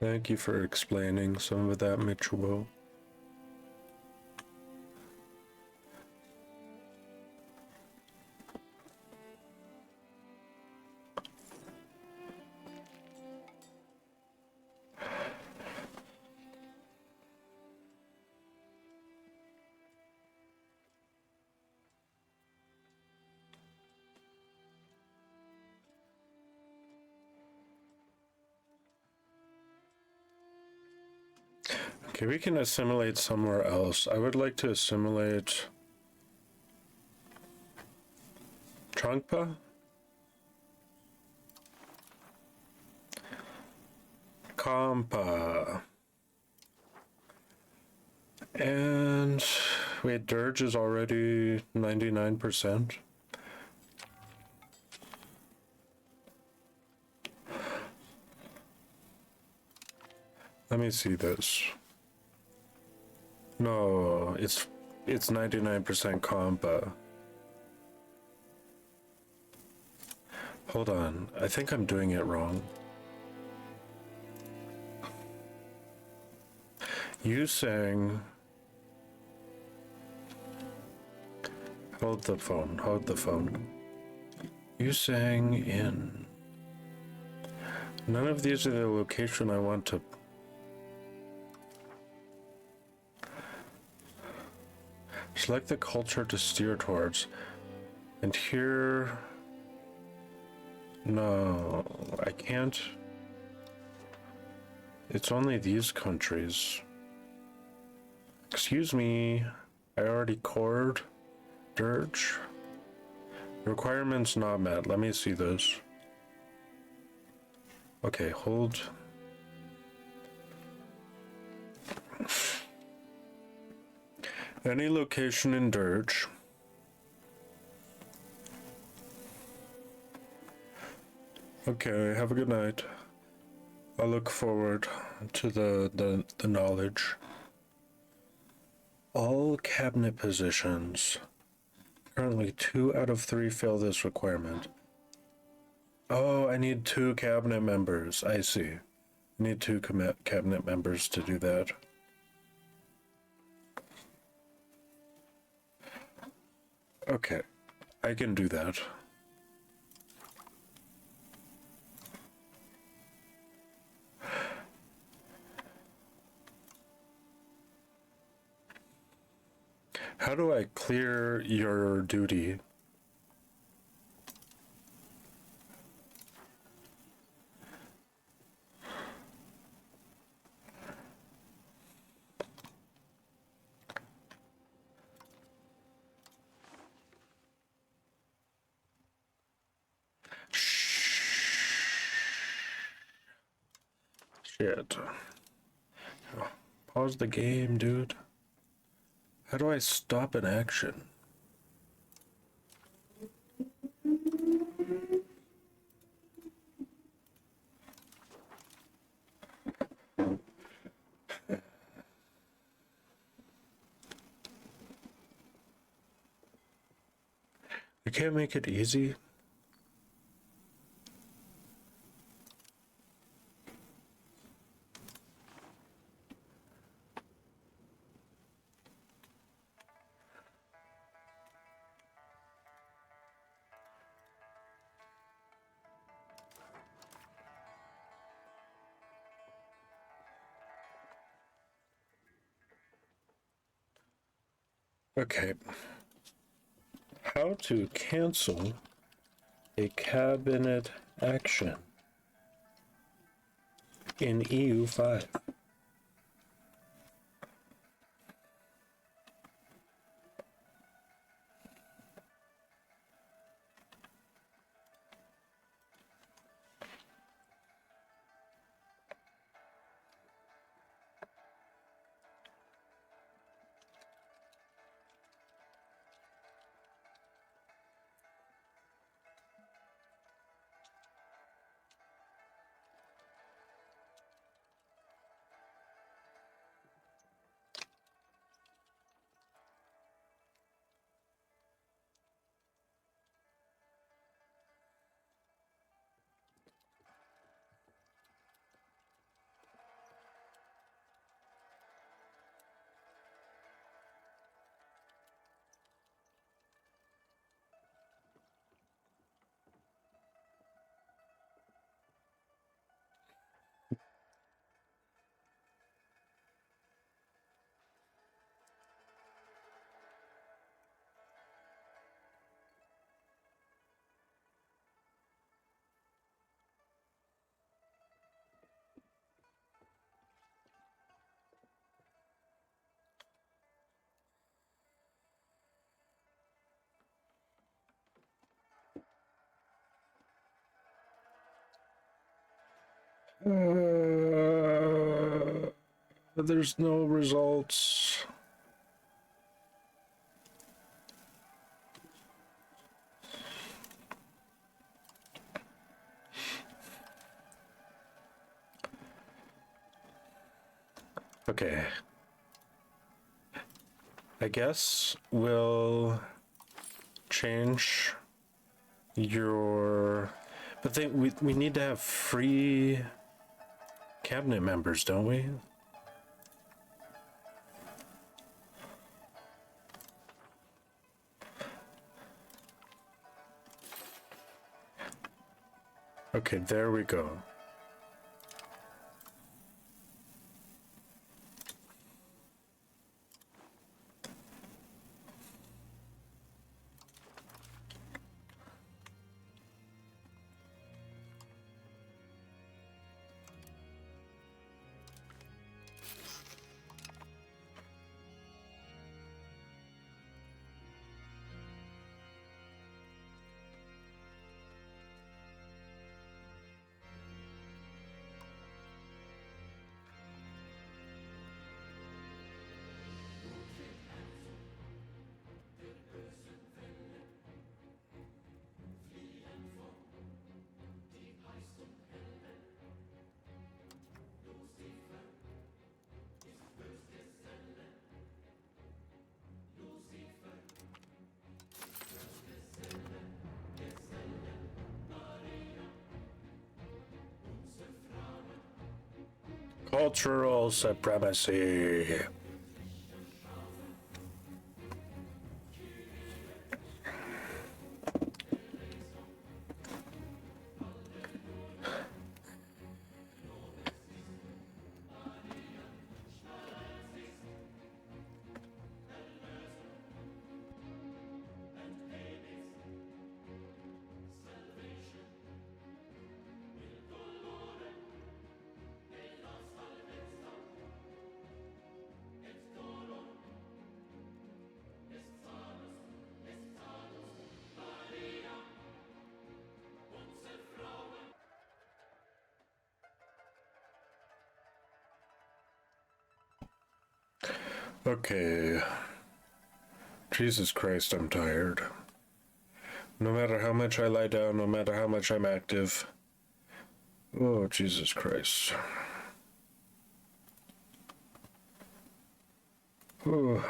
Thank you for explaining some of that, Mitchell. Okay, we can assimilate somewhere else. I would like to assimilate Trungpa? Kampa. And wait, Dirge is already 99%. Let me see this. No, it's 99% Kampa. Hold on, I think I'm doing it wrong. You sang... Hold the phone. You sang in... None of these are the location I want to... Select the culture to steer towards. And here... No, I can't... It's only these countries. Excuse me, I already cored Dirge. Requirements not met. Let me see this. Okay, hold. Any location in Dirge. Okay, have a good night. I look forward to the knowledge. All cabinet positions. Currently 2 out of 3 fill this requirement. Oh, I need 2 cabinet members. I see. I need 2 cabinet members to do that. Okay, I can do that. How do I clear your duty? Shit. Pause the game, dude. How do I stop an action? I can't make it easy. Okay. How to cancel a cabinet action in EU5. There's no results. Okay. I guess we'll change your... But we need to have free cabinet members, don't we? Okay, there we go. Cultural supremacy. Okay. Jesus Christ, I'm tired. No matter how much I lie down, no matter how much I'm active. Oh, Jesus Christ. Oh.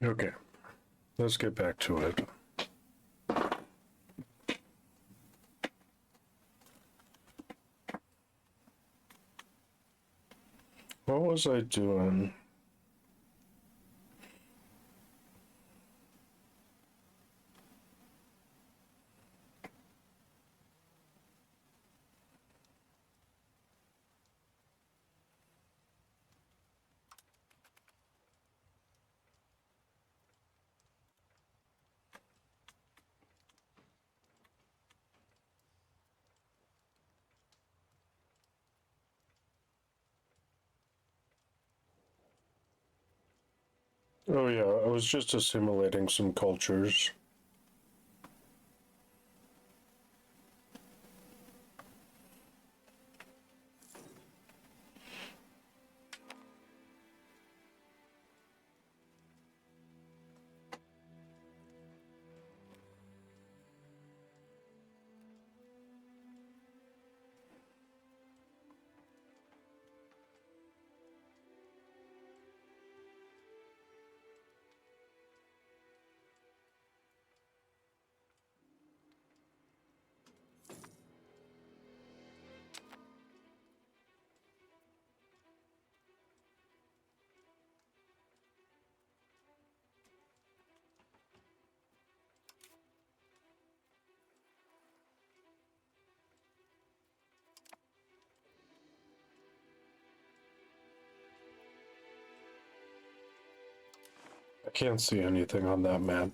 Okay, let's get back to it. What was I doing? Oh yeah, I was just assimilating some cultures. I can't see anything on that map.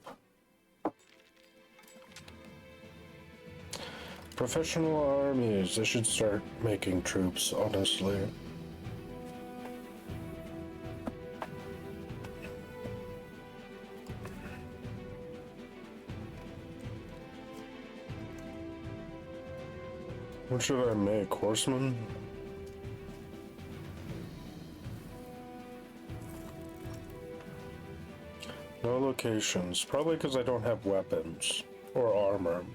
Professional armies. They should start making troops, honestly. What should I make? Horsemen? No locations. Probably because I don't have weapons or armor.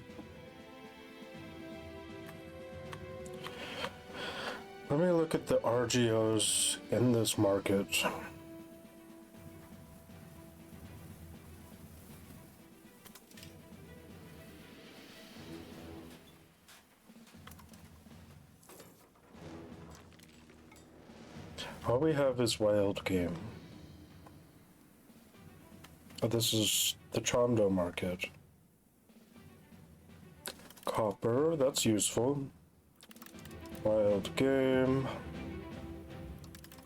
Let me look at the RGOs in this market. All we have is wild game. Oh, this is the Chondo market. Copper, that's useful. Wild game.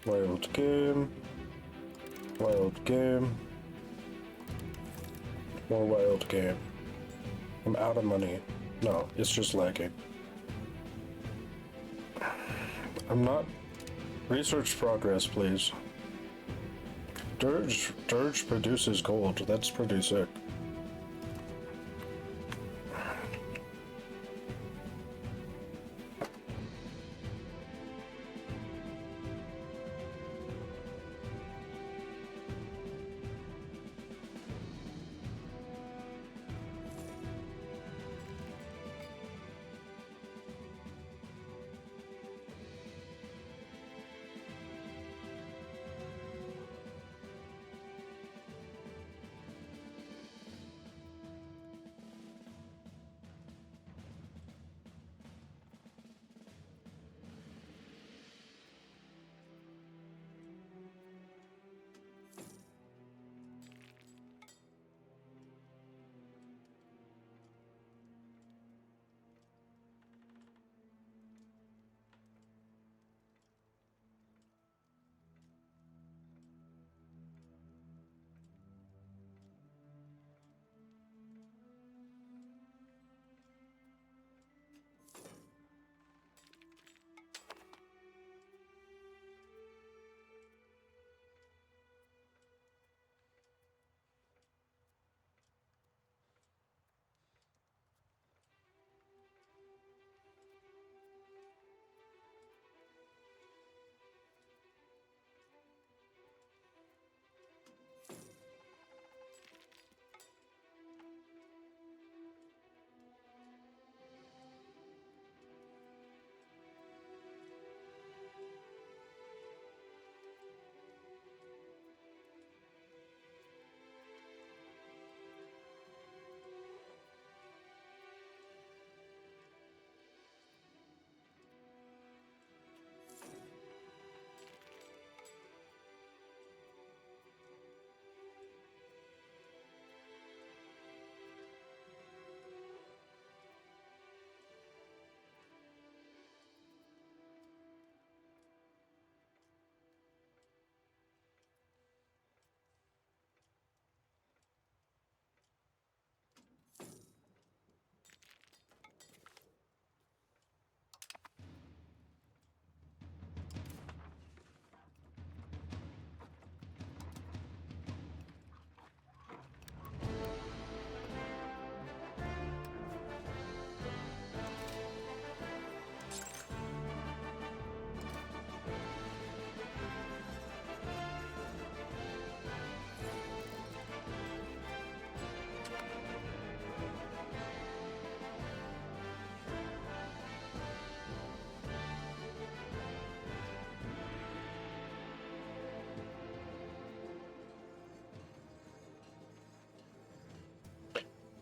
Wild game. Wild game. More wild game. I'm out of money. No, it's just lagging. I'm not... Research progress, please. Dirge produces gold. That's pretty sick.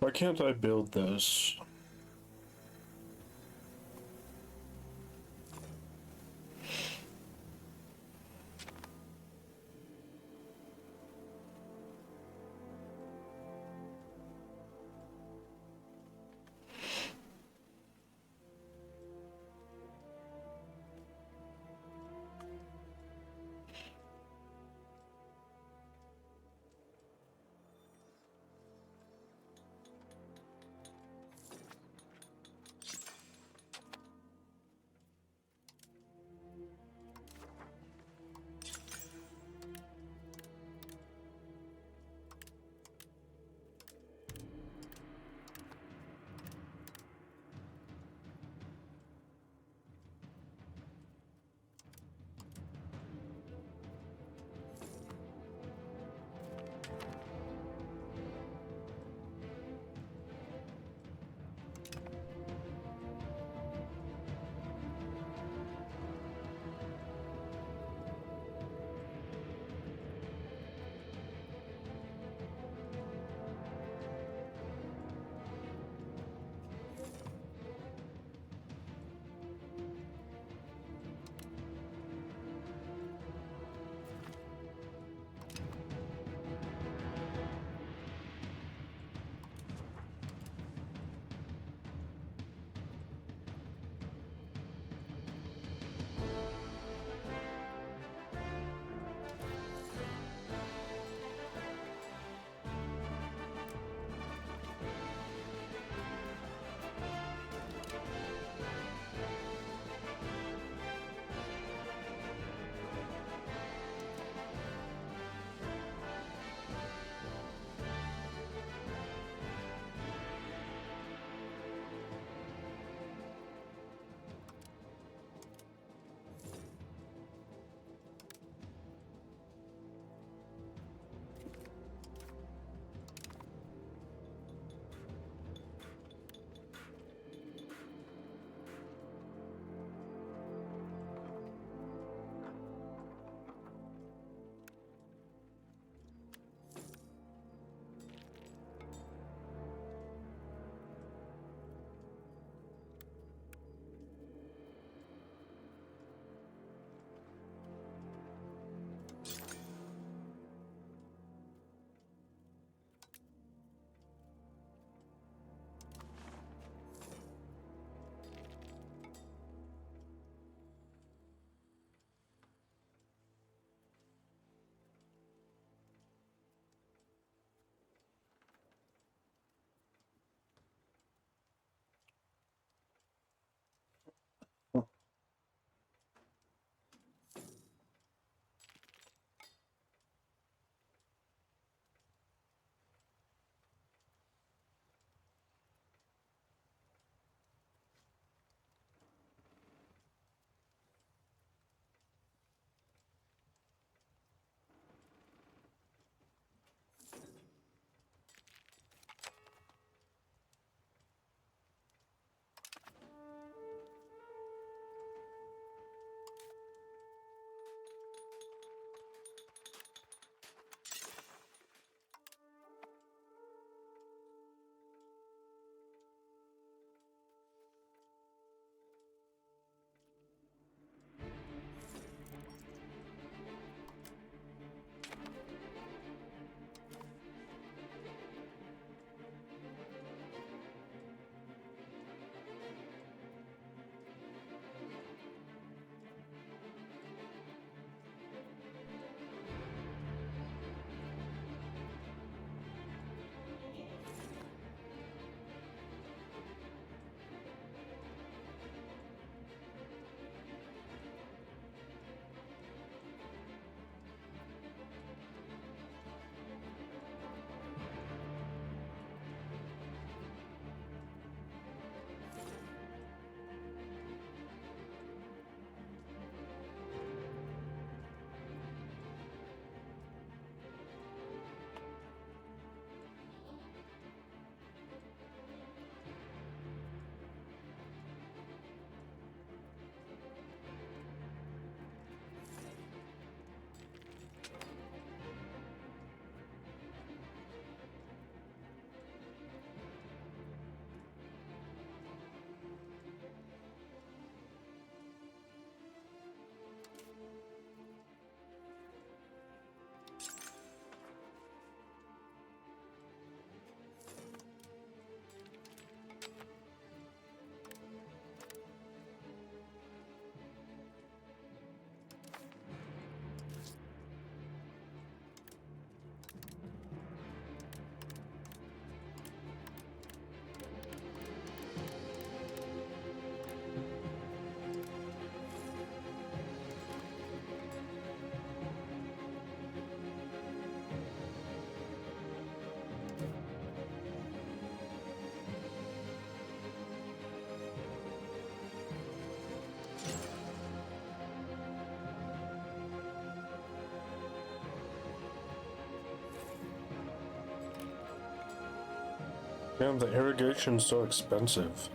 Why can't I build this? Damn, the irrigation's so expensive.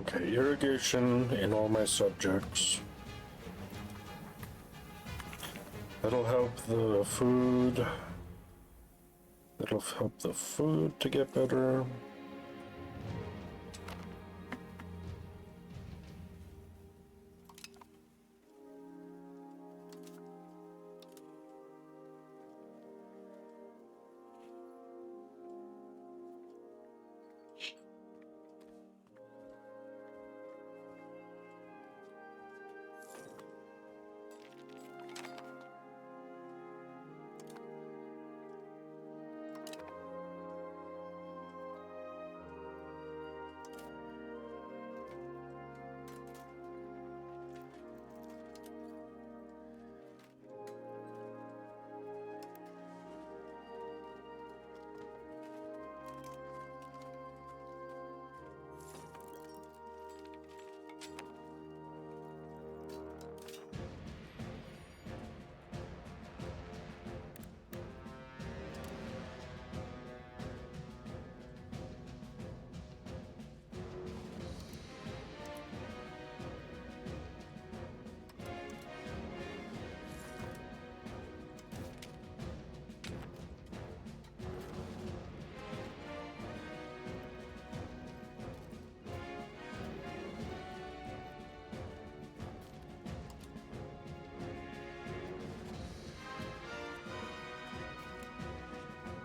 Okay, irrigation in all my subjects. That'll help the food. That'll help the food to get better.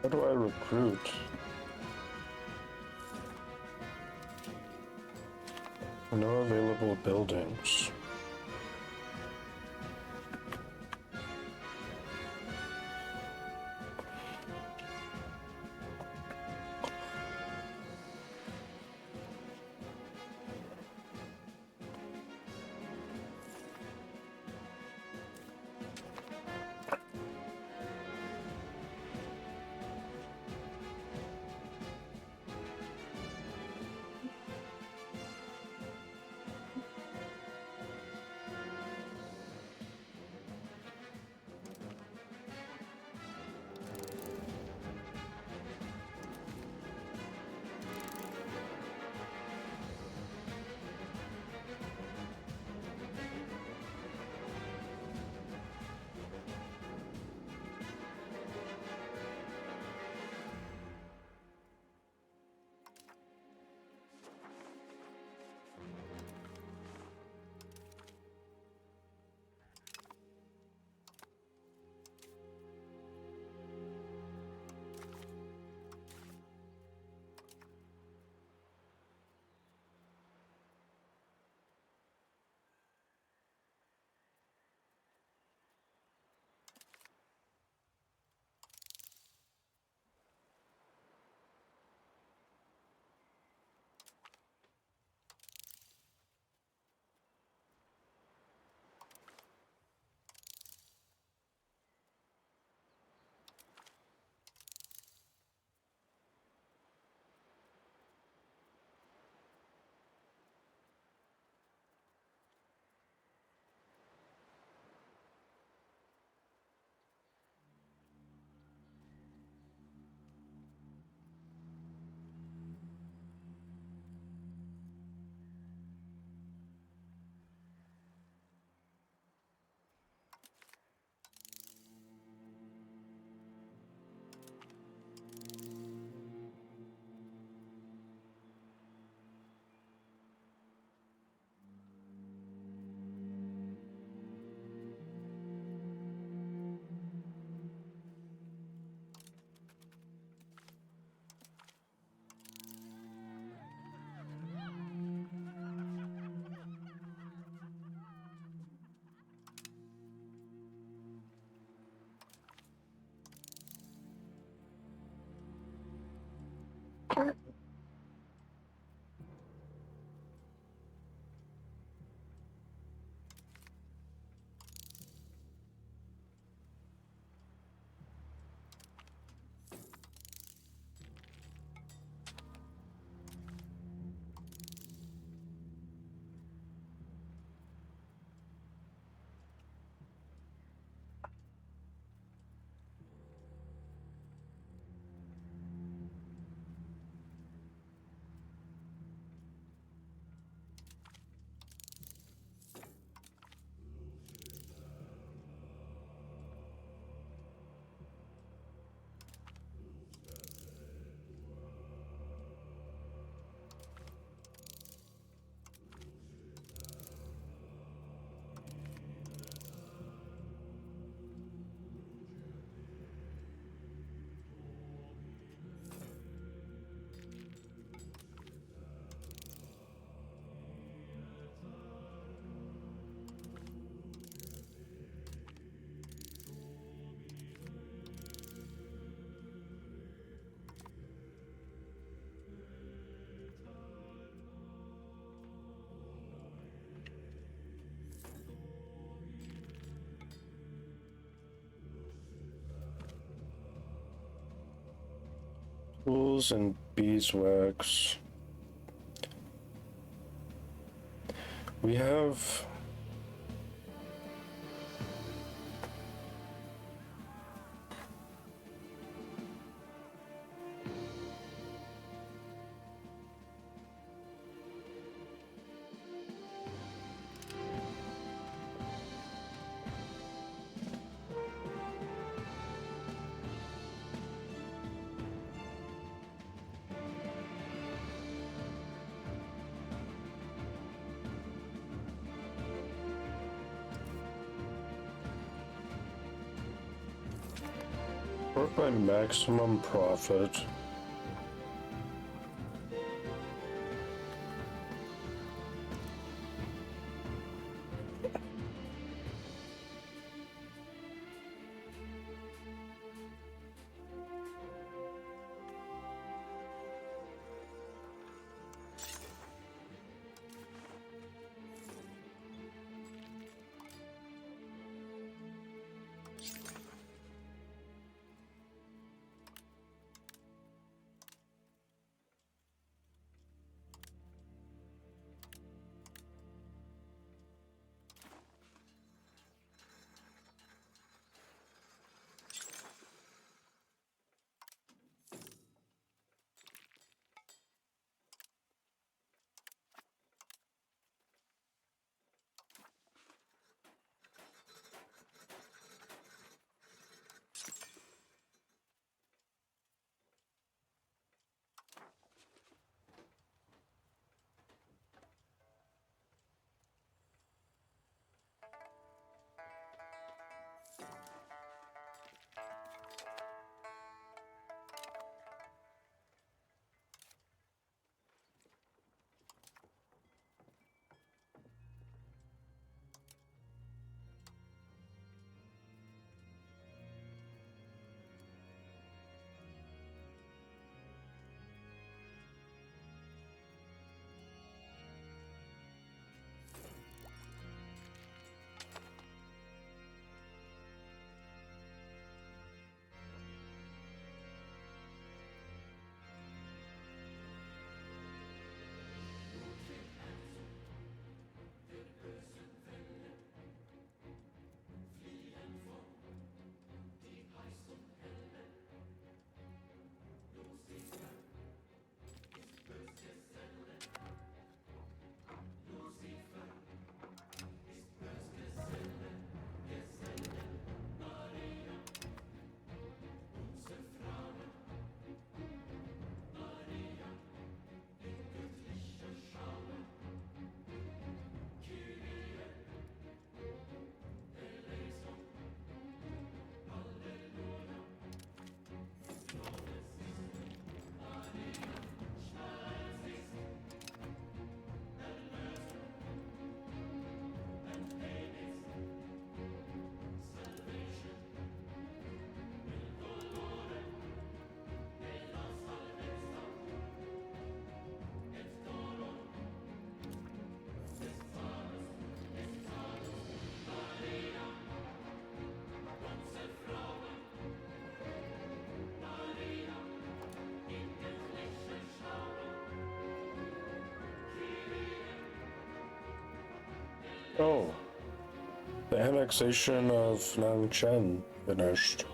How do I recruit? No available buildings. Tools and beeswax. We have... Work by maximum profit. Oh, the annexation of Nangchen finished.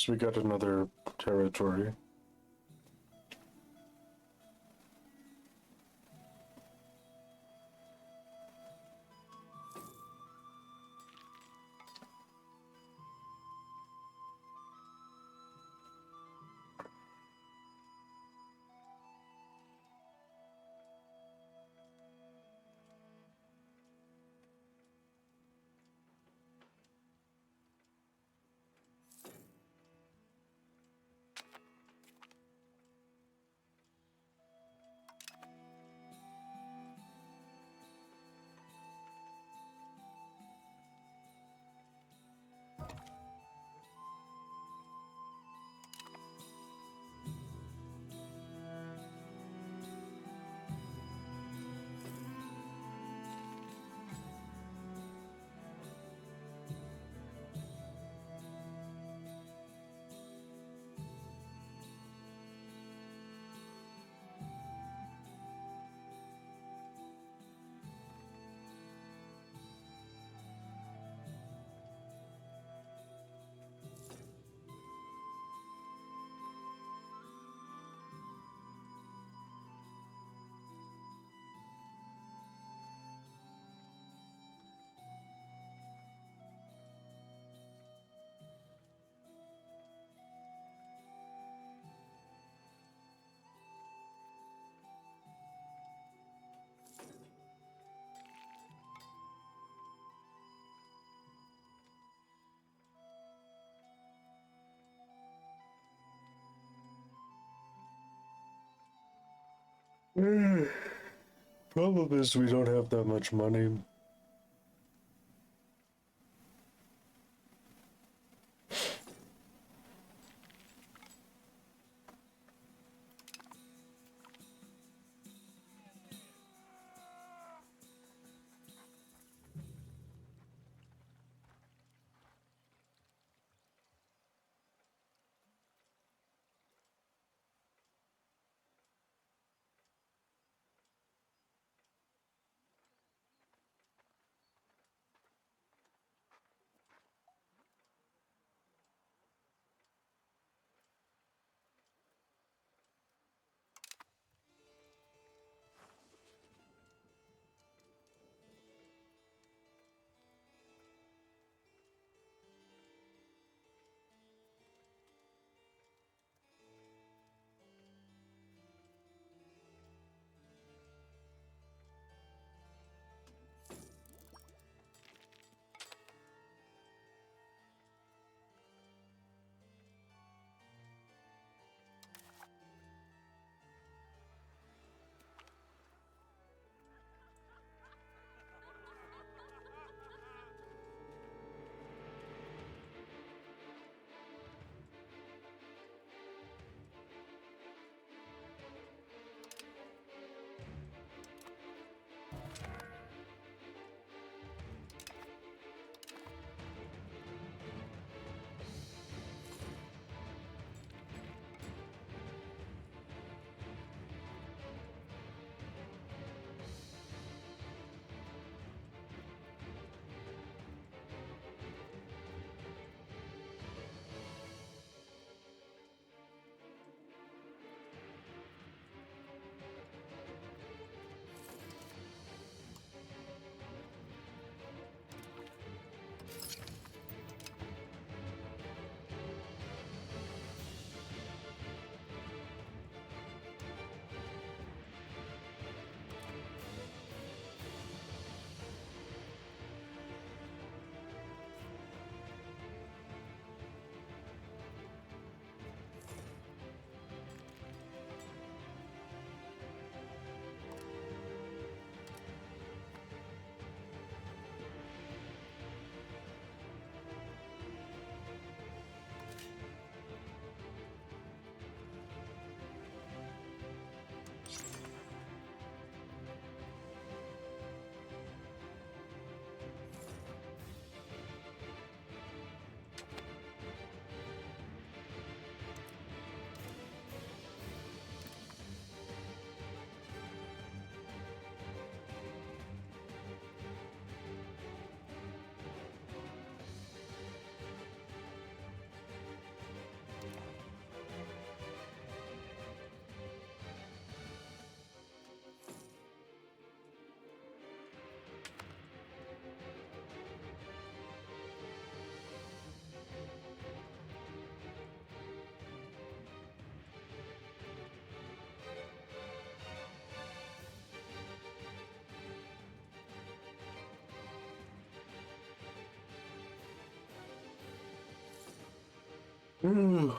So we got another territory. Problem is we don't have that much money. Mm.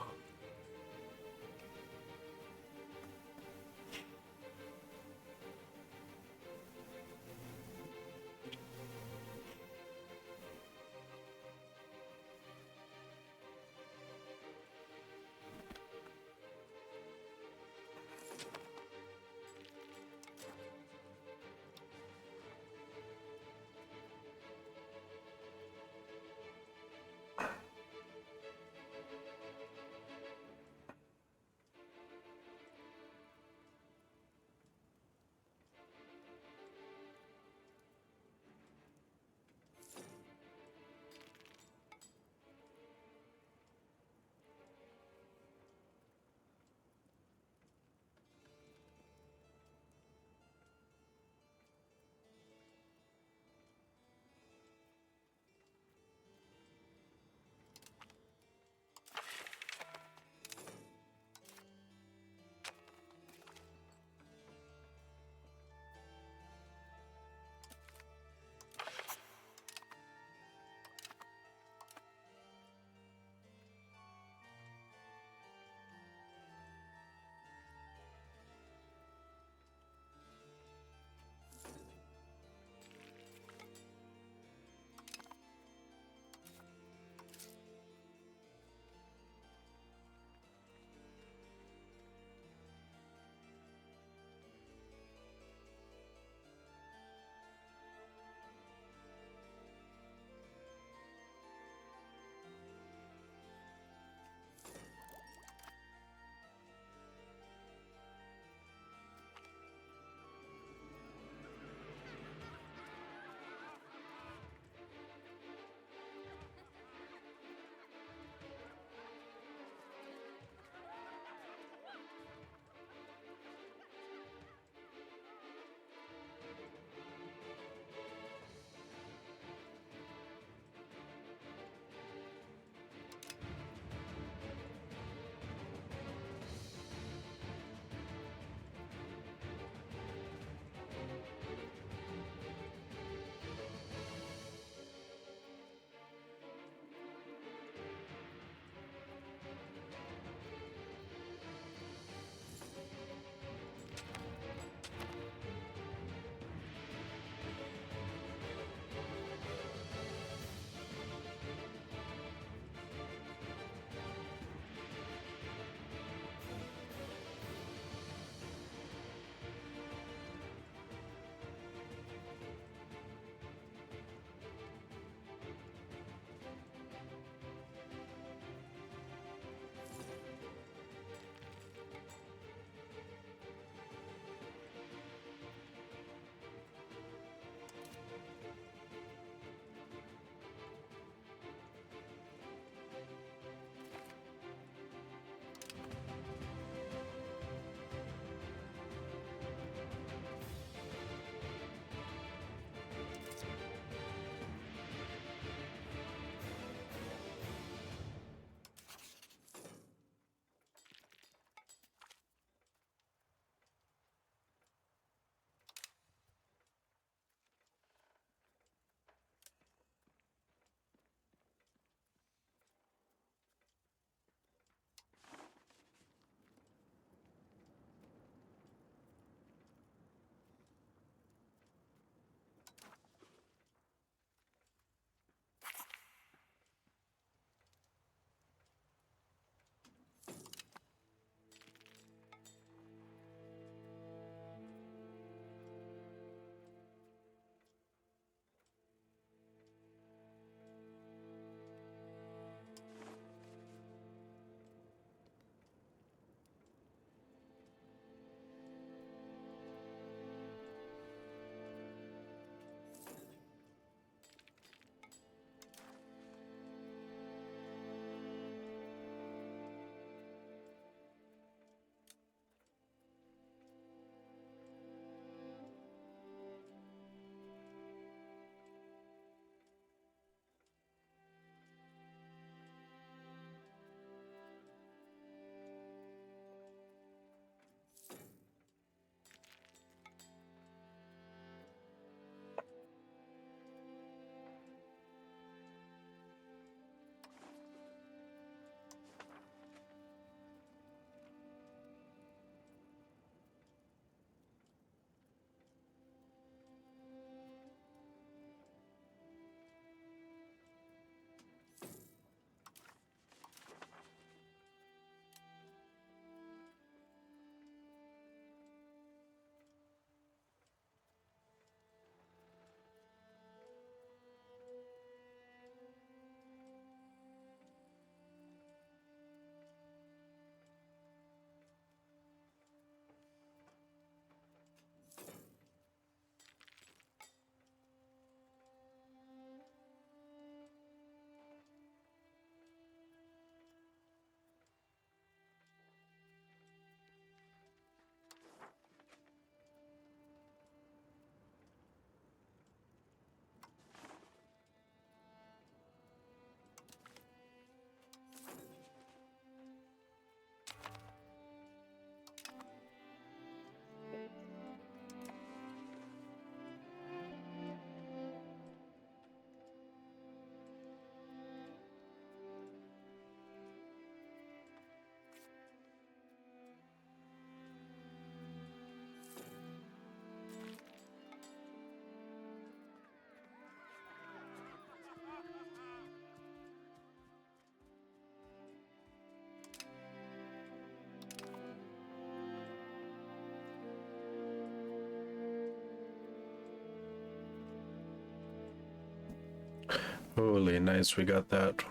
Holy nice, we got that.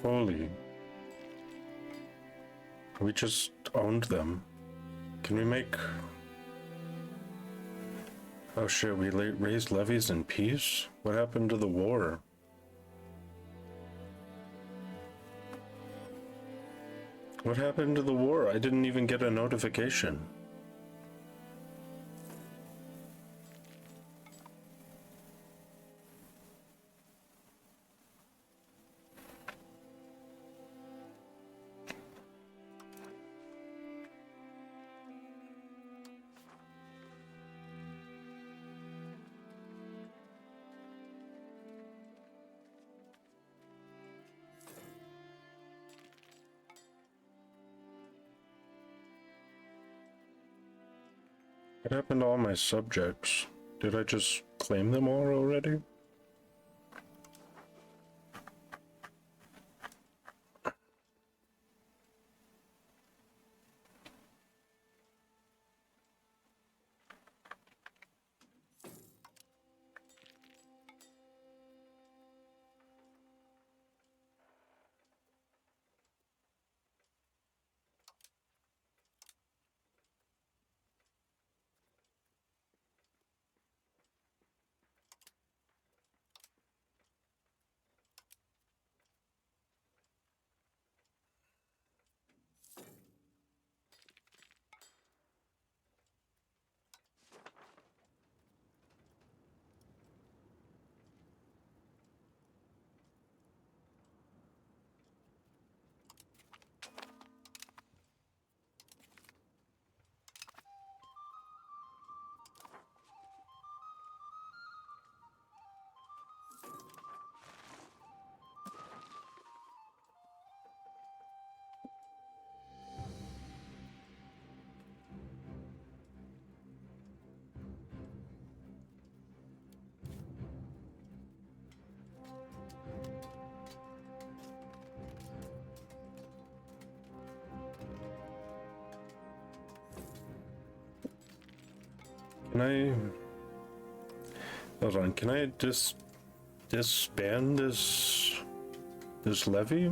Holy. We just owned them. Can we make... Oh shit, we raised levies in peace? What happened to the war? What happened to the war? I didn't even get a notification. What happened to all my subjects? Did I just claim them all already? Can I... Hold on, can I disband this levy?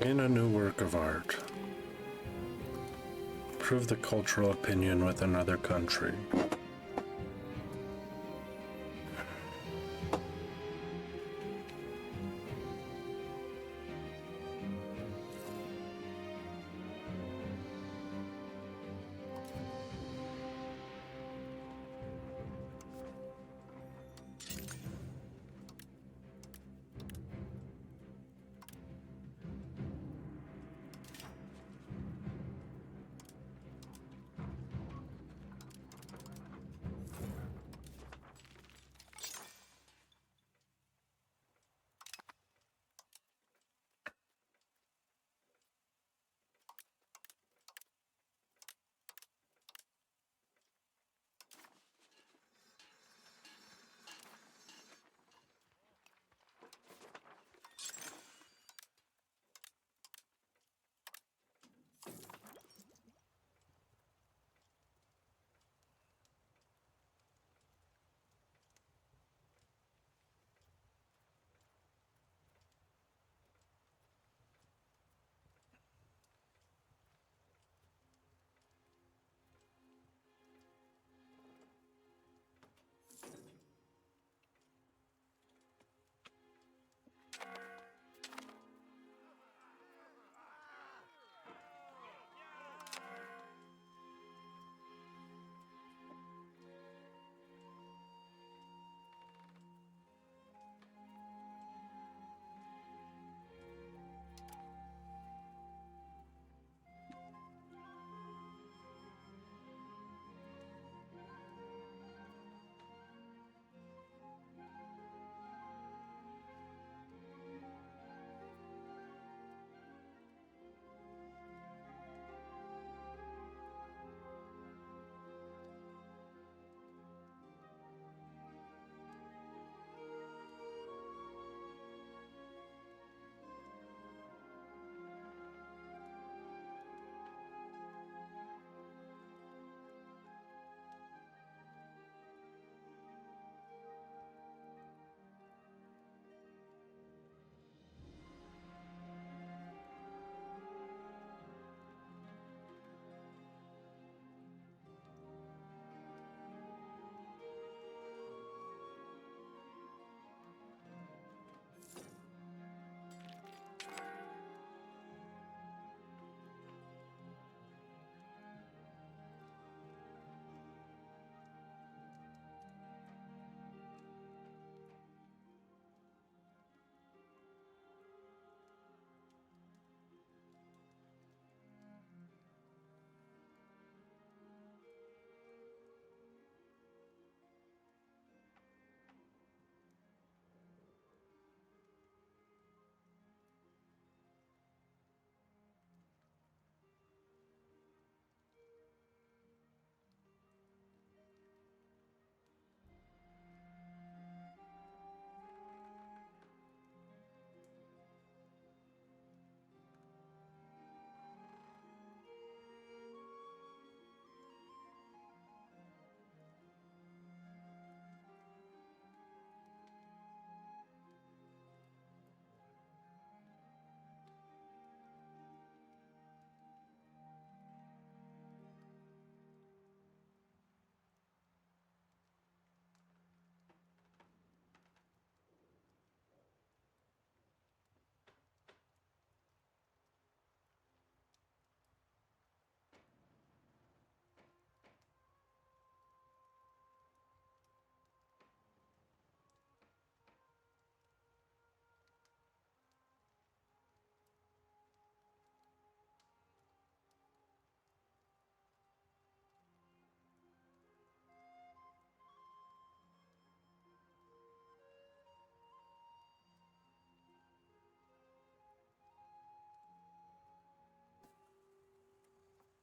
In a new work of art. Prove the cultural opinion with another country.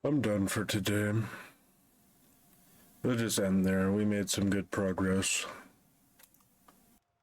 I'm done for today. We'll just end there. We made some good progress.